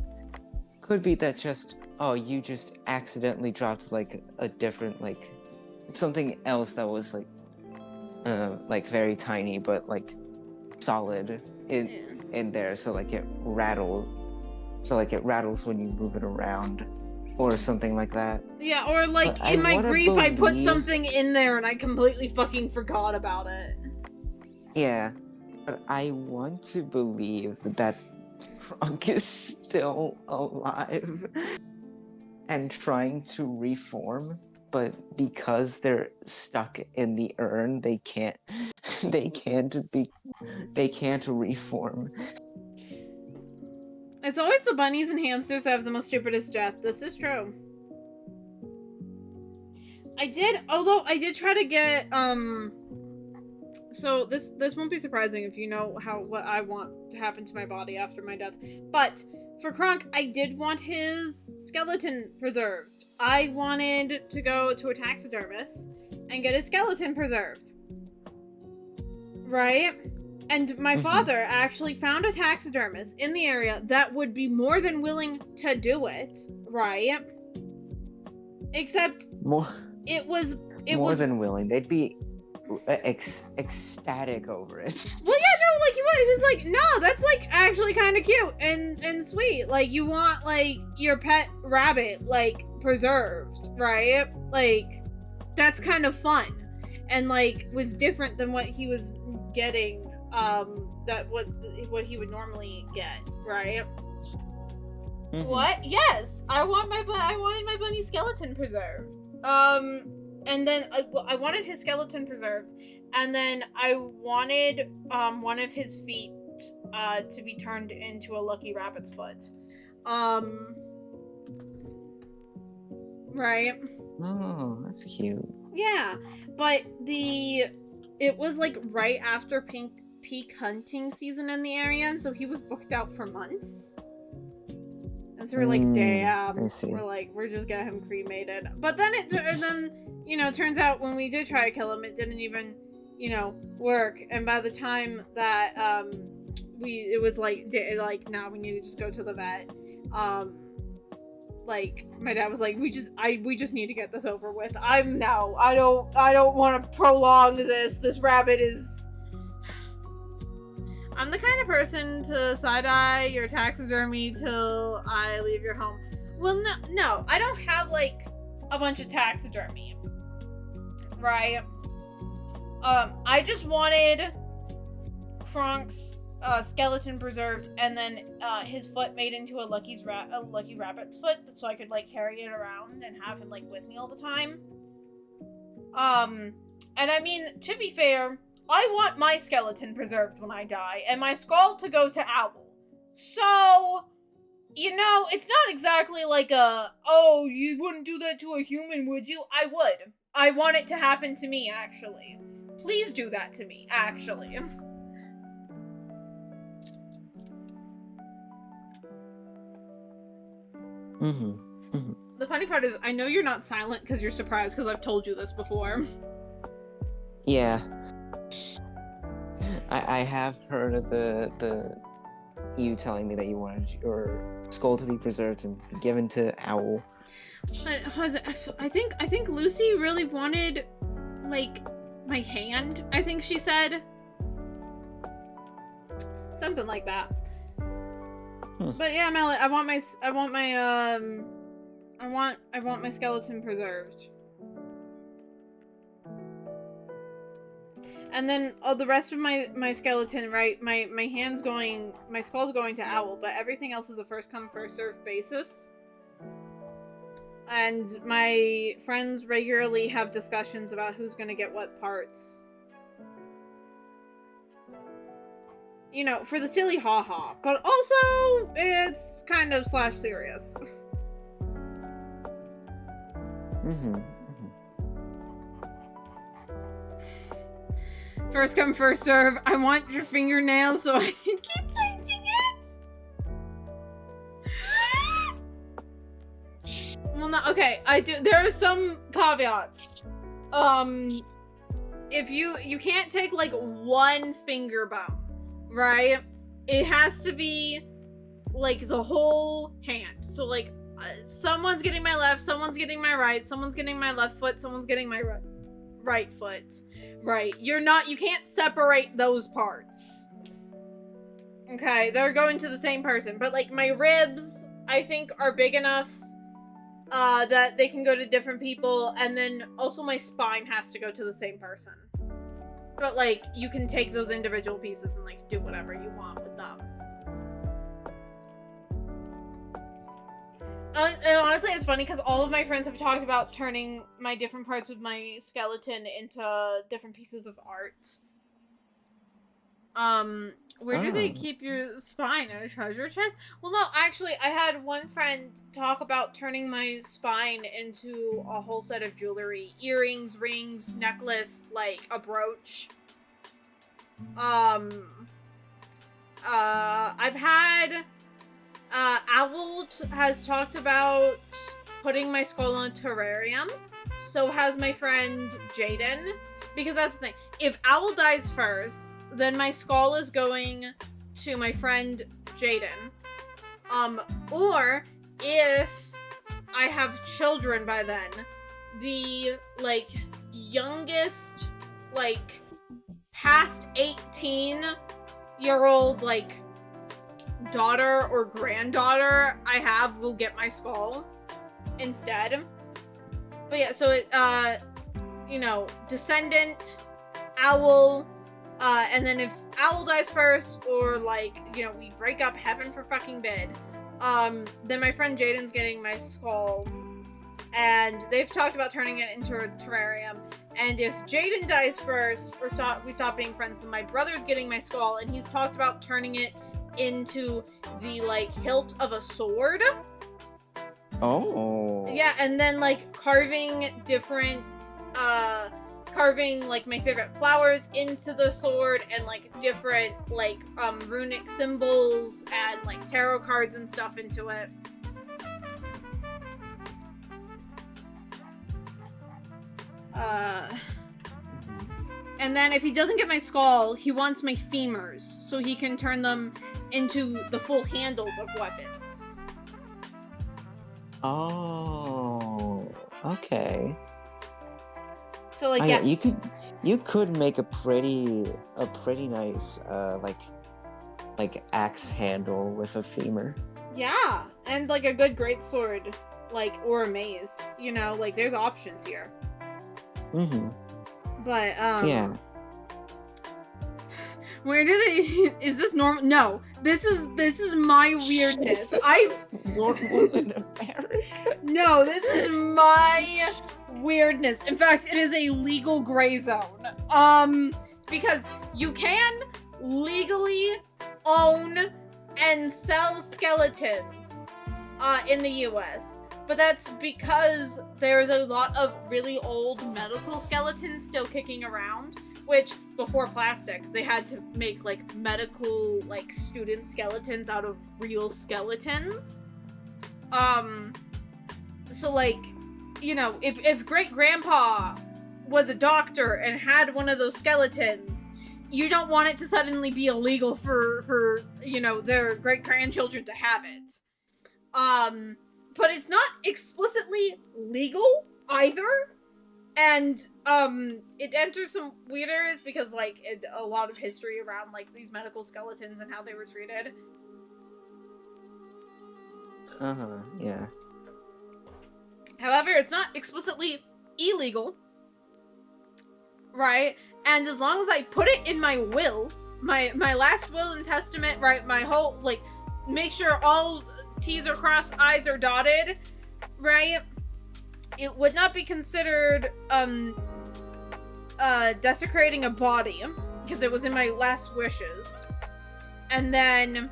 could be that just, oh, you just accidentally dropped like a different like something else that was like very tiny but like solid in there, so like it rattles when you move it around or something like that. Yeah, or like But I in my wanna grief I put believe- something in there and I completely fucking forgot about it. Yeah, but I want to believe that Kronk is still alive and trying to reform, but because they're stuck in the urn, they can't reform. It's always the bunnies and hamsters that have the most stupidest death. This is true. I did try to get, so this won't be surprising if you know what I want to happen to my body after my death. But for Kronk, I did want his skeleton preserved. I wanted to go to a taxidermist and get his skeleton preserved. Right? And my father actually found a taxidermist in the area that would be more than willing to do it. Right? Except it was more than willing. They'd be ecstatic over it. Well, yeah, no, like he was like, no, that's like actually kind of cute and sweet. Like you want like your pet rabbit like preserved, right? Like that's kind of fun, and like was different than what he was getting. That what he would normally get, right? What? Yes, I wanted my bunny skeleton preserved. And then I wanted his skeleton preserved, and then I wanted one of his feet to be turned into a lucky rabbit's foot. Right. Oh, that's cute. Yeah, but it was like right after peak hunting season in the area, and so he was booked out for months. And so we're like, damn. I see. We're just gonna have him cremated. But then turns out when we did try to kill him, it didn't even, work. And by the time that it was like now we need to just go to the vet. My dad was like, we just need to get this over with. I don't want to prolong this. This rabbit is. I'm the kind of person to side-eye your taxidermy till I leave your home. Well, no, I don't have like a bunch of taxidermy, right? I just wanted Kronk's skeleton preserved, and then his foot made into a lucky rabbit's foot, so I could like carry it around and have him like with me all the time. And I mean, to be fair, I want my skeleton preserved when I die, and my skull to go to Owl. So, it's not exactly like oh, you wouldn't do that to a human, would you? I would. I want it to happen to me, actually. Please do that to me, actually. The funny part is, I know you're not silent because you're surprised because I've told you this before. Yeah. I have heard of the you telling me that you wanted your skull to be preserved and given to Owl. I think Lucy really wanted, like, my hand. I think she said something like that. But yeah, Melly, I want my skeleton preserved. And then the rest of my skeleton, right? My skull's going to Owl, but everything else is a first come first served basis. And my friends regularly have discussions about who's gonna get what parts. For the silly haha, but also it's kind of / serious. First come, first serve. I want your fingernails so I can keep painting it. Well, no, okay. I do. There are some caveats. If you can't take like one finger bone, right? It has to be like the whole hand. So like, someone's getting my left, someone's getting my right, someone's getting my left foot, someone's getting my right foot. Right, you can't separate those parts. Okay, they're going to the same person, but like my ribs, I think, are big enough that they can go to different people, and then also my spine has to go to the same person. But like, you can take those individual pieces and like do whatever you want with them. And honestly, it's funny because all of my friends have talked about turning my different parts of my skeleton into different pieces of art. Where do they keep your spine? In a treasure chest? Well, no, actually, I had one friend talk about turning my spine into a whole set of jewelry. Earrings, rings, necklace, like a brooch. I've had... Owl has talked about putting my skull in a terrarium. So has my friend Jaden. Because that's the thing. If Owl dies first, then my skull is going to my friend Jaden. Or if I have children by then, the like youngest, like past 18-year-old like daughter or granddaughter I have will get my skull instead. But yeah, so it descendant, Owl, and then if Owl dies first, or like, we break up, heaven for fucking bid, then my friend Jaden's getting my skull, and they've talked about turning it into a terrarium. And if Jaden dies first, we stop being friends, then my brother's getting my skull, and he's talked about turning it into the, like, hilt of a sword. Oh. Yeah, and then, like, carving like my favorite flowers into the sword, and like different like runic symbols and like tarot cards and stuff into it. And then if he doesn't get my skull, he wants my femurs so he can turn them into the full handles of weapons. Oh, okay. So like, Oh, yeah, you could make a pretty nice like axe handle with a femur. yeah, and like a good greatsword, like, or a mace. You know, like there's options here. Mm-hmm. But Yeah. where do they? Is this normal? No, this is my weirdness. Is this normal in America? No, this is my weirdness. In fact, it is a legal gray zone. Because you can legally own and sell skeletons in the US. But that's because there's a lot of really old medical skeletons still kicking around, which before plastic, they had to make like medical like student skeletons out of real skeletons. So like, you know, if great grandpa was a doctor and had one of those skeletons, you don't want it to suddenly be illegal for you know, their great grandchildren to have it. But it's not explicitly legal either. And it enters some weird areas because like a lot of history around like these medical skeletons and how they were treated. Yeah. However, it's not explicitly illegal, right? And as long as I put it in my will, my last will and testament, right, my whole, like, make sure all T's are crossed, I's are dotted, right? It would not be considered desecrating a body because it was in my last wishes. And then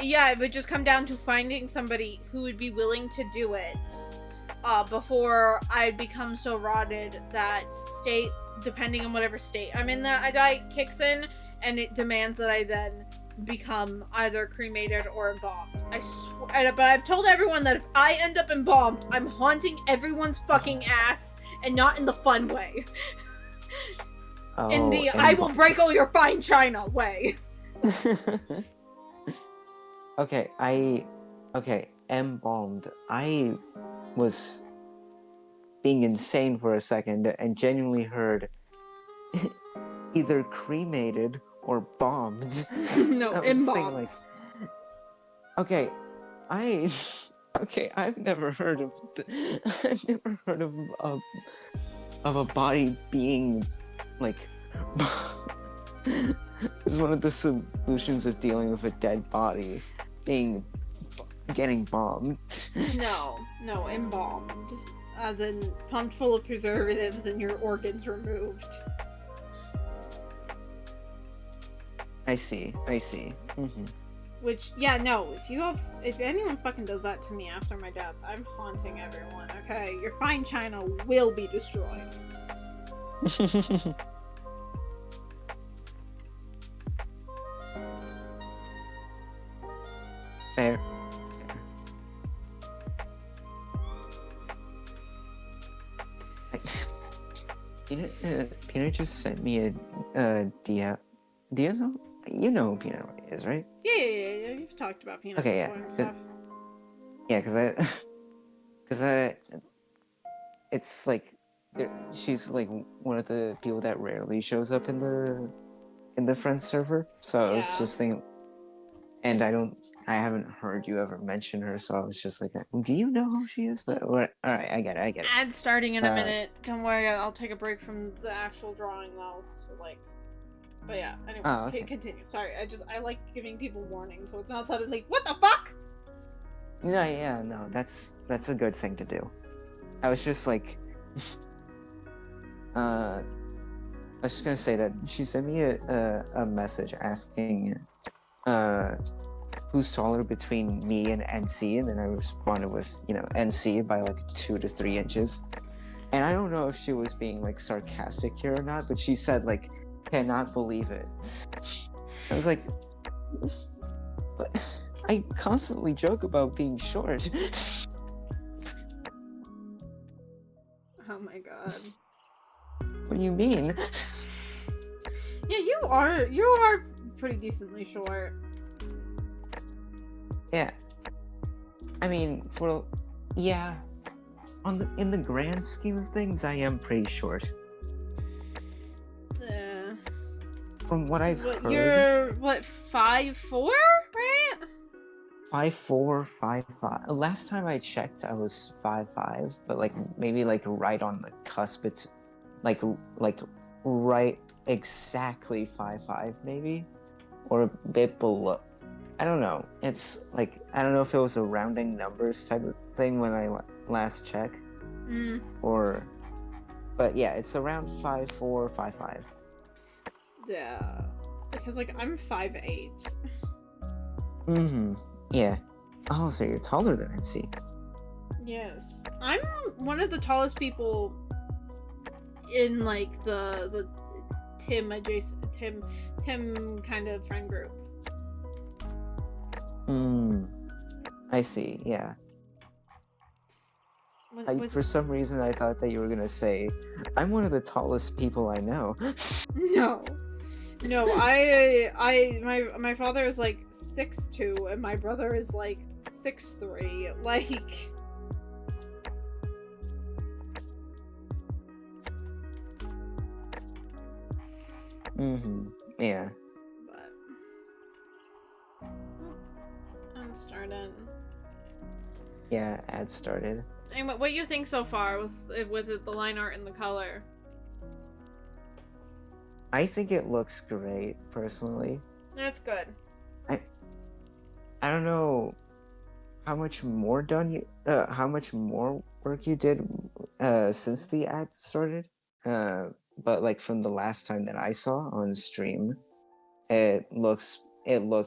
yeah, it would just come down to finding somebody who would be willing to do it before I become so rotted that state, depending on whatever state I'm in, that I die, kicks in, and it demands that I then become either cremated or embalmed. But I've told everyone that if I end up embalmed, I'm haunting everyone's fucking ass, and not in the fun way. In the I will break all your fine china way. Okay, embalmed. I was being insane for a second and genuinely heard either cremated or bombed. No, I was embalmed. thinking, like, I've never heard of a body being like is one of the solutions of dealing with a dead body getting bombed. No, embalmed. As in pumped full of preservatives and your organs removed. I see. Mm-hmm. Which, yeah, no, if anyone fucking does that to me after my death, I'm haunting everyone, okay? Your fine china will be destroyed. Fair. Peanut just sent me a DM. Do you know? You know who Peanut is, right? Yeah, you've talked about peanut Okay, before and stuff. Yeah, because it's like, she's like one of the people that rarely shows up in the friend server. So I was just thinking, and I haven't heard you ever mention her, so I was just like, do you know who she is? But all right, I get it. Ad starting in a minute. Don't worry, I'll take a break from the actual drawing though. So like, but yeah. Anyway, continue. Sorry, I like giving people warnings, so it's not suddenly what the fuck. No, yeah, no, that's a good thing to do. I was just like, I was just gonna say that she sent me a message asking, uh, who's taller between me and NC, and then I responded with, NC by like 2 to 3 inches. And I don't know if she was being like sarcastic here or not, but she said like, cannot believe it. I was like, but I constantly joke about being short. Oh my god. What do you mean? Yeah, you are pretty decently short. Yeah. I mean, yeah, in the grand scheme of things, I am pretty short. Yeah. From what I've What, heard, you're what, 5'4", right? 5'4", 5'5". Last time I checked, I was 5'5", but like maybe like right on the cusp. It's like right exactly 5'5", maybe, or a bit below. I don't know. It's like I don't know if it was a rounding numbers type of thing when I last checked, or, but yeah, it's around 5'4", 5'5". Yeah. Because like I'm 5'8". Mm-hmm. Yeah. Oh, so you're taller than NC. Yes. I'm one of the tallest people in like the Tim kind of friend group. I see. Yeah. Was For some reason, I thought that you were gonna say, "I'm one of the tallest people I know." no. No, my father is like 6'2" and my brother is like 6'3". Like Yeah. but I'm starting. Yeah. Ad started. Anyway, what do you think so far with the line art and the color? I think it looks great, personally. That's good. I don't know how much more how much more work you did since the ad started. But like from the last time that I saw on stream, it looked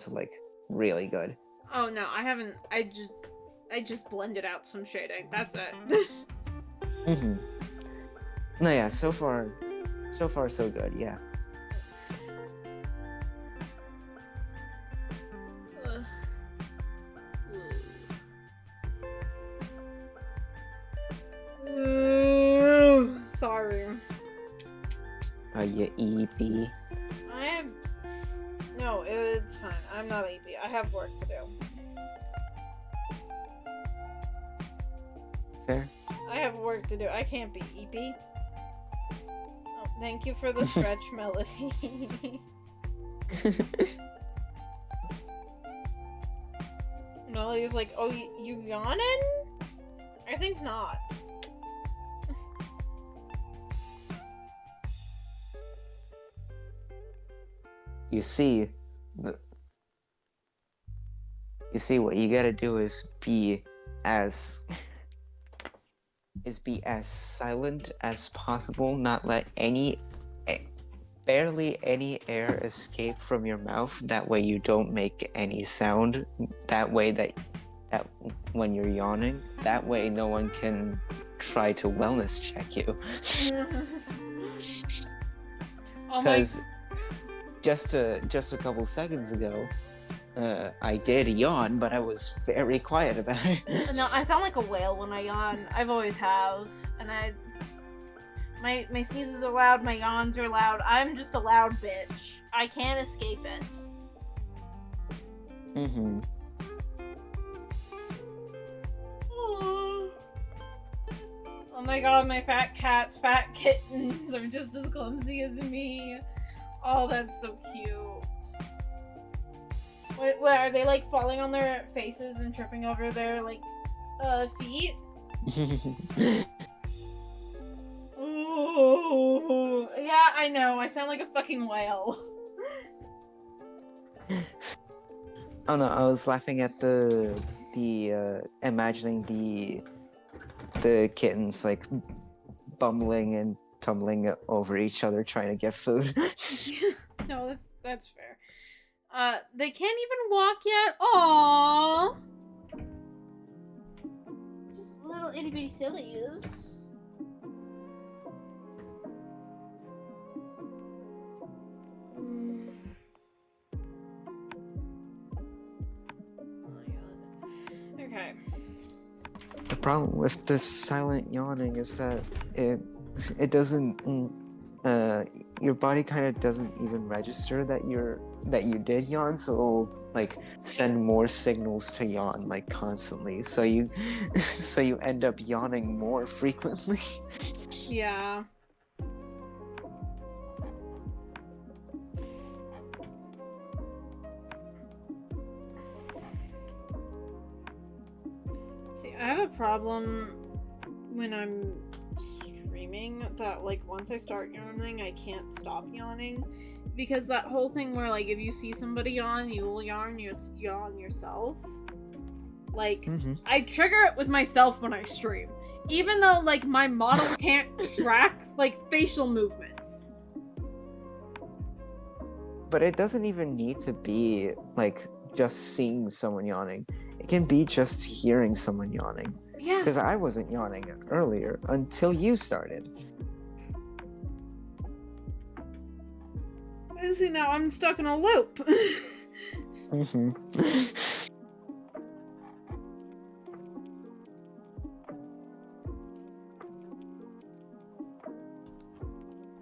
like really good. Oh no, I haven't. I just blended out some shading. That's it. No, yeah, so far so good. Yeah. Sorry. Are you EP? I am. No, it's fine. I'm not EP. I have work to do. Fair. I have work to do. I can't be EP. Oh, thank you for the stretch melody. No, he was like, "Oh, you yawning?" I think not. You see, what you gotta do is be as silent as possible. Not let barely any air escape from your mouth. That way you don't make any sound. That way that when you're yawning, that way no one can try to wellness check you. Oh my. Because just a couple seconds ago, I did yawn, but I was very quiet about it. No, I sound like a whale when I yawn. I've always have, and my sneezes are loud, my yawns are loud. I'm just a loud bitch. I can't escape it. Oh my god, my fat cats, fat kittens are just as clumsy as me. Oh, that's so cute. What are they like falling on their faces and tripping over their like feet? Ooh, yeah, I know. I sound like a fucking whale. Oh no, I was laughing at the imagining the kittens like bumbling and tumbling over each other trying to get food. No, that's fair. They can't even walk yet. Aww. Just little itty bitty sillies. Okay. The problem with the silent yawning is that it doesn't your body kind of doesn't even register that you did yawn, so it'll like send more signals to yawn like constantly, so you so you end up yawning more frequently. Yeah. See, I have a problem when I'm streaming that, like, once I start yawning, I can't stop yawning. Because that whole thing where, like, if you see somebody yawn, you will yawn yourself. Like, I trigger it with myself when I stream. Even though, like, my model can't track, like, facial movements. But it doesn't even need to be like just seeing someone yawning. It can be just hearing someone yawning. Yeah. Because I wasn't yawning earlier until you started. And see, now I'm stuck in a loop.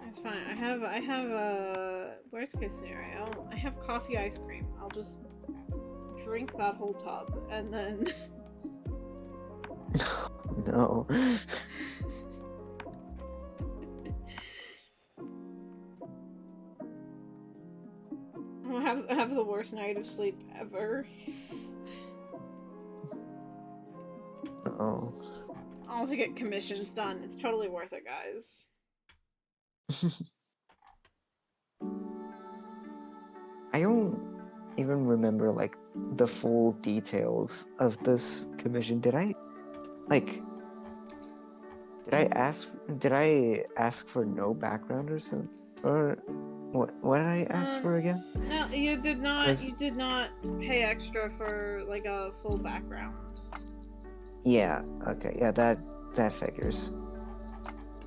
It's fine. I have a worst case scenario. I have coffee ice cream. I'll just drink that whole tub and then No. I'll have the worst night of sleep ever. Oh. I'll also get commissions done. It's totally worth it, guys. I don't even remember like the full details of this commission. Did I ask for no background or something? Or what did I ask for again? No, you did not. 'Cause- You did not pay extra for like a full background. Yeah, okay. Yeah, that figures.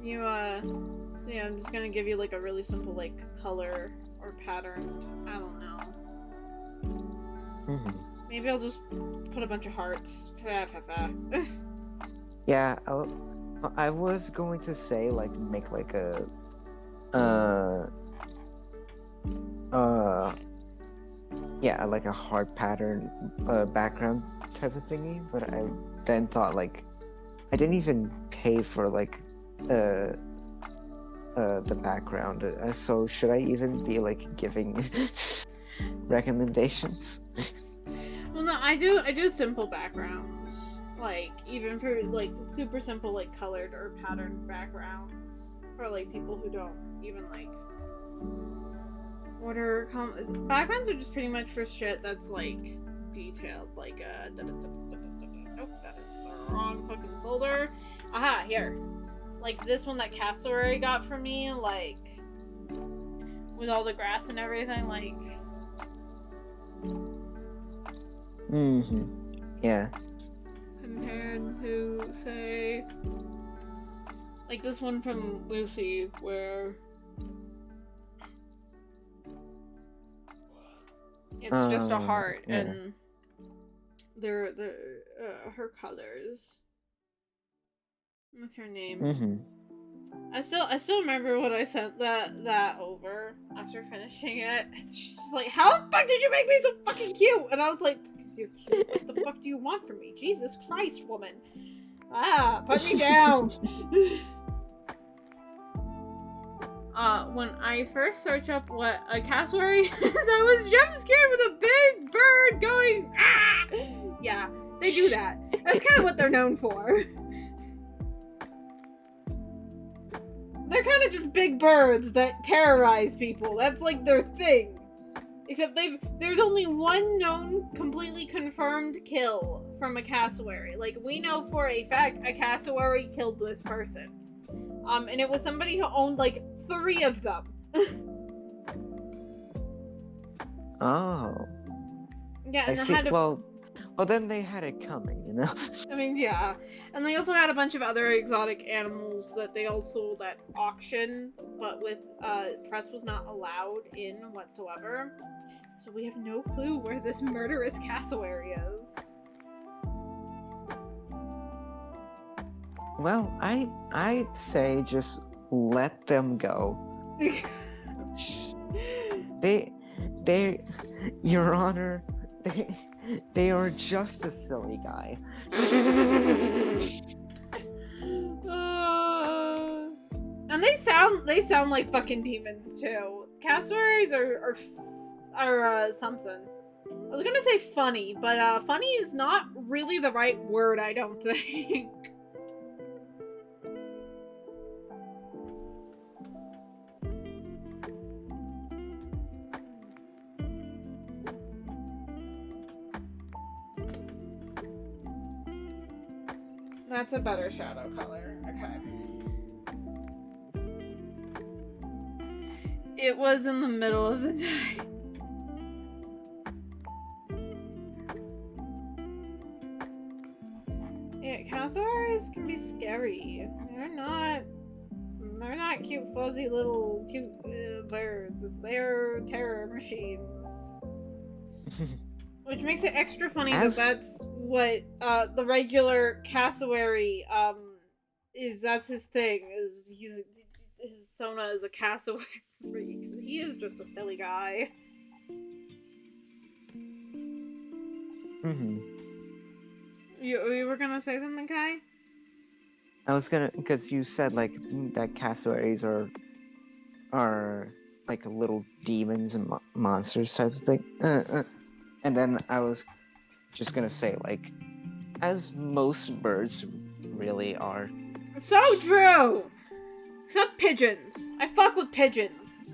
You yeah, I'm just gonna give you like a really simple like color or patterned. I don't know. Maybe I'll just put a bunch of hearts. Yeah, I was going to say like make like a yeah, like a heart pattern background type of thingy, but I then thought like I didn't even pay for like the background. So should I even be like giving recommendations? Well, no, I do simple backgrounds. Like even for like super simple like colored or patterned backgrounds for like people who don't even like order backgrounds are just pretty much for shit that's like detailed, like nope, that is the wrong fucking folder. Aha, here. Like this one that Cassowary got for me, like with all the grass and everything, like Yeah. compared to say like this one from Lucy where it's just a heart yeah. and they're her colors. What's her name? I still remember when I sent that over after finishing it. It's just like, how the fuck did you make me so fucking cute? And I was like, because you're cute. What the fuck do you want from me? Jesus Christ, woman. Ah, put me down. When I first searched up what a cassowary is, I was jump scared with a big bird going, ah! Yeah, they do that. That's kind of what they're known for. They're kind of just big birds that terrorize people. That's like their thing. Except there's only one known, completely confirmed kill from a cassowary. Like, we know for a fact a cassowary killed this person. And it was somebody who owned, like, 3 of them. Oh. Yeah, I and they see. had Well, then they had it coming, you know? I mean, yeah. And they also had a bunch of other exotic animals that they all sold at auction, but with, press was not allowed in whatsoever. So we have no clue where this murderous cassowary is. Well, I'd say just let them go. They, Your Honor, they are just a silly guy. And they sound like fucking demons too. Cassowaries are something. I was gonna say funny, but funny is not really the right word, I don't think. That's a better shadow color. Okay. It was in the middle of the night. Yeah, cassowaries can be scary. They're not cute, fuzzy little cute birds. They're terror machines. Which makes it extra funny that that's what the regular cassowary is. That's his thing. Is his Sona is a cassowary because he is just a silly guy. Mm-hmm. You were gonna say something, Kai? I was gonna, because you said like that cassowaries are like little demons and monsters type of thing. And then I was just gonna say, like, as most birds really are. So true! Except pigeons. I fuck with pigeons.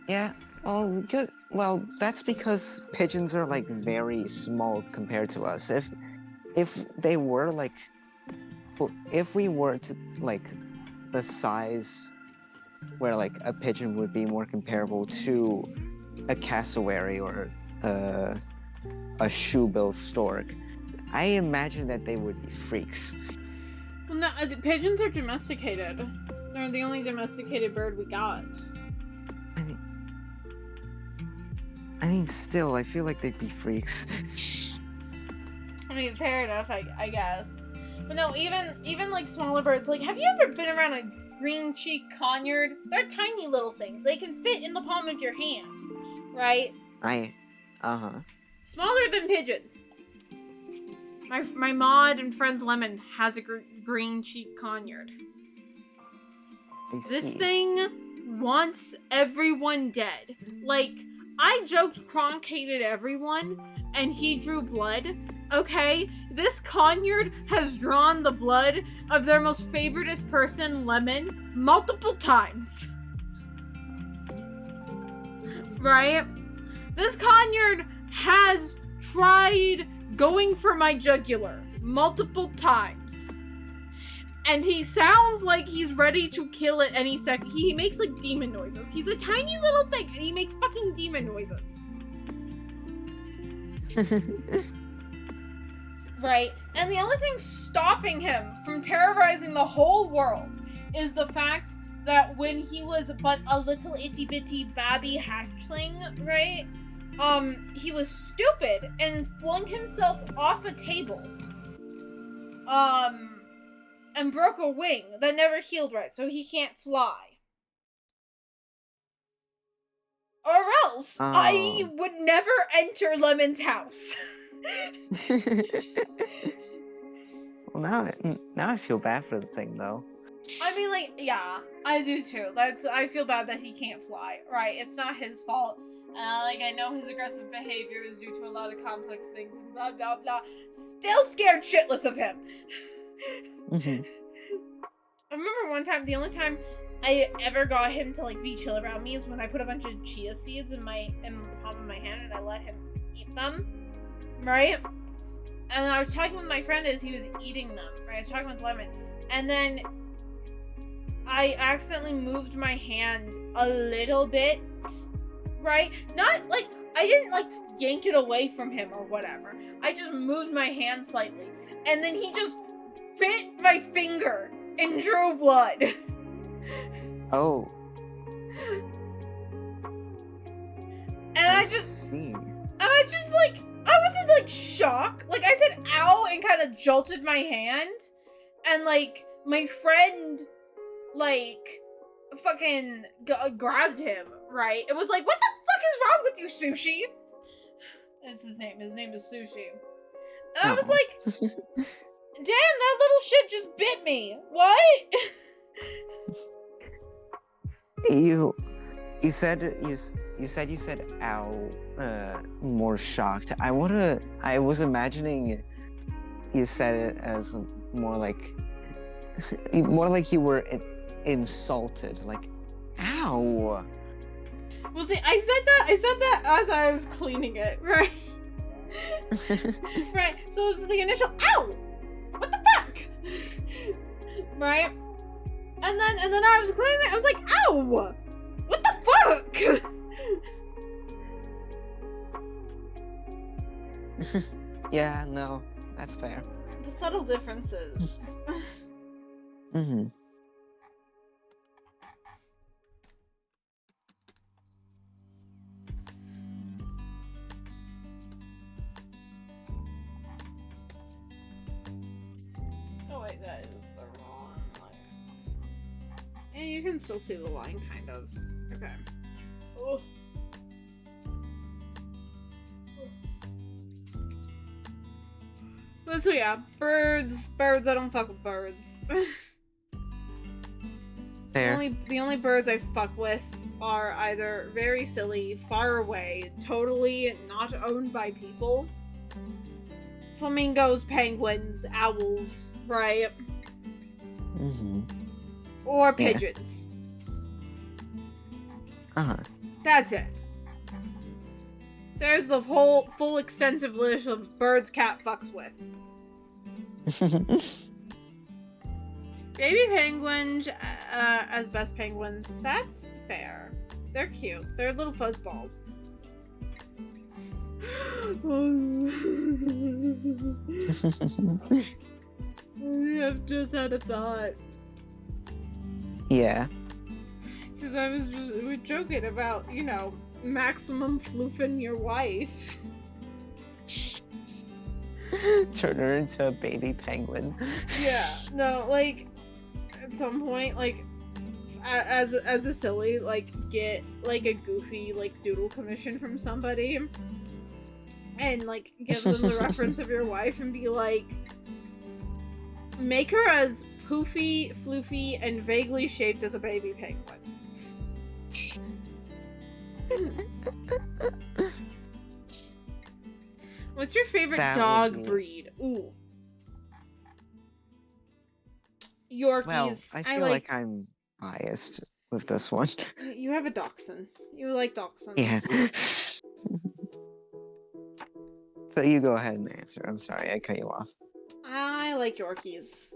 Yeah, well, that's because pigeons are like very small compared to us. If they were like, if we were to like the size where like a pigeon would be more comparable to a cassowary or a shoebill stork, I imagine that they would be freaks. Well, no, pigeons are domesticated. They're the only domesticated bird we got. I mean, still, I feel like they'd be freaks. I mean, fair enough, I guess. But no, even like smaller birds, like, have you ever been around a green-cheeked conure? They're tiny little things. They can fit in the palm of your hand, right? Smaller than pigeons. My mod and friend Lemon has a green-cheeked conure. This thing wants everyone dead. Like, I joked Kronk hated everyone, and he drew blood. Okay, this conure has drawn the blood of their most favoritist person, Lemon, multiple times. Right? This conure has tried going for my jugular multiple times. And he sounds like he's ready to kill it any second. He makes like demon noises. He's a tiny little thing and he makes fucking demon noises. Right? And the only thing stopping him from terrorizing the whole world is the fact that when he was but a little itty bitty babby hatchling, right? He was stupid and flung himself off a table. And broke a wing that never healed right, so he can't fly. Or else, I would never enter Lemon's house. Well, now I feel bad for the thing, though. I mean, like, yeah, I do too. I feel bad that he can't fly. Right, it's not his fault. Like, I know his aggressive behavior is due to a lot of complex things and blah, blah, blah. Still scared shitless of him. Mm-hmm. I remember one time, the only time I ever got him to like be chill around me is when I put a bunch of chia seeds in the palm of my hand and I let him eat them, right? And I was talking with my friend as he was eating them, right? I was talking with Lemon, and then I accidentally moved my hand a little bit, right? Not like I didn't like yank it away from him or whatever. I just moved my hand slightly, and then he just bit my finger and drew blood. Oh. And I just like, I wasn't like shocked. Like I said ow and kind of jolted my hand. And like my friend like fucking grabbed him, right? It was like, what the fuck is wrong with you, Sushi? That's his name. His name is Sushi. And I was like, damn, that little shit just bit me. What? You said ow, more shocked. I was imagining you said it as more like you were insulted, like ow. Well, see, I said that as I was cleaning it, right? Right, so it was the initial ow! What the fuck? Right? And then I was cleaning it, I was like, ow! What the fuck? Yeah, no, that's fair. The subtle differences. Mm-hmm. Oh wait, that is the wrong line. And you can still see the line, kind of. Okay. Oh. But so yeah, birds, I don't fuck with birds. Fair. The only birds I fuck with are either very silly, far away, totally not owned by people. Flamingos, penguins, owls, right? Mm-hmm. Or pigeons. Uh-huh. That's it. There's the whole full extensive list of birds cat fucks with. Baby penguins as best penguins. That's fair. They're cute. They're little fuzzballs. I've just had a thought. Yeah. Because we were joking about, you know, maximum floofing your wife. Turn her into a baby penguin. Yeah, no, like, at some point, like, as a silly, like, get, like, a goofy, like, doodle commission from somebody, and, like, give them the reference of your wife and be like, make her as poofy, floofy, and vaguely shaped as a baby penguin. What's your favorite dog breed? Ooh. Yorkies. Well, I feel like I'm biased with this one. You have a dachshund. You like dachshunds. Yeah. So you go ahead and answer. I'm sorry, I cut you off. I like Yorkies.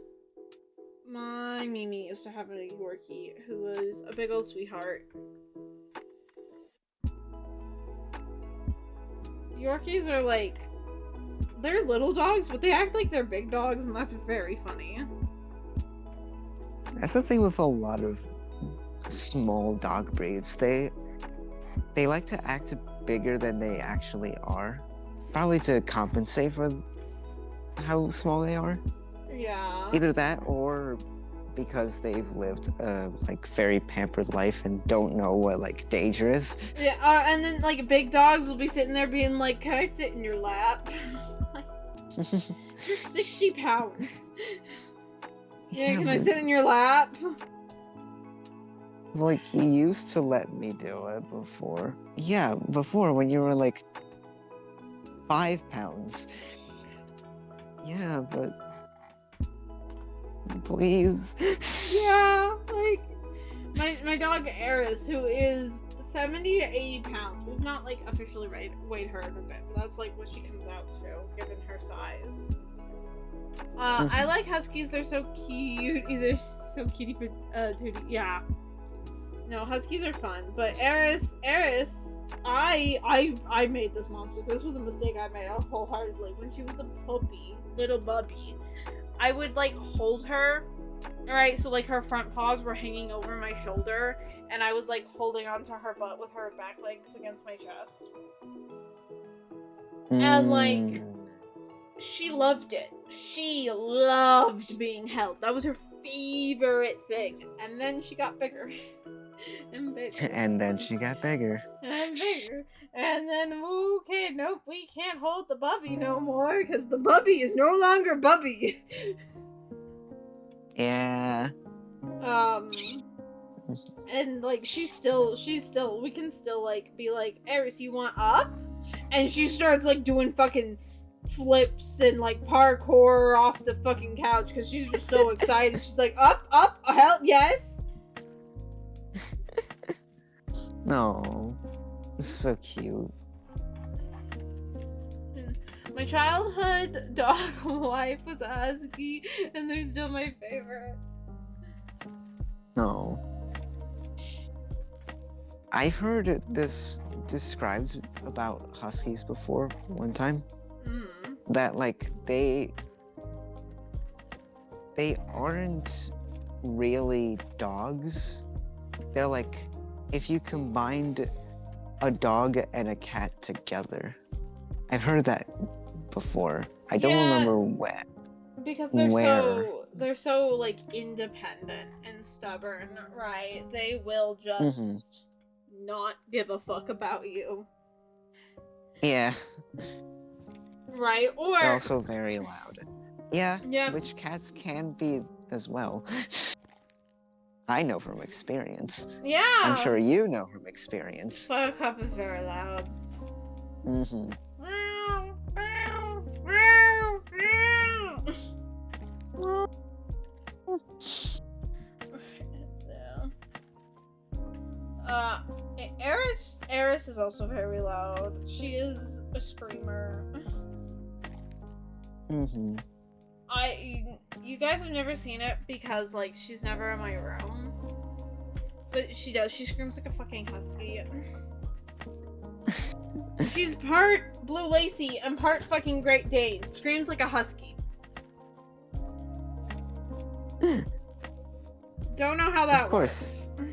My Mimi used to have a Yorkie who was a big old sweetheart. Yorkies are like, they're little dogs, but they act like they're big dogs, and that's very funny. That's the thing with a lot of small dog breeds. They like to act bigger than they actually are. Probably to compensate for how small they are. Yeah. Either that or because they've lived a like very pampered life and don't know what like danger is. Yeah, and then like big dogs will be sitting there being like, "Can I sit in your lap?" You're 60 pounds. Yeah, can I sit in your lap? Like, he used to let me do it before. Yeah, before when you were like 5 pounds. Yeah, but please. Yeah, like my dog Eris, who is 70 to 80 pounds. We've not like officially weighed her in a bit, but that's like what she comes out to, given her size. I like huskies. They're so cute. They're so cutie patootie. Yeah. No, huskies are fun. But Eris, I made this monster. This was a mistake I made wholeheartedly. When she was a puppy, little bubby, I would like hold her. Alright, so like her front paws were hanging over my shoulder, and I was like holding onto her butt with her back legs against my chest. And like, she loved it. She loved being held. That was her favorite thing. And then she got bigger. And bigger. And then she got bigger. And bigger. And then, okay, nope, we can't hold the bubby no more, because the bubby is no longer bubby. Yeah. And like, she's still, we can still like, be like, Eris, you want up? And she starts like doing fucking flips and like parkour off the fucking couch, because she's just so excited. She's like, up, hell, yes! No. So cute. My childhood dog wife was a husky, and they're still my favorite. No. I've heard this described about huskies before one time. That like they aren't really dogs. They're like if you combined a dog and a cat together. I've heard that before. I don't remember when. Because Where? they're so like independent and stubborn, right? They will just not give a fuck about you. Yeah. Right? Or They're also very loud. Yeah. Yeah. Which cats can be as well. I know from experience. yeah. I'm sure you know from experience. Buttercup is very loud. Eris is also very loud. She is a screamer. You guys have never seen it because like she's never in my room. But she does. She screams like a fucking husky. She's part Blue Lacy and part fucking Great Dane. Screams like a husky. Don't know how that Of course. works.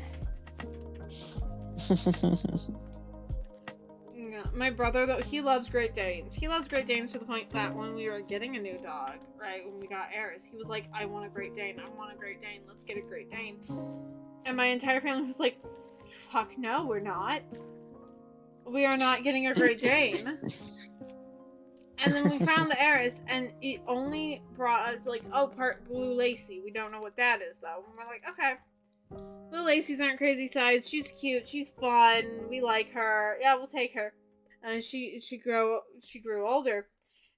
Yeah, my brother, though, he loves Great Danes. He loves Great Danes to the point that when we were getting a new dog, right, when we got Eris, he was like, I want a Great Dane, I want a Great Dane, let's get a Great Dane. And my entire family was like, fuck no, we're not. We are not getting a Great Dane. And then we found the Eris, and it only brought us, like, oh, part Blue Lacy. We don't know what that is, though. And we're like, okay. Blue Lacy's aren't crazy size. She's cute. She's fun. We like her. Yeah, we'll take her. And she grew older,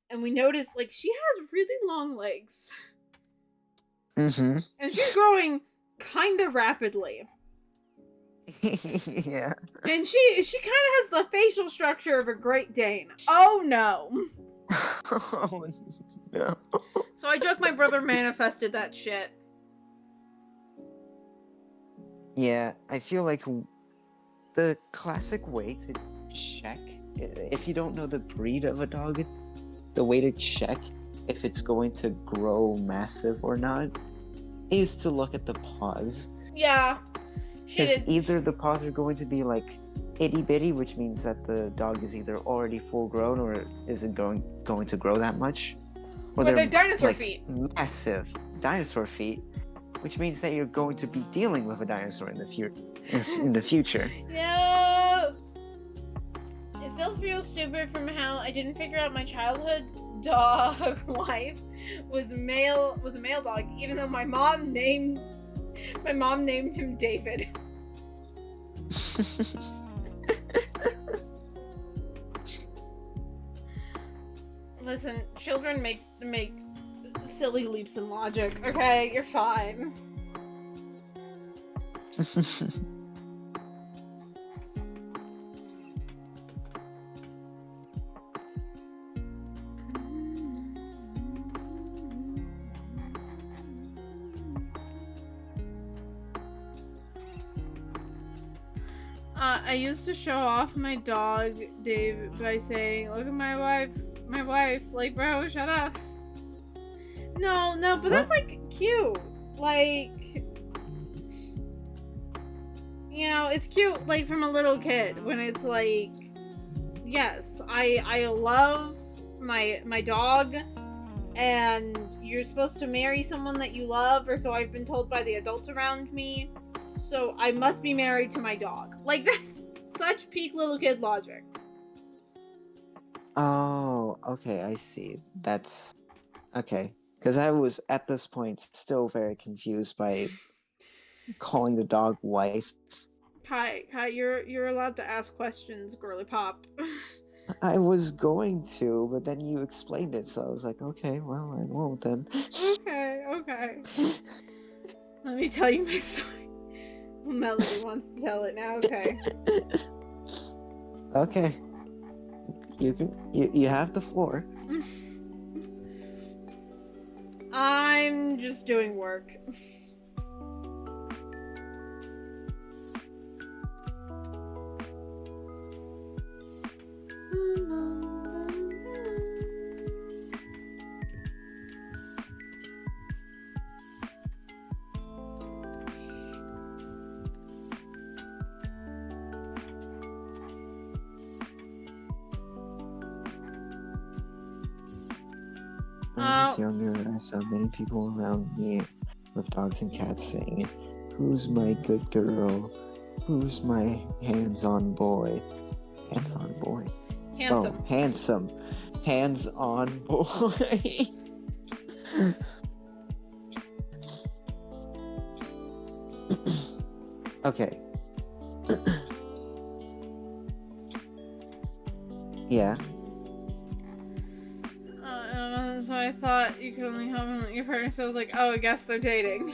and we noticed like she has really long legs. And she's growing kind of rapidly. Yeah. And she kind of has the facial structure of a Great Dane. Oh no. Oh, no. So I joke my brother manifested that shit. Yeah, I feel like the classic way to check, if you don't know the breed of a dog, the way to check if it's going to grow massive or not is to look at the paws. Yeah. Because either the paws are going to be like itty bitty, which means that the dog is either already full grown or isn't going to grow that much. Or they're dinosaur like, feet. Massive dinosaur feet, which means that you're going to be dealing with a dinosaur in the future. Yeah. I still feel stupid from how I didn't figure out my childhood dog wife was a male dog, even though my mom named him David. Listen, children make silly leaps in logic. Okay, you're fine. I used to show off my dog, Dave, by saying, "Look at my wife." Like, bro, shut up. No, but that's like cute. Like, you know, it's cute, like from a little kid when it's like, yes, I love my dog, and you're supposed to marry someone that you love, or so I've been told by the adults around me. So I must be married to my dog. Like, that's such peak little kid logic. Oh, okay, I see. That's okay. Because I was at this point still very confused by calling the dog wife. Kai, you're allowed to ask questions, girly pop. I was going to, but then you explained it, so I was like, okay, well, I won't then. Okay. Let me tell you my story. Melody wants to tell it now. Okay. Okay. You have the floor. I'm just doing work. When I was younger, I saw many people around me with dogs and cats saying, "Who's my good girl? Who's my hands-on boy?" Hands-on boy. Handsome. Oh, handsome. Hands-on boy. Okay. Yeah. So I thought you could only have them your partner, so I was like, oh, I guess they're dating.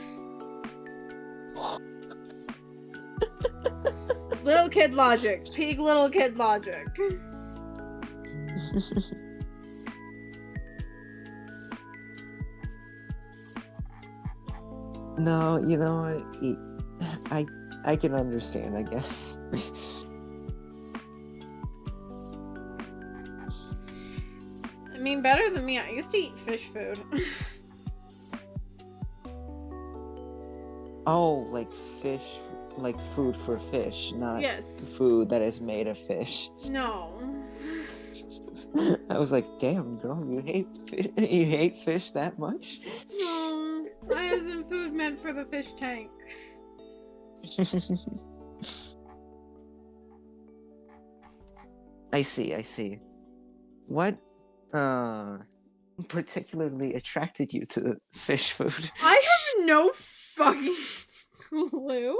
Little kid logic. Peak little kid logic. No, you know, I can understand, I guess. I mean, better than me. I used to eat fish food. Oh, like fish, like food for fish, not Yes. food that is made of fish. No. I was like, damn, girl, you hate fish that much? No. I isn't food meant for the fish tank. I see. What particularly attracted you to fish food? I have no fucking clue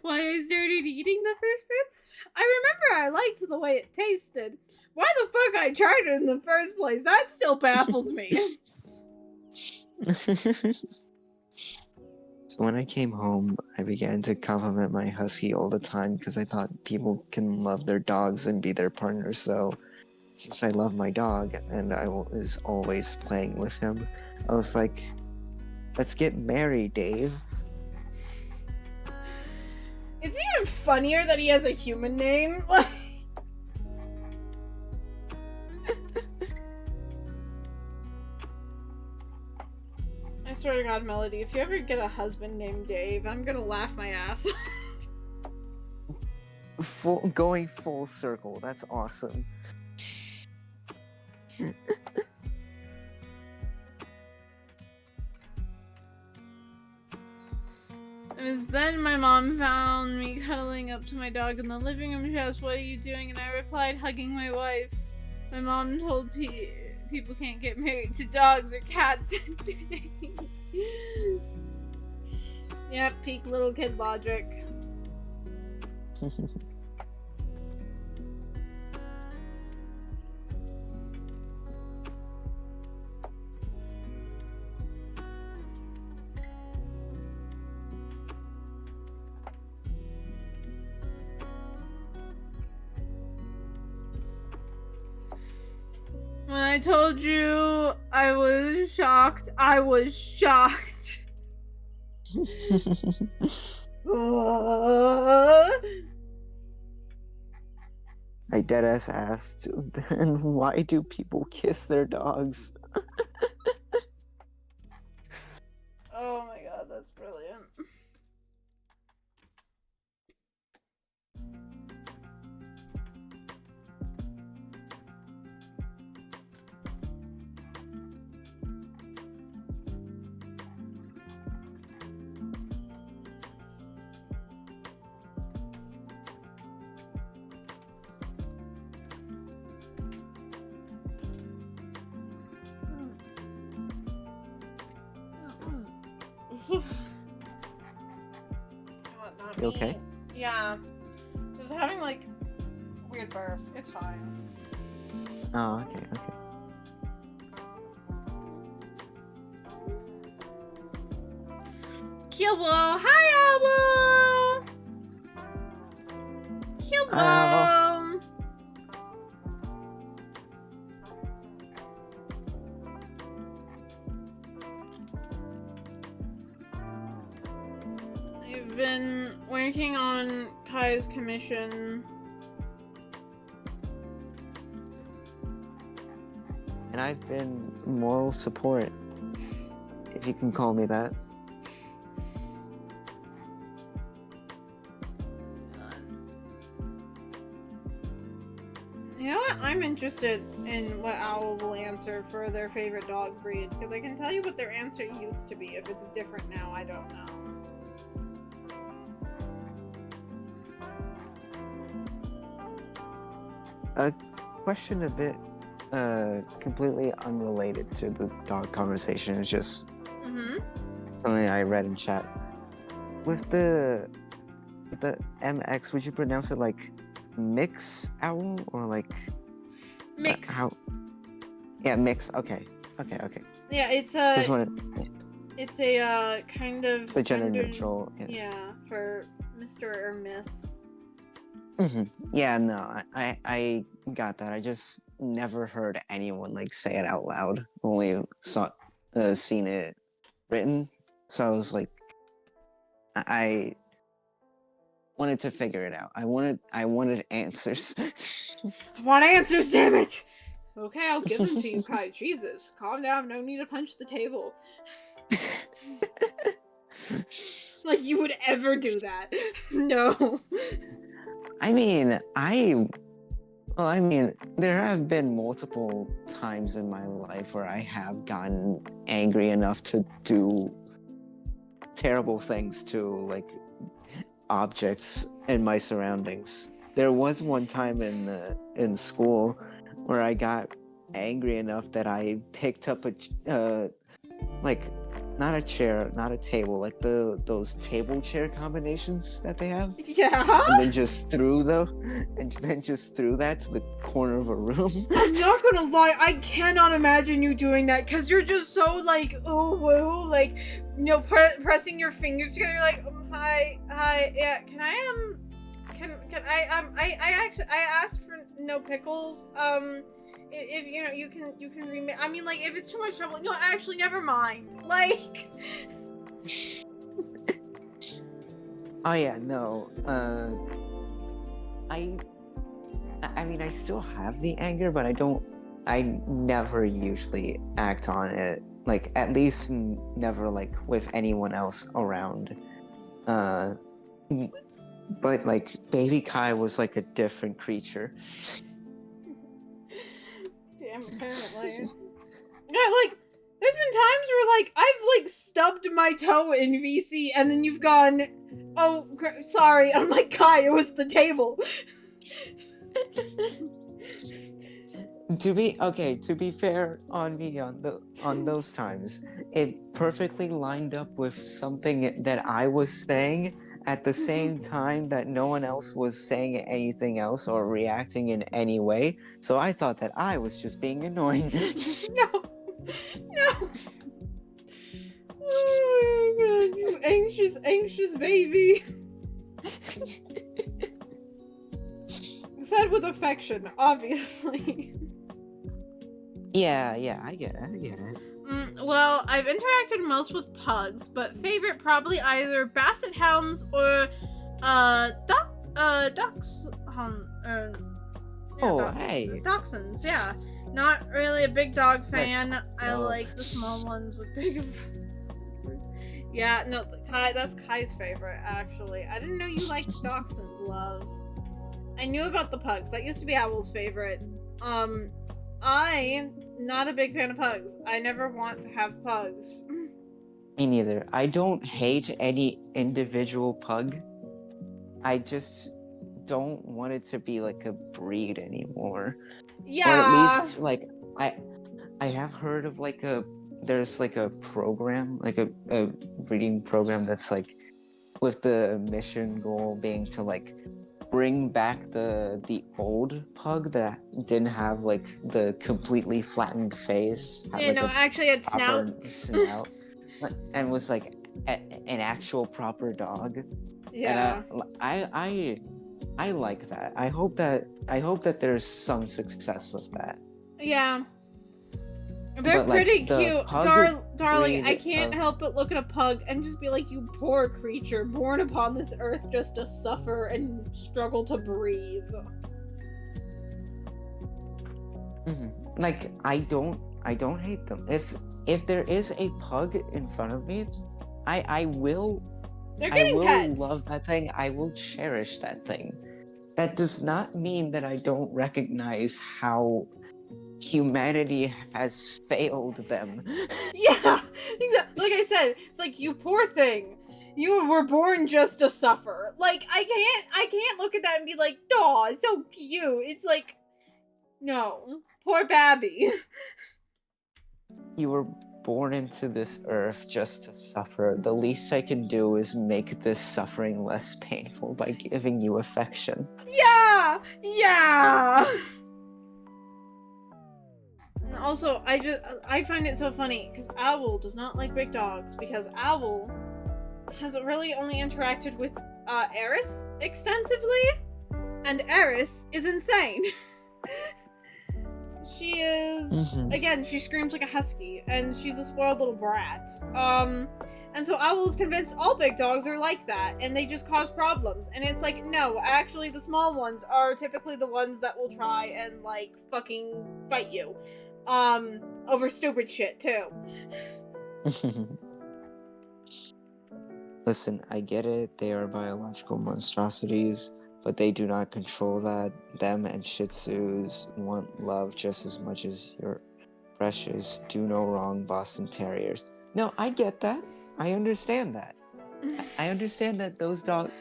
why I started eating the fish food. I remember I liked the way it tasted. Why the fuck I tried it in the first place? That still baffles me. So when I came home, I began to compliment my husky all the time because I thought people can love their dogs and be their partners. So since I love my dog and I was always playing with him, I was like, let's get married, Dave. It's even funnier that he has a human name. I swear to God, Melody, if you ever get a husband named Dave, I'm gonna laugh my ass off. Going full circle, that's awesome. It was then my mom found me cuddling up to my dog in the living room. She asked, "What are you doing?" And I replied, "Hugging my wife." My mom told people can't get married to dogs or cats today. Yep, peak little kid logic. I told you I was shocked. I was shocked. I deadass asked, then why do people kiss their dogs? Oh my god, that's brilliant. God, not You okay? me. Yeah. Just having like weird bursts. It's fine. Oh, okay, okay. Kilbo! Hi, Elbow! Kilbo! I've been working on Kai's commission. And I've been moral support, if you can call me that. You know what? I'm interested in what Owl will answer for their favorite dog breed, because I can tell you what their answer used to be. If it's different now, I don't know. A question a bit completely unrelated to the dog conversation. It's just something I read in chat. With the MX, would you pronounce it like mix owl or like Mix. how? Yeah, mix. Okay. Yeah, it's Just a wanted kind of the gender gendered- neutral. Yeah, for Mr. or Miss. Yeah, no, I got that. I just never heard anyone like say it out loud. Only seen it written. So I was like, I wanted to figure it out. I wanted answers. I want answers, damn it! Okay, I'll give them to you, Kai. Jesus, calm down. No need to punch the table. Like you would ever do that. No. I mean, there have been multiple times in my life where I have gotten angry enough to do terrible things to like objects in my surroundings. There was one time in school where I got angry enough that I picked up a like not a chair, not a table, like those table chair combinations that they have. Yeah? And then just threw that to the corner of a room. I'm not gonna lie, I cannot imagine you doing that because you're just so like, ooh woo, like, you know, pressing your fingers together, like, hi, yeah, can I asked for no pickles, if you know, you can remake, I mean, like, if it's too much trouble, no, actually, never mind, like. Oh yeah, no. I mean, I still have the anger, but I never usually act on it. Like, at least never, like, with anyone else around. But, like, Baby Kai was, like, a different creature. Damn, apparently. Yeah, like, there's been times where, like, I've, like, stubbed my toe in VC, and then you've gone, oh, sorry, I'm like, Kai, it was the table. To be fair on me on those times, it perfectly lined up with something that I was saying at the same time that no one else was saying anything else or reacting in any way. So I thought that I was just being annoying. No. Oh my god, you anxious baby. Said with affection, obviously. Yeah, I get it. Well, I've interacted most with pugs, but favorite probably either basset hounds or ducks. Oh, hey. Dachshunds. Yeah, not really a big dog That's fan. I no. like the small ones with big. Yeah, no, Kai. That's Kai's favorite, actually. I didn't know you liked dachshunds, love. I knew about the pugs. That used to be Owl's favorite. I'm not a big fan of pugs. I never want to have pugs. Me neither. I don't hate any individual pug. I just don't want it to be like a breed anymore. Yeah. Or at least like I have heard of like there's like a program, like a breeding program that's like with the mission goal being to like bring back the old pug that didn't have like the completely flattened face, had Yeah, like no, a actually, it's proper snouts. snout, and was like an actual proper dog. Yeah. And I like that. I hope that there's some success with that. Yeah. They're But like pretty the cute. pug Darling, I breed can't of help but look at a pug and just be like, you poor creature, born upon this earth just to suffer and struggle to breathe. like I don't hate them. If there is a pug in front of me, I will They're getting pets. love that thing. I will cherish that thing. That does not mean that I don't recognize how humanity has failed them. Yeah, exactly. Like I said, it's like, you poor thing. You were born just to suffer. Like, I can't look at that and be like, "Aw, it's so cute." It's like, no, poor Babby. You were born into this earth just to suffer. The least I can do is make this suffering less painful by giving you affection. Yeah, yeah. And also, I find it so funny because Owl does not like big dogs because Owl has really only interacted with Eris extensively, and Eris is insane. She is again, she screams like a husky, and she's a spoiled little brat. And so Owl is convinced all big dogs are like that, and they just cause problems. And it's like, no, actually, the small ones are typically the ones that will try and like fucking fight you, over stupid shit too. Listen, I get it. They are biological monstrosities, but they do not control that. Them and Shih Tzus want love just as much as your precious, do no wrong Boston Terriers. No, I get that. I understand that. I understand that those dogs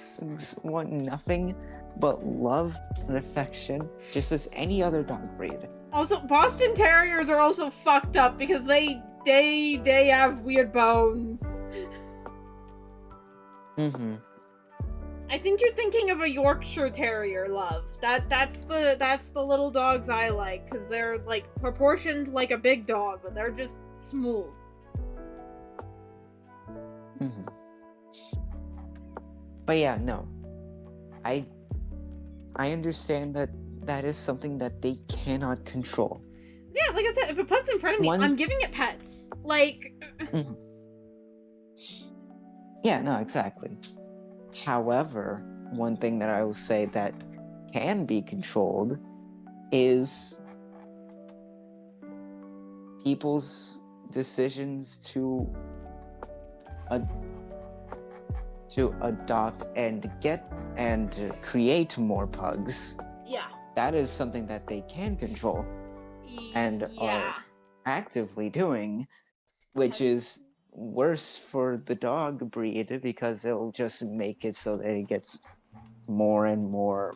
want nothing but love and affection, just as any other dog breed. Also, Boston Terriers are also fucked up because they have weird bones. I think you're thinking of a Yorkshire Terrier, love. That's the little dogs I like, because they're like proportioned like a big dog, but they're just smooth. But yeah, no. I understand that that is something that they cannot control. Yeah, like I said, if a pug's in front of me, I'm giving it pets. Like... Yeah, no, exactly. However, one thing that I will say that can be controlled is people's decisions to adopt and get and create more pugs. Yeah. That is something that they can control and are actively doing, which is worse for the dog breed because it'll just make it so that it gets more and more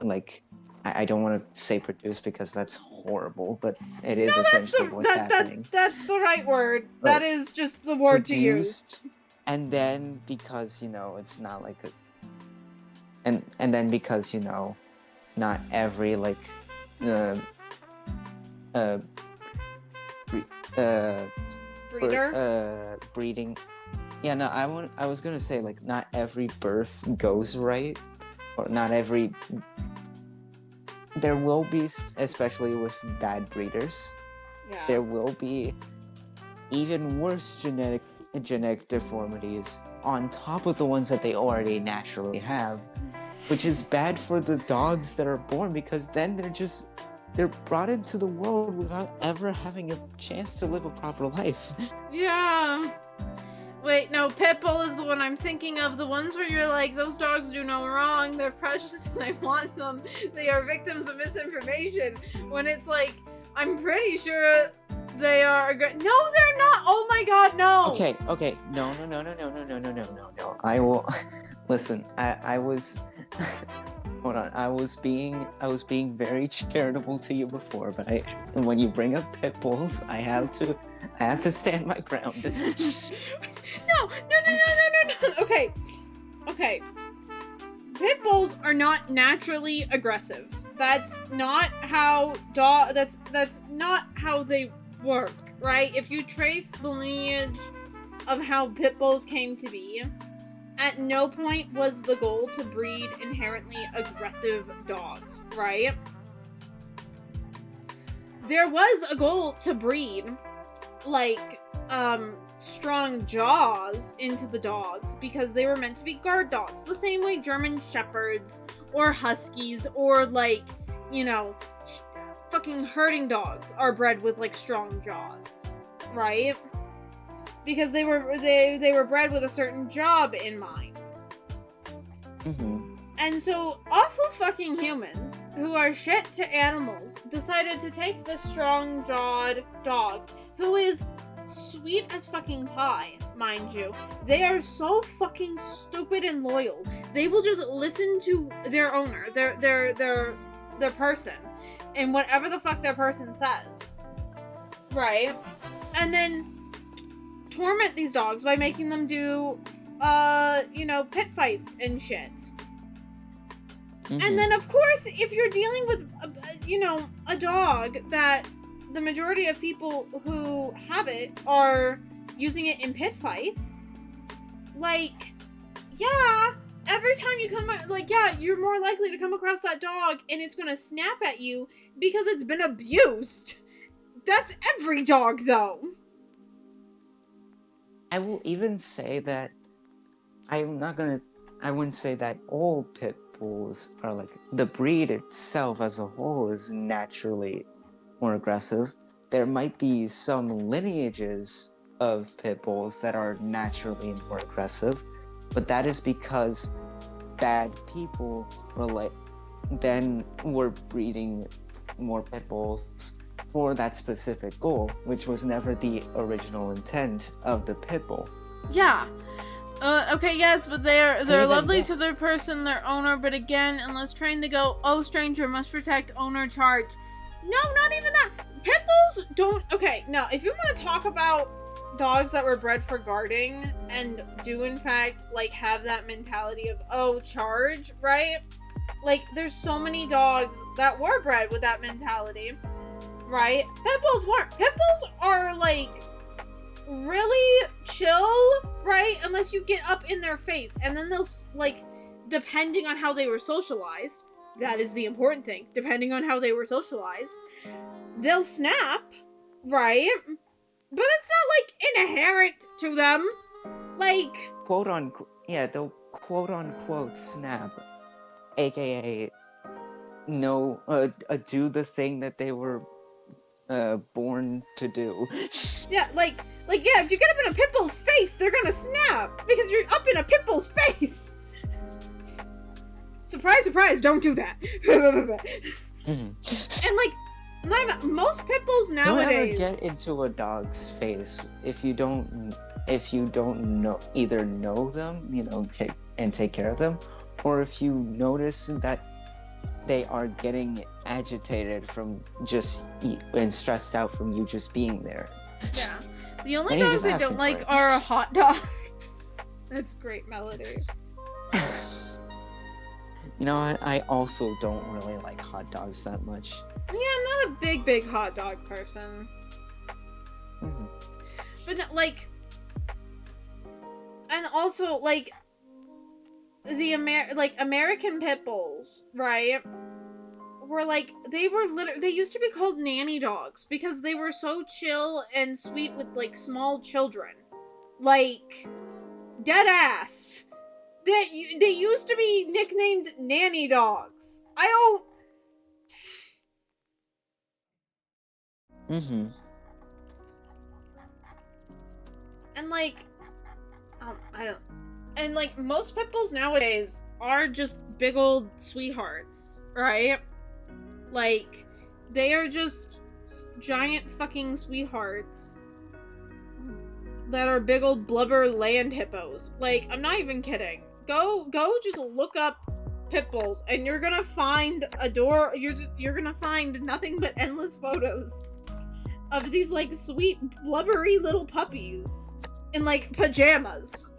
like I don't want to say produce because that's horrible, but it is essentially what's happening. That's the right word. That is just the word to use. And then because it's not like and then because not every like breeding. Yeah, no, I was gonna say like not every birth goes right, or not every. There will be, especially with bad breeders. Yeah. there will be even worse genetic deformities on top of the ones that they already naturally have, which is bad for the dogs that are born, because then they're brought into the world without ever having a chance to live a proper life. Yeah. Wait, no, Pitbull is the one I'm thinking of. The ones where you're like, those dogs do no wrong. They're precious and I want them. They are victims of misinformation. When it's like, I'm pretty sure they are no, they're not. Oh my god, no. Okay. No. I will listen. I was hold on. I was being very charitable to you before, but when you bring up pit bulls, I have to stand my ground. No. Okay. Pit bulls are not naturally aggressive. That's not how that's not how they work, right? If you trace the lineage of how pit bulls came to be, at no point was the goal to breed inherently aggressive dogs, right? There was a goal to breed, like, strong jaws into the dogs because they were meant to be guard dogs. The same way German Shepherds or Huskies or, like, you know, fucking herding dogs are bred with, like, strong jaws, right? Because they were bred with a certain job in mind. Mm-hmm. And so awful fucking humans who are shit to animals decided to take this strong-jawed dog who is sweet as fucking pie, mind you. They are so fucking stupid and loyal. They will just listen to their owner, their person, and whatever the fuck their person says. Right? And then torment these dogs by making them do, pit fights and shit. Mm-hmm. And then, of course, if you're dealing with, a dog that the majority of people who have it are using it in pit fights, like, yeah, every time you come, you're more likely to come across that dog and it's gonna snap at you because it's been abused. That's every dog, though. I will even say that I wouldn't say that all pit bulls are like, the breed itself as a whole is naturally more aggressive. There might be some lineages of pit bulls that are naturally more aggressive, but that is because bad people were breeding more pit bulls for that specific goal, which was never the original intent of the pit bull. Yeah. Okay, yes, but they're Even lovely that- to their person, their owner, but again, unless trained to go, oh, stranger, must protect owner charge. No, not even that. Pit bulls don't, okay, no, if you want to talk about dogs that were bred for guarding and do, in fact, like, have that mentality of, oh, charge, right? Like, there's so many dogs that were bred with that mentality, right? Pit bulls weren't. Pit bulls are, like, really chill, right? Unless you get up in their face. And then they'll, like, depending on how they were socialized, that is the important thing. Depending on how they were socialized, they'll snap, right? But it's not, like, inherent to them. Like, quote unquote, yeah, they'll quote unquote snap, aka do the thing that they were born to do. yeah, yeah, if you get up in a pit bull's face, they're gonna snap because you're up in a pit bull's face. Surprise, surprise! Don't do that. And like, most pit bulls nowadays. Don't ever get into a dog's face if you don't either know them, take care of them, or if you notice that they are getting agitated from and stressed out from you just being there. Yeah. The only And you're dogs just I don't asking like for it. are hot dogs. That's great melody. I also don't really like hot dogs that much. Yeah, I'm not a big hot dog person. Mhm. But and also the American pit bulls, right? were like, they used to be called nanny dogs because they were so chill and sweet with like small children. Like, dead ass. They used to be nicknamed nanny dogs. I don't. Mm-hmm. And like, I don't. And like, most pit bulls nowadays are just big old sweethearts, right? Like, they are just giant fucking sweethearts that are big old blubber land hippos. Like, I'm not even kidding. Go just look up pit bulls and you're gonna find you're gonna find nothing but endless photos of these like sweet blubbery little puppies in like pajamas.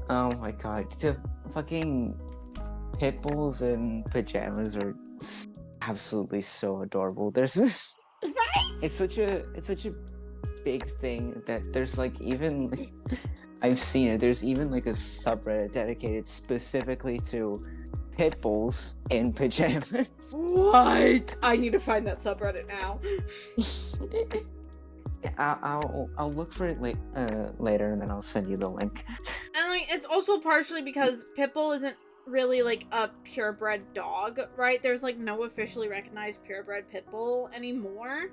Oh my god, the fucking pit bulls in pajamas are absolutely so adorable. There's Right? it's such a big thing that there's like even I've seen it. There's even like a subreddit dedicated specifically to pit bulls in pajamas. What? I need to find that subreddit now. I'll look for it later and then I'll send you the link. And like, it's also partially because pit bull isn't really like a purebred dog, right? There's like no officially recognized purebred pit bull anymore.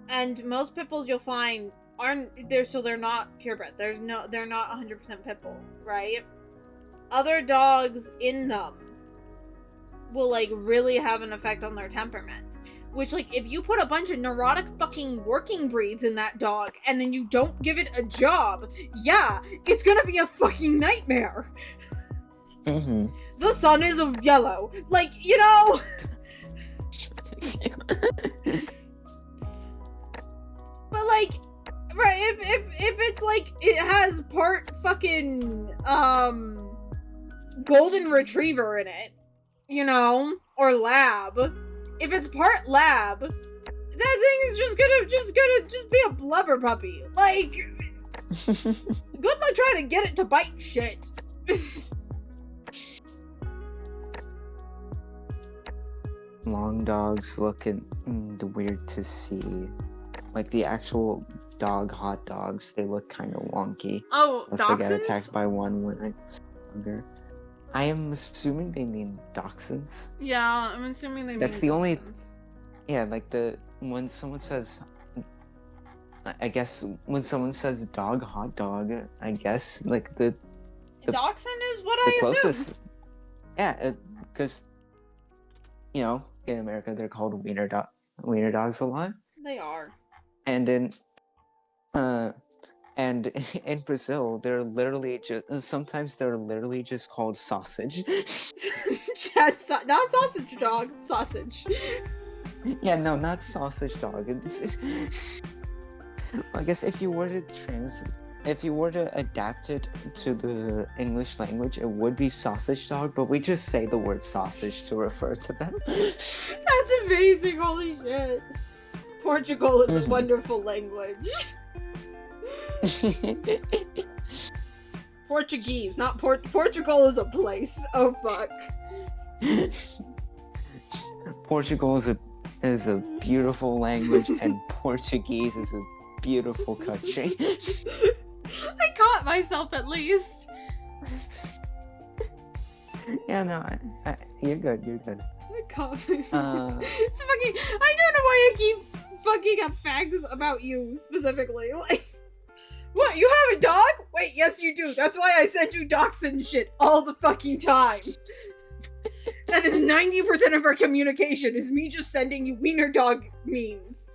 And most pit bulls you'll find aren't there, so they're not purebred. They're not 100% pit bull, right? Other dogs in them will like really have an effect on their temperament. Which, like, if you put a bunch of neurotic fucking working breeds in that dog and then you don't give it a job, yeah, it's gonna be a fucking nightmare. Mm-hmm. The sun is of yellow. Like, you know? But, like, right, if it's, like, it has part fucking, golden retriever in it, you know? Or lab. If it's part lab, that thing is just gonna be a blubber puppy. Like, good luck trying to get it to bite shit. Long dogs looking weird to see. Like the actual hot dogs, they look kind of wonky. Oh, Unless I got dachshunds? attacked by one when I was younger. I am assuming they mean dachshunds. Yeah, I'm assuming they That's mean the only- dachshunds. Yeah, like when someone says, I guess when someone says hot dog, I guess like the Dachshund is what the I closest. assume. Yeah, because you know in America they're called wiener dogs a lot, They are. and in in Brazil they're literally sometimes they're literally just called sausage. Yes, not sausage dog, sausage. Yeah, no, not sausage dog. I guess if you were to adapt it to the English language, it would be sausage dog, but we just say the word sausage to refer to them. That's amazing, holy shit. Portugal is a wonderful language. Portuguese, not Portugal is a place. Oh fuck. Portugal is a beautiful language, and Portuguese is a beautiful country. I caught myself at least. Yeah, no, you're good. You're good. I caught myself. Uh, It's fucking. I don't know why I keep fucking up facts about you specifically. Like, what? You have a dog? Wait, yes, you do. That's why I send you dachshund shit all the fucking time. That is 90% of our communication, is me just sending you wiener dog memes.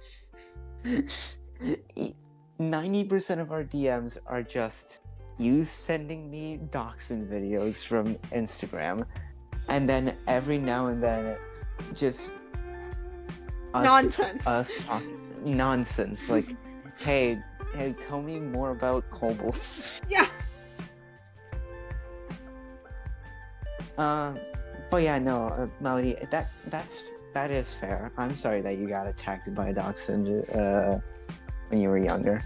90% of our DMs are just you sending me dachshund videos from Instagram, and then every now and then, just Nonsense. Us talking nonsense. Like, hey, tell me more about kobolds. Yeah. But yeah, no, Melody, that is fair. I'm sorry that you got attacked by a dachshund when you were younger.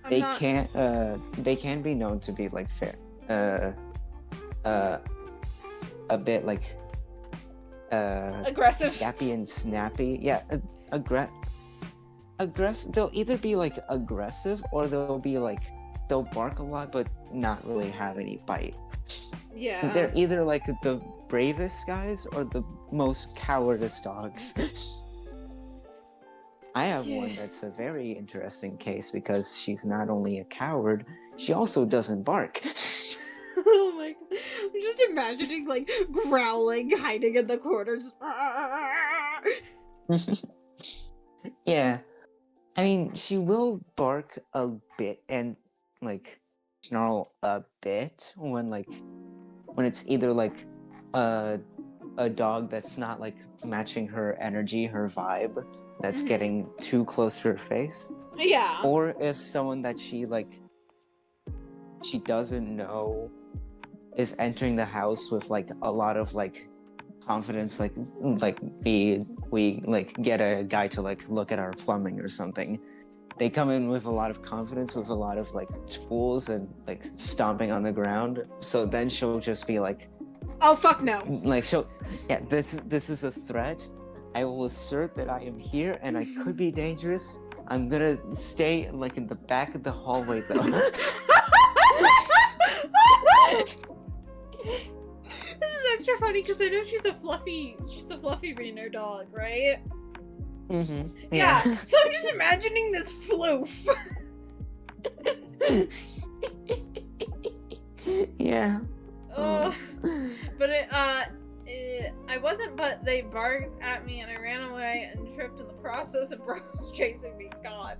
They can be known to be like fair. a bit like Aggressive. yappy and snappy. Yeah, aggressive. They'll either be like aggressive or they'll be like they'll bark a lot but not really have any bite. Yeah. They're either like the bravest guys or the most cowardice dogs. I have one that's a very interesting case because she's not only a coward, she also doesn't bark. Oh my god. I'm just imagining like growling, hiding in the corners. Yeah. I mean, she will bark a bit and like snarl a bit when it's either like a dog that's not like matching her energy, her vibe, that's getting too close to her face, Yeah. or if someone that she doesn't know is entering the house with like a lot of like confidence, like we like get a guy to like look at our plumbing or something. They come in with a lot of confidence, with a lot of like tools and like stomping on the ground. So then she'll just be like, Oh fuck no. like yeah, this is a threat. I will assert that I am here and I could be dangerous. I'm gonna stay like in the back of the hallway though. This is extra funny because I know she's a fluffy Reno dog, right? Mm-hmm. Yeah. So I'm just imagining this floof. Yeah. But I wasn't, but they barked at me and I ran away and tripped in the process and bro was chasing me. God.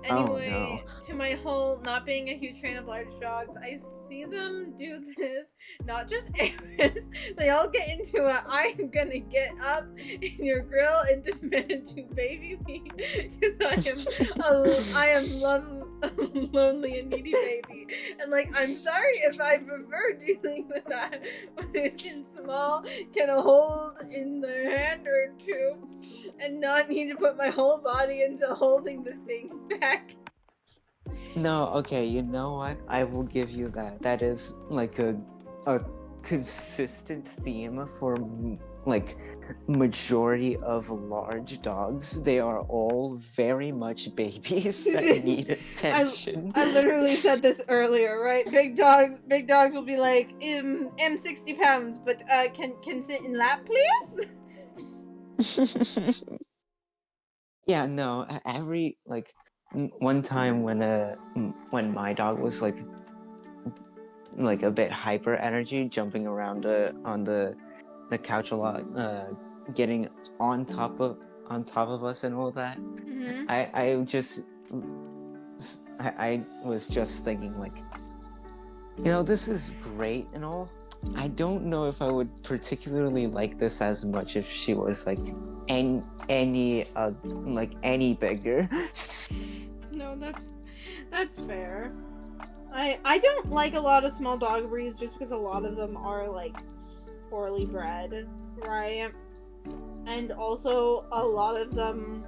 Anyway, to my whole not being a huge fan of large dogs, I see them do this, not just Eris, they all get into a I'm gonna get up in your grill and demand to baby me, because I am lonely and needy baby, and like, I'm sorry if I prefer dealing with that, but it's in small, can hold in their hand or two, and not need to put my whole body into holding the thing back. No, okay, you know what? I will give you that. That is like a consistent theme for like majority of large dogs. They are all very much babies that need attention. I literally said this earlier, right? Big dogs will be like, I'm 60 pounds, but can sit in lap, please? Yeah, no, every like one time when my dog was like a bit hyper energy, jumping around on the couch a lot, getting on top of us and all that. Mm-hmm. I was just thinking like, you know, this is great and all. I don't know if I would particularly like this as much if she was like any bigger. No, that's fair. I don't like a lot of small dog breeds just because a lot of them are like poorly bred, right? And also a lot of them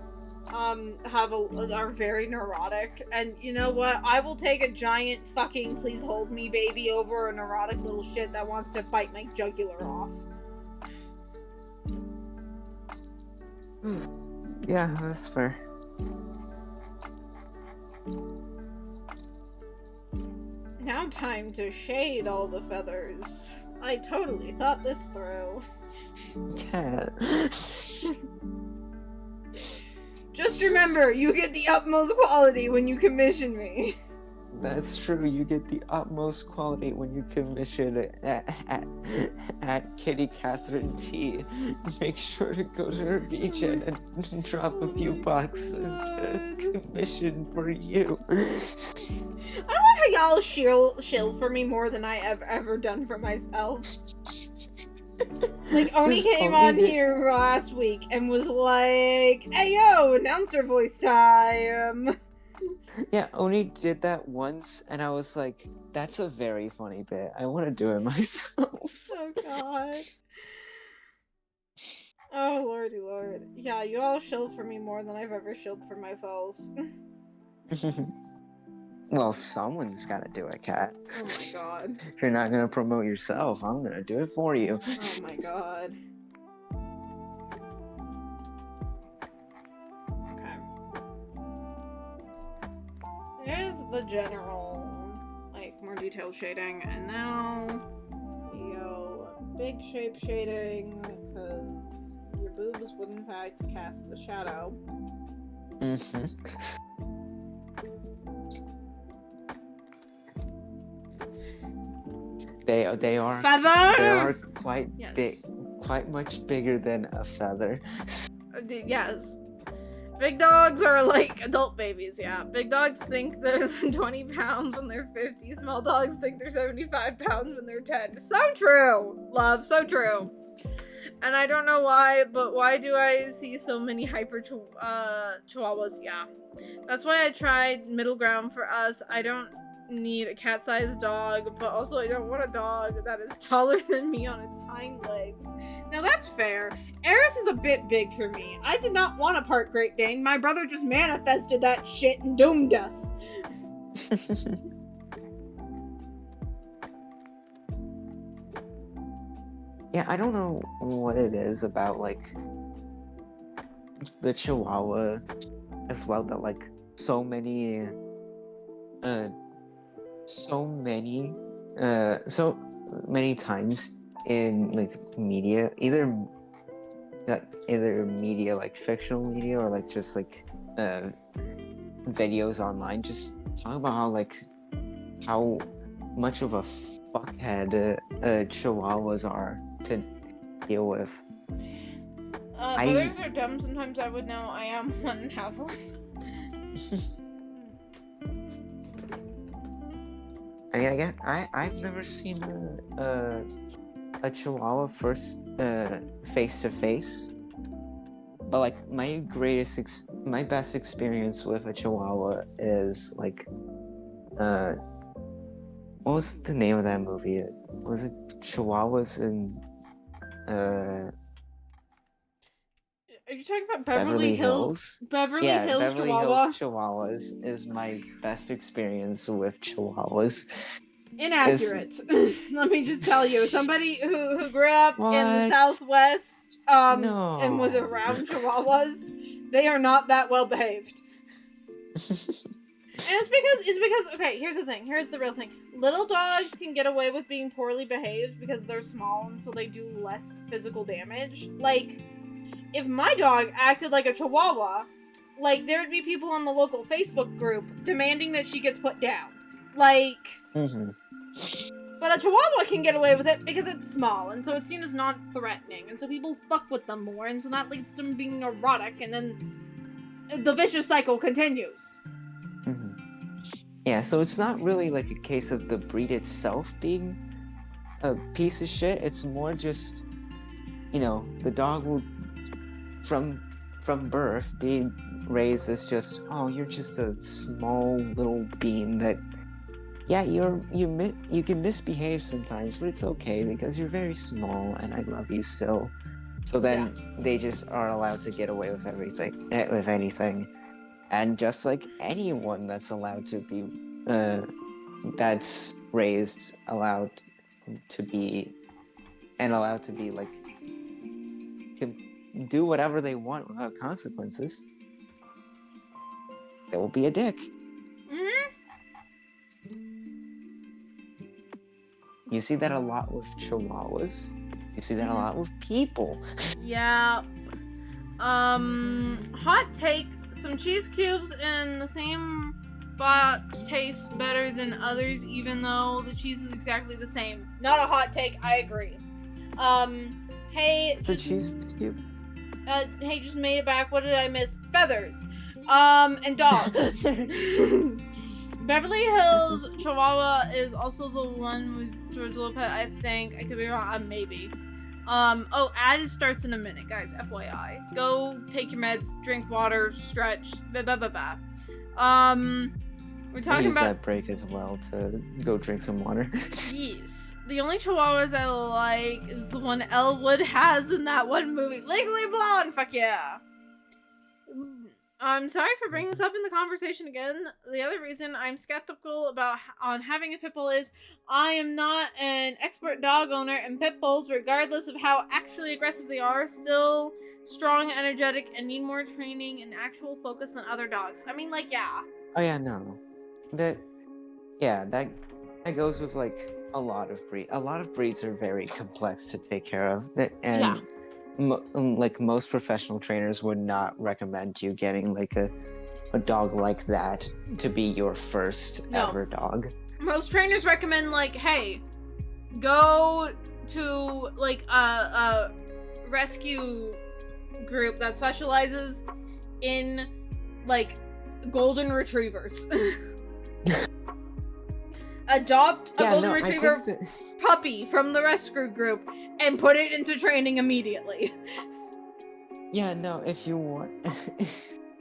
are very neurotic, and you know what? I will take a giant fucking please hold me baby over a neurotic little shit that wants to bite my jugular off. Yeah, that's fair. Now time to shade all the feathers. I totally thought this through. Yeah. Just remember, you get the utmost quality when you commission me. That's true. You get the utmost quality when you commission it at Kitty Catherine T. Make sure to go to her VChat and drop a few bucks and get a commission for you. I like how y'all shill for me more than I have ever done for myself. Like, Oni came on here last week and was like, hey yo, announcer voice time! Yeah, Oni did that once, and I was like, that's a very funny bit. I want to do it myself. Oh god. Oh lordy lord. Yeah, you all shield for me more than I've ever shielded for myself. Well, someone's gotta do it, Cat. Oh my god. If you're not gonna promote yourself, I'm gonna do it for you. Oh my god. Okay. There's the general, like, more detailed shading, and now we go big shape shading, because your boobs would in fact cast a shadow. They are Feather! they are quite Yes. big, quite much bigger than a feather. Yes. Big dogs are like adult babies, yeah. Big dogs think they're 20 pounds when they're 50. Small dogs think they're 75 pounds when they're 10. So true! Love, so true. And I don't know why, but why do I see so many hyper chihuahuas? Yeah. That's why I tried middle ground for us. I don't need a cat-sized dog, but also I don't want a dog that is taller than me on its hind legs. Now that's fair. Eris is a bit big for me. I did not want a part Great Dane. My brother just manifested that shit and doomed us. Yeah, I don't know what it is about, like, the Chihuahua as well, that, like, so many times in, like, media, either media, like fictional media, or like just like videos online, just talk about how much of a fuckhead Chihuahuas are to deal with. Brothers are dumb. Sometimes I would know I am one and have one. I mean, I've never seen a Chihuahua first face to face, but like my best experience with a Chihuahua is like what was the name of that movie? Was it Chihuahuas in Are you talking about Beverly Hills? Beverly Yeah, Hills Beverly Chihuahua? Hills Chihuahuas is my best experience with Chihuahuas. Inaccurate. Let me just tell you, somebody who grew up in the What? Southwest No. and was around Chihuahuas, they are not that well behaved. And it's because okay, here's the thing. Here's the real thing. Little dogs can get away with being poorly behaved because they're small and so they do less physical damage. Like, if my dog acted like a Chihuahua, like, there'd be people on the local Facebook group demanding that she gets put down. Like, but a Chihuahua can get away with it because it's small, and so it's seen as non-threatening, and so people fuck with them more, and so that leads to them being erotic, and then the vicious cycle continues. Yeah, so it's not really like a case of the breed itself being a piece of shit. It's more just, you know, the dog will, from birth, be raised as just, oh, you're just a small little being that, yeah, you can misbehave sometimes, but it's okay because you're very small and I love you still. So then they just are allowed to get away with everything, with anything. And just like anyone that's allowed to be, that's raised, allowed to be like, can do whatever they want without consequences, they will be a dick. You see that a lot with Chihuahuas. You see that a lot with people. Yeah. Hot take. Some cheese cubes in the same box taste better than others, even though the cheese is exactly the same. Not a hot take, I agree. Hey. It's a cheese cube. Hey, just made it back. What did I miss? Feathers. And dogs. Beverly Hills Chihuahua is also the one with George Lopez, I think. I could be wrong. Maybe. Oh, ad starts in a minute, guys. FYI. Go take your meds, drink water, stretch. We're talking about that break as well to go drink some water. Yes. The only Chihuahuas I like is the one Elwood has in that one movie. Legally Blonde, fuck yeah. I'm sorry for bringing this up in the conversation again. The other reason I'm skeptical about on having a pit bull is I am not an expert dog owner, and pit bulls, regardless of how actually aggressive they are, still strong, energetic, and need more training and actual focus than other dogs. I mean, like, yeah. Oh yeah, no. That goes with like a lot of breeds. A lot of breeds are very complex to take care of, and like most professional trainers would not recommend you getting like a dog like that to be your first ever dog. Most trainers recommend, like, hey, go to like a rescue group that specializes in like golden retrievers. Adopt a golden retriever puppy from the rescue group and put it into training immediately. Yeah, no, if you want.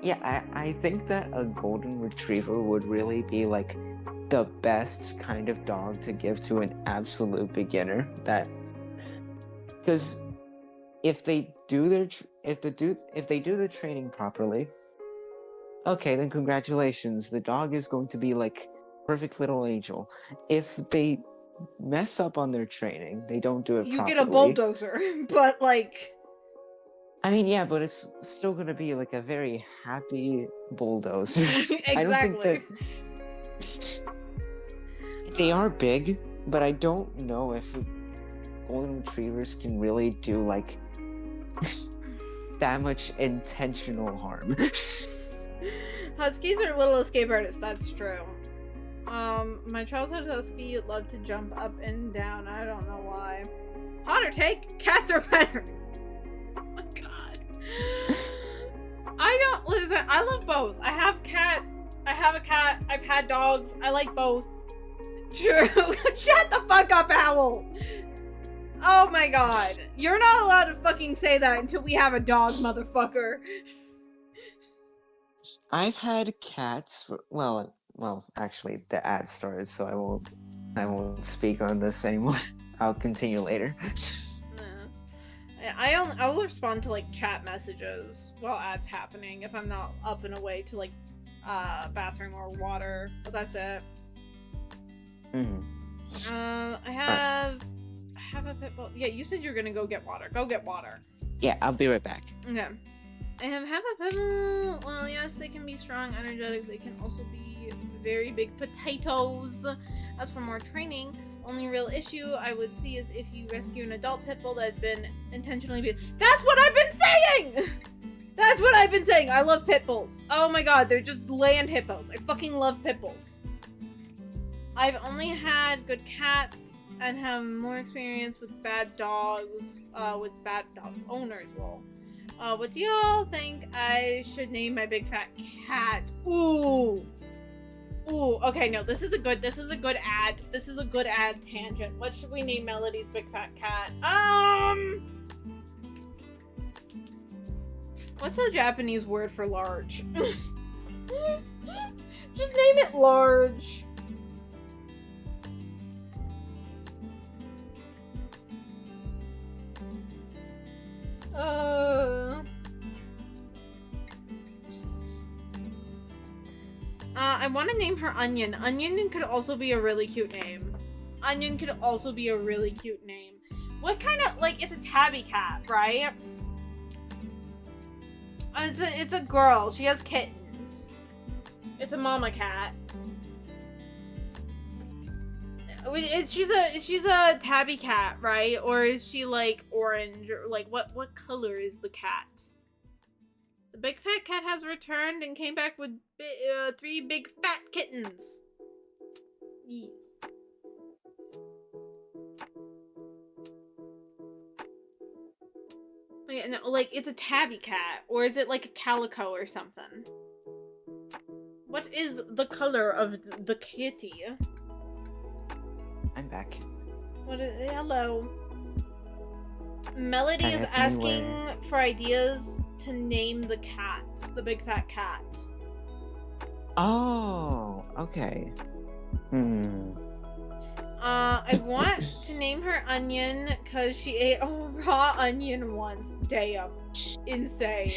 Yeah, I think that a golden retriever would really be like the best kind of dog to give to an absolute beginner. Because if they do the training properly, okay, then congratulations. The dog is going to be like perfect little angel. If they mess up on their training, they don't do it you properly. get a bulldozer, but like. I mean, yeah, but it's still gonna be like a very happy bulldozer. Exactly. I don't think that they are big, but I don't know if golden retrievers can really do like that much intentional harm. Huskies are little escape artists, that's true. My childhood husky loved to jump up and down. I don't know why. Hotter take? Cats are better. Oh my god. Listen, I love both. I have a cat, I've had dogs, I like both. True. Shut the fuck up, Owl! Oh my god. You're not allowed to fucking say that until we have a dog, motherfucker. I've had cats for well, actually the ad started, so I won't speak on this anymore. I'll continue later. I'll respond to like chat messages while ads happening if I'm not up and away to like bathroom or water, but that's it. I have a pit bull. Yeah, you said you're gonna go get water. Go get water. Yeah, I'll be right back. Okay. I have a pit bull. Well, yes, they can be strong, energetic. They can also be very big potatoes. As for more training, only real issue I would see is if you rescue an adult pit bull that had been intentionally That's what I've been saying! That's what I've been saying! I love pit bulls. Oh my god, they're just land hippos. I fucking love pit bulls. I've only had good cats and have more experience with bad dogs, with bad dog owners, lol. What do y'all think I should name my big fat cat? Ooh. Ooh, okay, no, this is a good ad. This is a good ad tangent. What should we name Melody's big fat cat? What's the Japanese word for large? Just name it large. I want to name her Onion. Onion could also be a really cute name. Onion could also be a really cute name. What kind of, like, it's a tabby cat, right? It's a girl. She has kittens. It's a mama cat. She's a tabby cat, right? Or is she like orange? Or like what color is the cat? The big fat cat has returned and came back with 3 big fat kittens. Yes. Wait, no, like it's a tabby cat, or is it like a calico or something? What is the color of the kitty? I'm back. Hello. Melody is asking for ideas to name the cat, the big fat cat. Oh, okay. I want to name her Onion because she ate a raw onion once. Damn. Insane.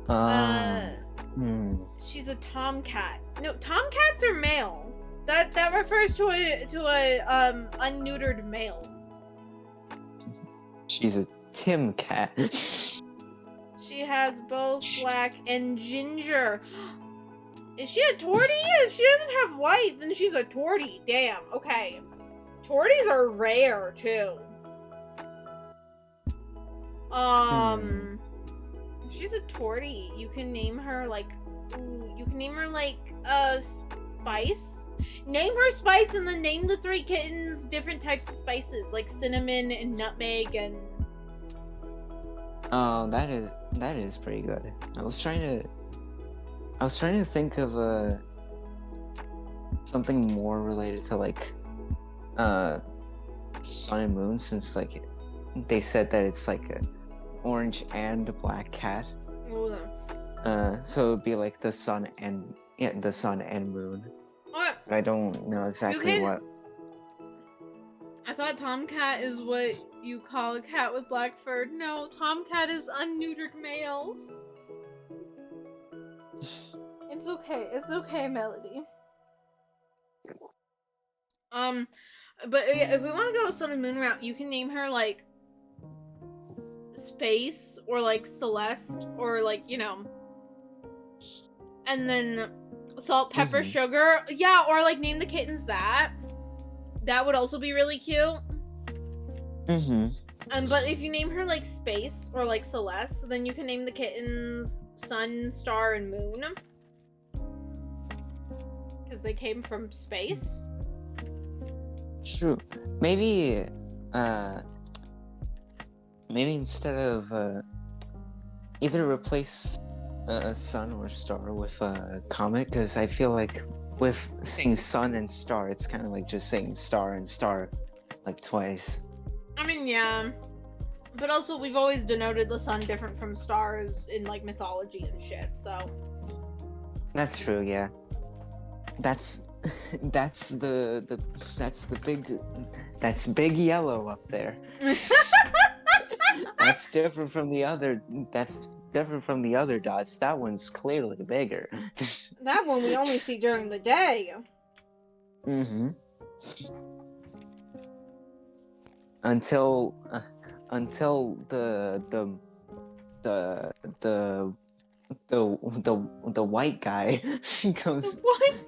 Uh, Hmm. she's a tomcat. No, tomcats are male. That refers to a unneutered male. She's a Tim cat. She has both black and ginger. Is she a tortie? If she doesn't have white, then she's a tortie. Damn. Okay. Torties are rare too. If she's a tortie, you can name her like, Spice. Name her Spice, and then name the 3 kittens different types of spices, like cinnamon and nutmeg and. Oh, that is pretty good. I was trying to think of something more related to like sun and moon, since like they said that it's like a orange and black cat. Ooh. So it'd be like the sun and moon. What? But I don't know exactly what. I thought tomcat is what you call a cat with black fur. No, tomcat is unneutered male. It's okay. It's okay, Melody. But if we want to go sun and moon route, you can name her like Space or like Celeste or like, you know, and then salt, pepper, sugar. Yeah, or like name the kittens that. That would also be really cute. But if you name her like Space or like Celeste, then you can name the kittens Sun, Star, and Moon. Because they came from space. True. Maybe instead of either replace sun or star with comet, because I feel like with saying sun and star, it's kind of like just saying star and star like twice. I mean, yeah. But also, we've always denoted the sun different from stars in like mythology and shit, so. That's true, yeah. That's big yellow up there. That's different from the other dots. That one's clearly bigger. That one we only see during the day. Until the white guy comes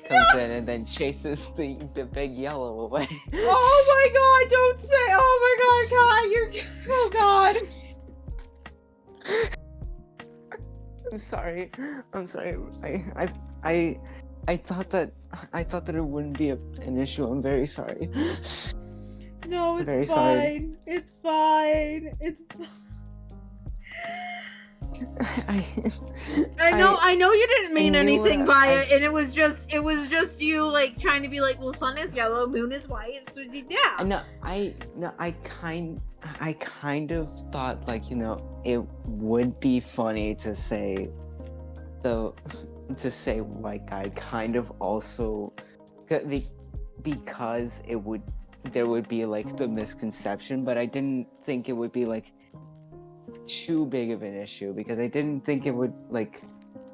in and then chases the big yellow away. Oh my god, don't say, oh my god, Kai, you're, oh god. I'm sorry. I thought that it wouldn't be an issue. I'm very sorry. No, it's very fine. sorry. It's fine. It's fine. I know you didn't mean anything by it, and it was just you like trying to be like, well, sun is yellow, moon is white, so yeah. I kind of thought, like, you know, it would be funny to say white guy kind of also, because there would be like the misconception, but I didn't think it would be like too big of an issue, because I didn't think it would, like,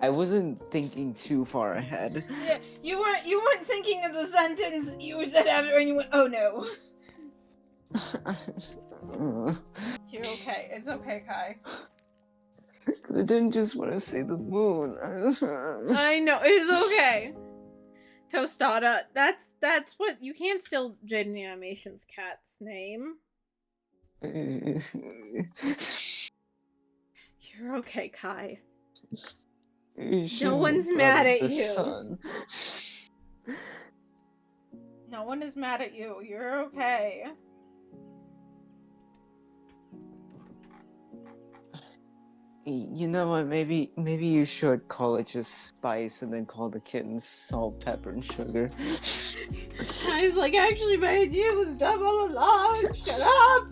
I wasn't thinking too far ahead. Yeah, you weren't thinking of the sentence you said after, and you went, oh no. You're okay. It's okay, Kai. Because I didn't just want to say the moon. I know, it's okay. Tostada, that's what, you can't steal Jaden Animation's cat's name. You're okay, Kai. No one's mad at you. Sun. No one is mad at you. You're okay. You know what? Maybe you should call it just Spice, and then call the kittens Salt, Pepper, and Sugar. Kai's like, actually, my idea was dumb all along. Shut up.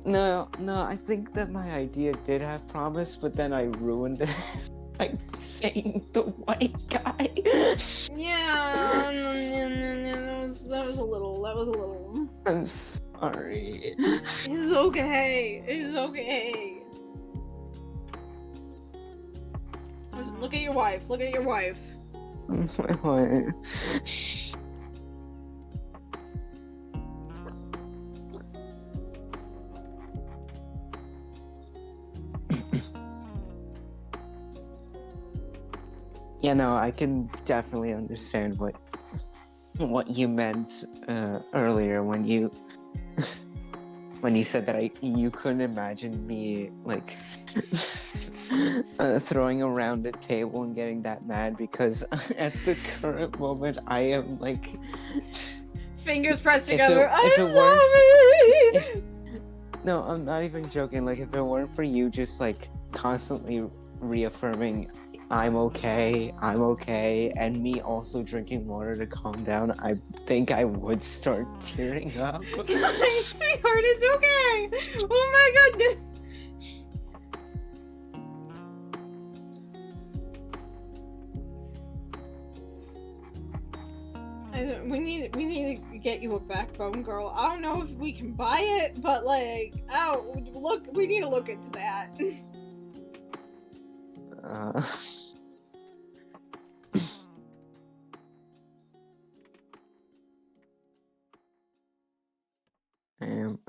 No, I think that my idea did have promise, but then I ruined it by saying the white guy. Yeah, that was a little. I'm sorry. sorry. It's okay. It's okay. Listen, look at your wife. Look at your wife. What? Yeah, no, I can definitely understand what you meant earlier when you when you said that you couldn't imagine me like throwing around a table and getting that mad because at the current moment I am like Fingers pressed if together. if it I'm weren't sorry. no, I'm not even joking. Like if it weren't for you just like constantly reaffirming I'm okay, and me also drinking water to calm down, I think I would start tearing up. Guys, sweetheart, it's okay. Oh my goodness. We need to get you a backbone, girl. I don't know if we can buy it, but like, we need to look into that. Uh,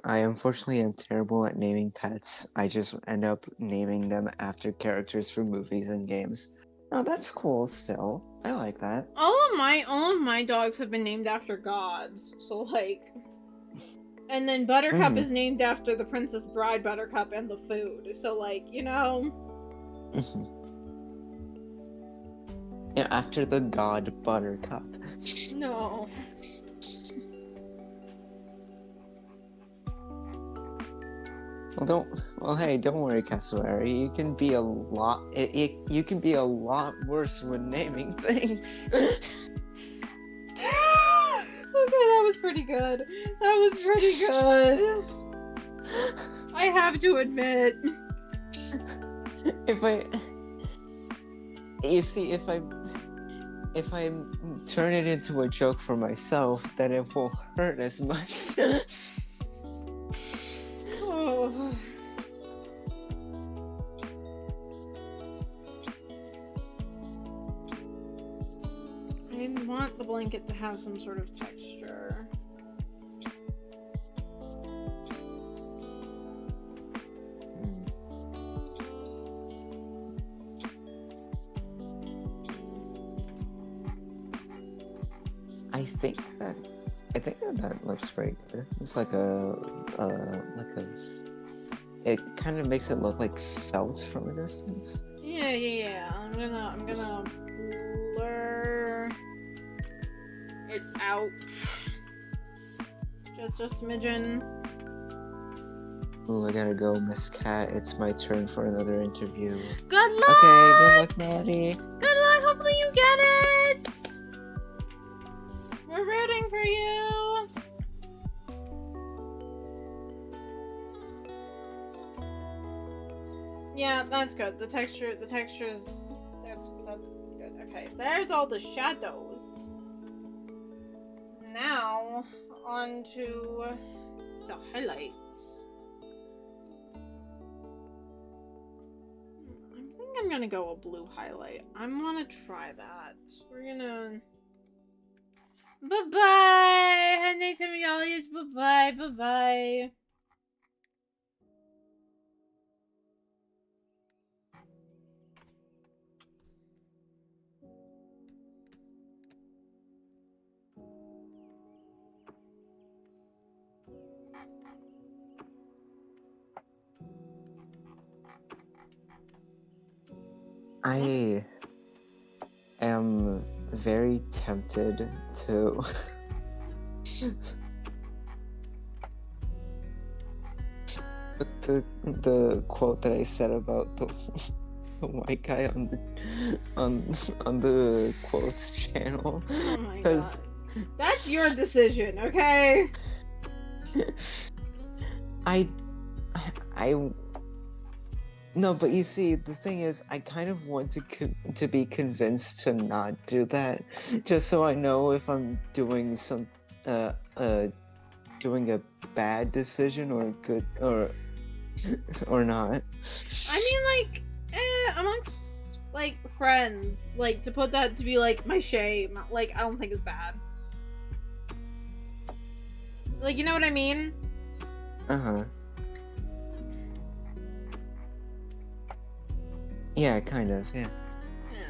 I unfortunately am terrible at naming pets. I just end up naming them after characters from movies and games. Oh, that's cool still. I like that. All of my dogs have been named after gods. So like, and then Buttercup Mhm. is named after the Princess Bride Buttercup and the food. So like, you know. Yeah, after the god Buttercup. No. Hey, don't worry, Cassowary. You can be a lot. You can be a lot worse when naming things. Okay, that was pretty good. That was pretty good. I have to admit. If I turn it into a joke for myself, then it won't hurt as much. Oh. I want the blanket to have some sort of texture. I think that looks pretty good. It's like it kind of makes it look like felt from a distance. Yeah. I'm gonna blur it out. Just a smidgen. Ooh, I gotta go, Miss Cat. It's my turn for another interview. Good luck! Okay, good luck, Melody. Good luck, hopefully you get it! We're rooting for you! Yeah, that's good. The texture is that's good. Okay, there's all the shadows. Now on to the highlights. I think I'm gonna go a blue highlight. I'm gonna try that. We're gonna bye-bye! Have a nice time, y'all. Yes, bye-bye, bye-bye. I am very tempted to put the quote that I said about the white guy on the quotes channel. Oh my god. Because That's your decision, okay? I no, but you see, the thing is, I kind of want to be convinced to not do that, just so I know if I'm doing some doing a bad decision or a good or not. I mean, like, amongst like friends, like to put that to be like my shame, like I don't think is bad. Like, you know what I mean? Uh-huh. Yeah, kind of, yeah. Yeah.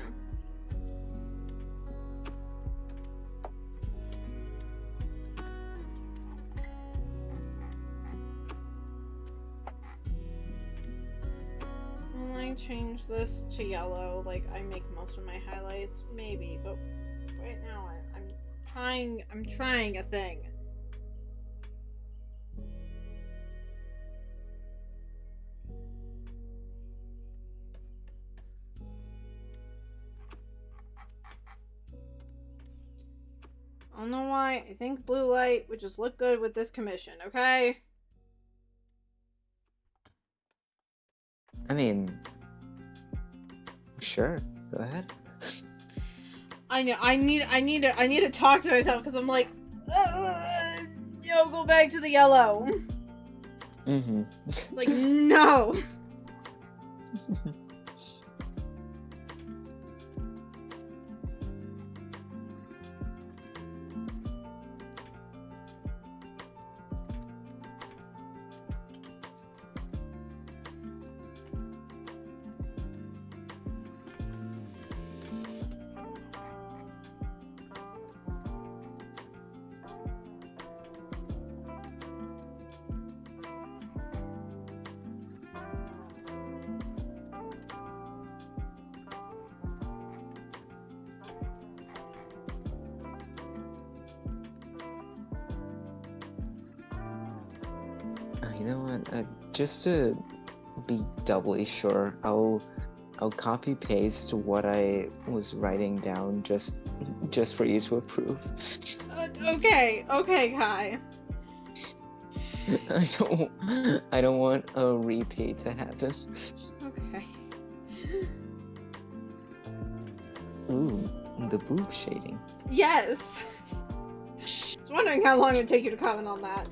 Will I change this to yellow? Like, I make most of my highlights? Maybe, but right now I'm trying a thing. I don't know why. I think blue light would just look good with this commission, okay? I mean, sure, go ahead. I know. I need to talk to myself because I'm like, go back to the yellow. Mm-hmm. It's like, no. You know what? Just to be doubly sure, I'll copy paste what I was writing down just for you to approve. Okay, Kai. I don't want a repeat to happen. Okay. Ooh, the boob shading. Yes. I was wondering how long it would take you to comment on that.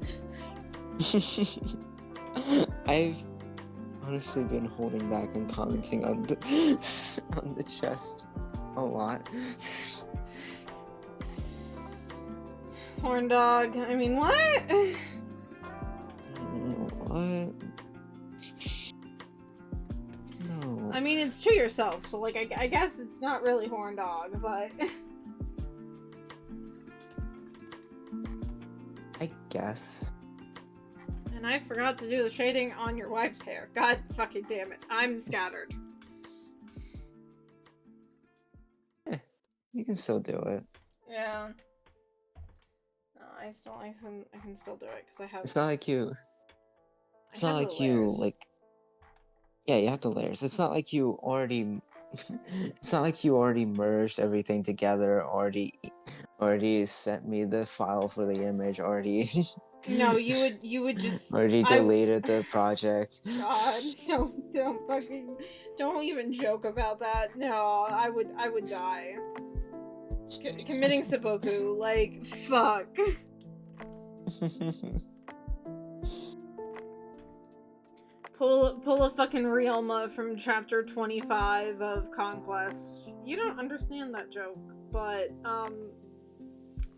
I've honestly been holding back and commenting on the on the chest a lot. Horn dog. I mean, what? What? No. I mean, it's to yourself, so like, I guess it's not really horn dog, but. I guess. And I forgot to do the shading on your wife's hair. God fucking damn it. I'm scattered. You can still do it. Yeah. No, I can still do it because I have. It's not like you. It's I not have like the you layers. like. Yeah, you have the layers. It's not like you already. It's not like you already merged everything together. Already sent me the file for the image. Already. No, you would just. Already deleted the project. God, don't even joke about that. No, I would die. Committing seppuku, like, fuck. Pull a fucking Realma from chapter 25 of Conquest. You don't understand that joke, but,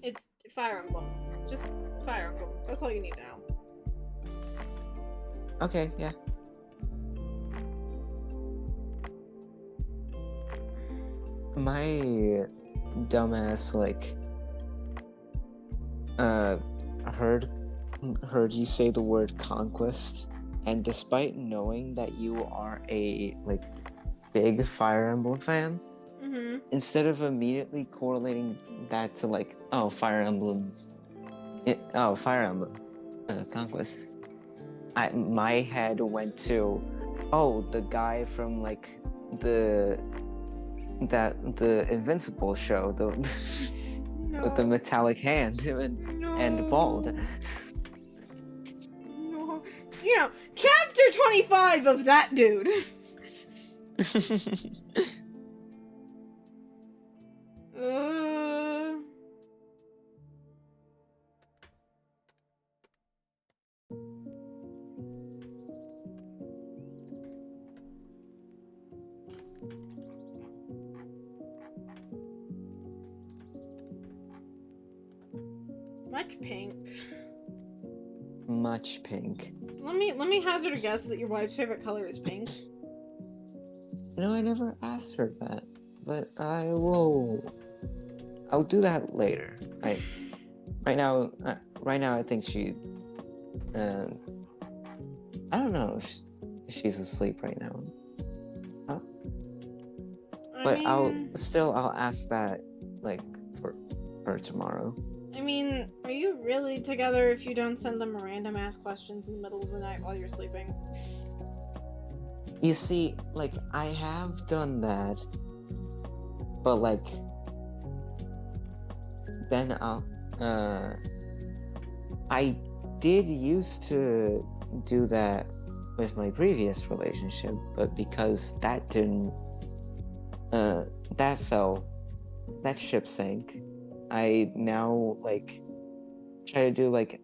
it's Fire Emblem. Just Fire Emblem. That's all you need to know. Okay, yeah. My dumbass heard you say the word conquest, and despite knowing that you are a big Fire Emblem fan, instead of immediately correlating that to Fire Emblem Conquest, my head went to the guy from the Invincible show, with the metallic hand and bald. No. You know, chapter 25 of that dude. Much pink. Much pink. Let me hazard a guess that your wife's favorite color is pink. You know, I never asked her that, but I will. I'll do that later. Right now, I think she. I don't know if she's asleep right now. But I'll ask that like for her tomorrow. I mean, are you really together if you don't send them random ass questions in the middle of the night while you're sleeping? You see, like I have done that, but like then I did used to do that with my previous relationship, but because that didn't that ship sank. I now like try to do like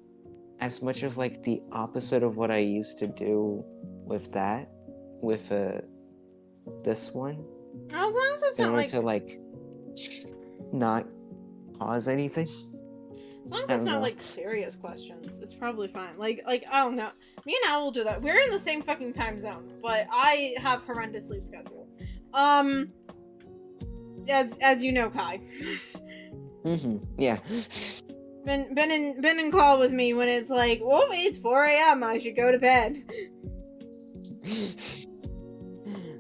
as much of like the opposite of what I used to do with that, with this one, As long as it's in not order like, to like not cause anything. as long as I it's don't not know. like serious questions, it's probably fine. Like I don't know. Me and Al will do that. We're in the same fucking time zone, but I have horrendous sleep schedule. As you know, Kai. Yeah. Been in call with me when it's like, oh, it's 4 a.m. I should go to bed,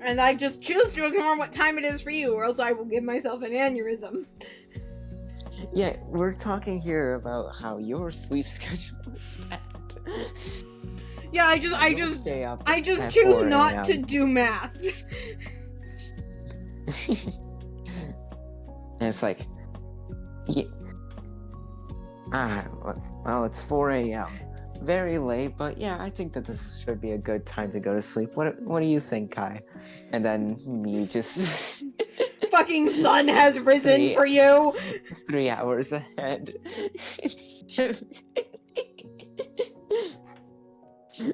and I just choose to ignore what time it is for you, or else I will give myself an aneurysm. Yeah, we're talking here about how your sleep schedule is bad. Yeah, I You'll just stay up I just at choose 4 not a.m. to do math. And it's like, yeah, well, it's 4 a.m. Very late, but yeah, I think that this should be a good time to go to sleep. What do you think, Kai? And then me just Fucking sun has risen for you. 3 hours ahead.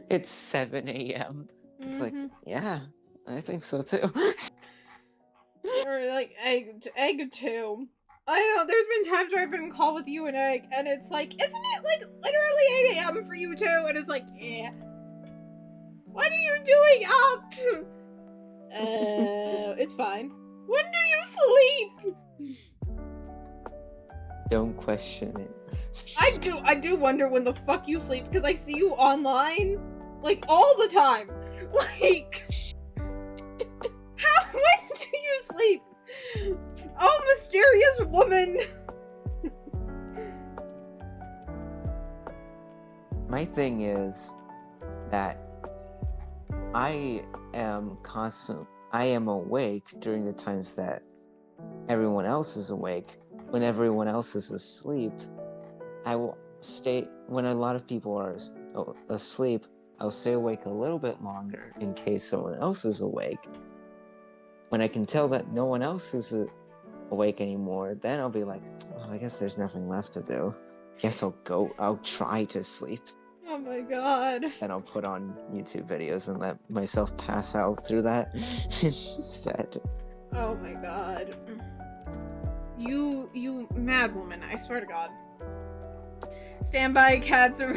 It's 7 a.m. It's like, yeah, I think so too. Or like egg too. I know there's been times where I've been in call with you and Egg, and it's like, isn't it like literally 8 a.m. for you too? And it's like, yeah. What are you doing up? It's fine. When do you sleep? Don't question it. I do wonder when the fuck you sleep, because I see you online like all the time. Like, when do you sleep? Oh, mysterious woman. My thing is that I am awake during the times that everyone else is awake. When everyone else is asleep, I will stay. When a lot of people are asleep, I'll stay awake a little bit longer in case someone else is awake. When I can tell that no one else is awake anymore, then I'll be like, oh, I guess there's nothing left to do. Guess I'll try to sleep. Oh my god. Then I'll put on YouTube videos and let myself pass out through that instead. Oh my god. You mad woman, I swear to god. Stand by, cats are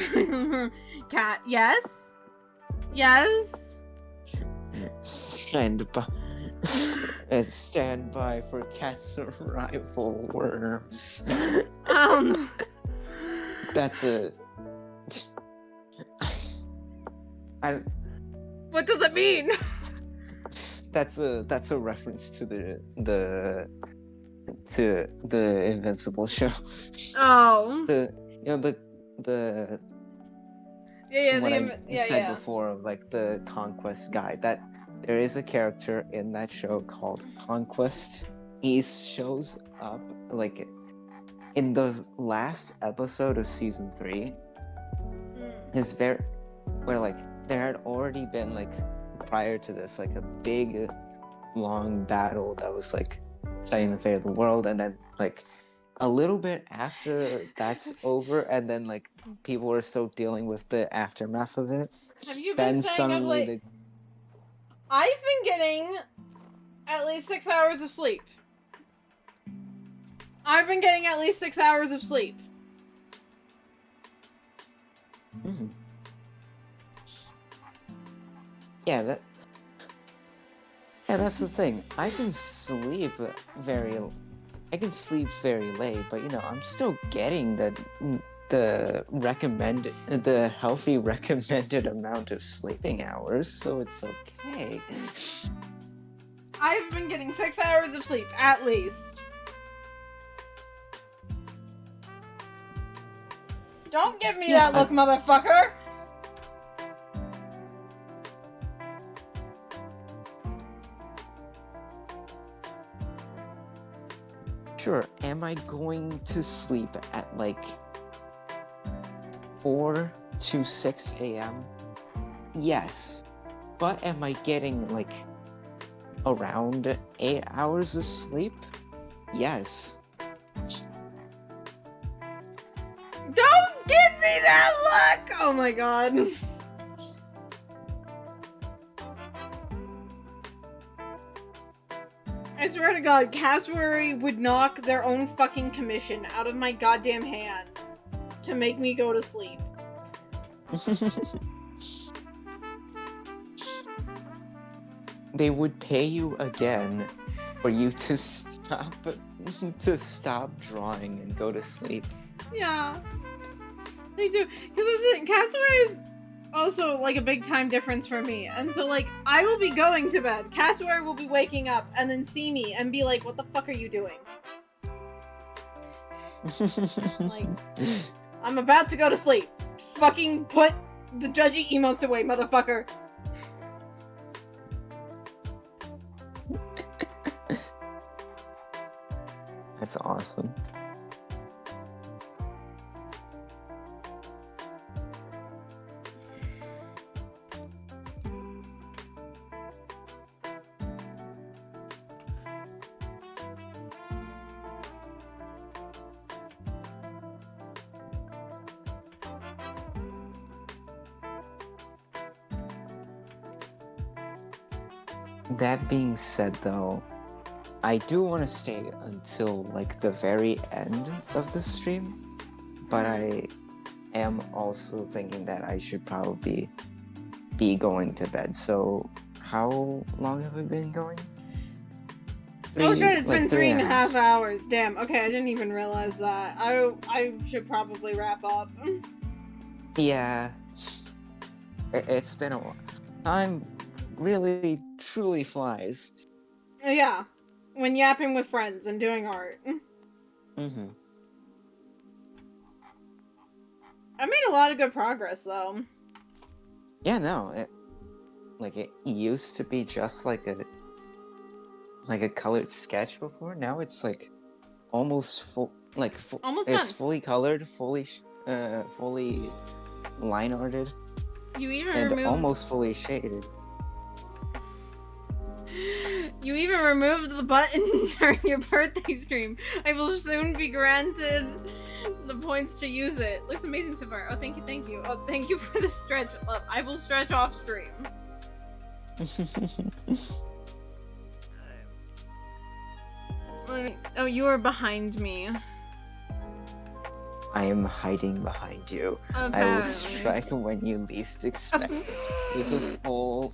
cat, yes? Yes? Stand by for cat's arrival, worms. That's a... What does it mean? That's a reference to the Invincible show. Oh. The Yeah, what I said before of like the Conquest guy, that there is a character in that show called Conquest. He shows up like in the last episode of season 3. Where like there had already been like prior to this like a big long battle that was like deciding the fate of the world, and then like a little bit after that's over, and then like people were still dealing with the aftermath of it. Have you Then been saying suddenly I've been getting at least 6 hours of sleep. I've been getting at least 6 hours of sleep. Mhm. Yeah, that's the thing. I can sleep very late, but you know, I'm still getting the healthy recommended amount of sleeping hours, so it's okay. I've been getting 6 hours of sleep, at least. Don't give me Yeah, that look, motherfucker! Sure, am I going to sleep at like 4 to 6 a.m.? Yes. But am I getting like around 8 hours of sleep? Yes. Don't give me that look! Oh my god. I swear to god, Cassowary would knock their own fucking commission out of my goddamn hands to make me go to sleep. They would pay you again for you to stop drawing and go to sleep. Yeah. They do. Because Cassowary's also like a big time difference for me. And so like, I will be going to bed. Cassowary will be waking up and then see me and be like, what the fuck are you doing? Like, I'm about to go to sleep. Fucking put the judgy emotes away, motherfucker. That's awesome. That being said, though, I do want to stay until like the very end of the stream, but I am also thinking that I should probably be going to bed. So, how long have we been going? Oh shit, it's been 3.5 hours. Damn, okay, I didn't even realize that. I should probably wrap up. Yeah, it's been a while. Time really, truly flies. Yeah, when yapping with friends and doing art. Mm-hmm. I made a lot of good progress, though. Yeah, no, it used to be just like a colored sketch before. Now it's like almost Almost it's done. fully colored, fully line arted, You even and removed... almost fully shaded. You even removed the button during your birthday stream. I will soon be granted the points to use it. Looks amazing so far. Oh, thank you, thank you. Oh, thank you for the stretch. I will stretch off stream. Oh, you are behind me. I am hiding behind you. Apparently. I will strike when you least expect it. This has all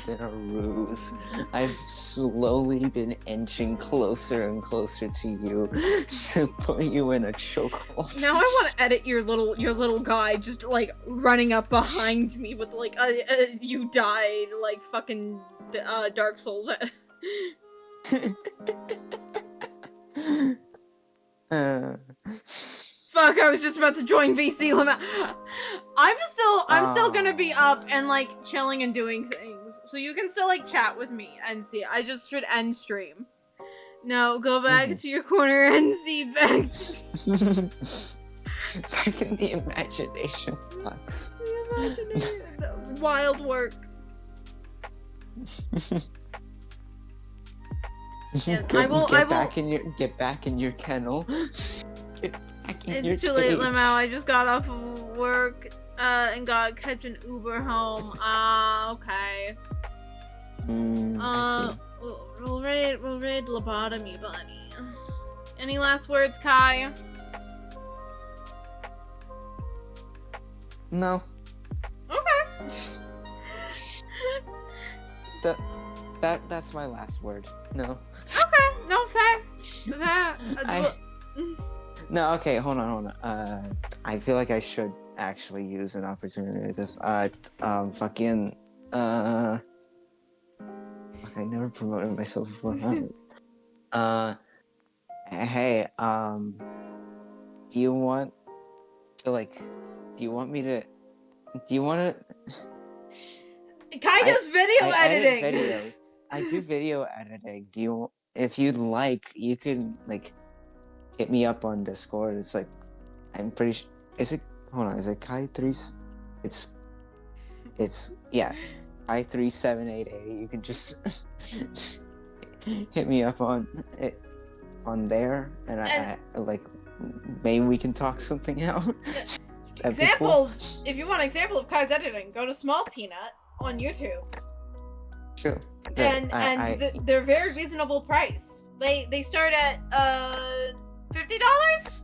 been a ruse. I've slowly been inching closer and closer to you to put you in a chokehold. Now I want to edit your little guy just like running up behind me with like you died like fucking Dark Souls. Fuck, I was just about to join VC Limit. I'm still gonna be up and like chilling and doing things. So you can still like chat with me and see. I just should end stream. No, go back to your corner and see back. Back in the imagination box. The imagination. Wild work. Yeah, Get back in your kennel. It's too late, Limau. I just got off of work and got to catch an Uber home. Okay. I see. We'll raid lobotomy, bunny. Any last words, Kai? No. Okay. That's my last word. No. Okay. No, fair. Fair. No, okay, hold on. I feel like I should actually use an opportunity because fucking fuck, I never promoted myself before. Hey, do you want to like do you want me to do you want to Kai does video I editing. edit videos. I do video editing. If you'd like, you can like hit me up on Discord. It's like I'm pretty sure. Is it? Hold on. Is it Kai 3? It's yeah. Kai 3788. You can just hit me up on it on there, and I like maybe we can talk something out. Examples. Cool. If you want an example of Kai's editing, go to Small Peanut on YouTube. True. And they're very reasonable priced. They start at $50.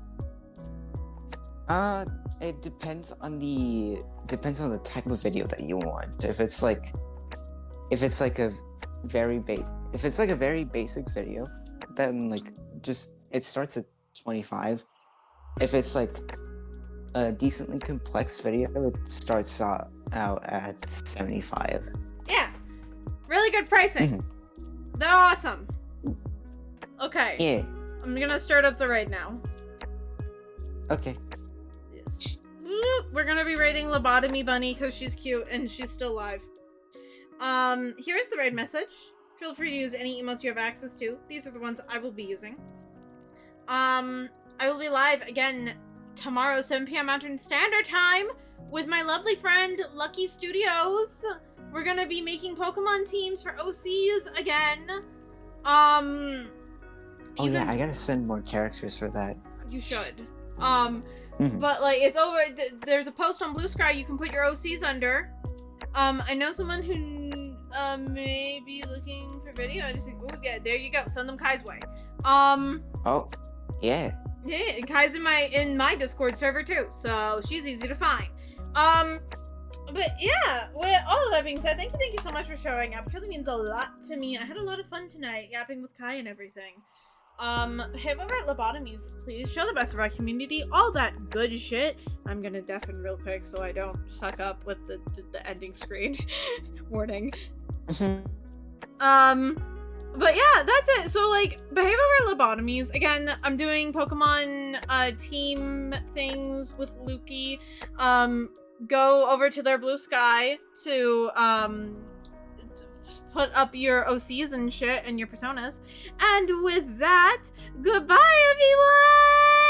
It depends on the type of video that you want. If it's like a very basic video, then like just it starts at 25. If it's like a decently complex video, it starts out at 75. Yeah, really good pricing. They're awesome. Okay. Yeah. I'm gonna start up the raid now. Okay. Yes. We're gonna be raiding Lobotomy Bunny because she's cute and she's still alive. Here's the raid message. Feel free to use any emotes you have access to. These are the ones I will be using. I will be live again tomorrow, 7 p.m. Mountain Standard Time, with my lovely friend Lucky Studios. We're gonna be making Pokemon teams for OCs again. Oh yeah, I gotta send more characters for that. You should. But like it's over. There's a post on Blue Sky you can put your OCs under. I know someone who may be looking for video. I just think, oh yeah, there you go. Send them Kai's way. Oh, yeah. Yeah, and Kai's in my Discord server too, so she's easy to find. But yeah, with all of that being said, thank you so much for showing up. It really means a lot to me. I had a lot of fun tonight, yapping with Kai and everything. Behave over at Lobotomies, please. Show the best of our community, all that good shit. I'm gonna deafen real quick so I don't fuck up with the ending screen. Warning. But yeah, that's it. So like, behave over at Lobotomies. Again, I'm doing Pokemon team things with Lukey. Go over to their Blue Sky to put up your OCs and shit and your personas. And with that, goodbye everyone!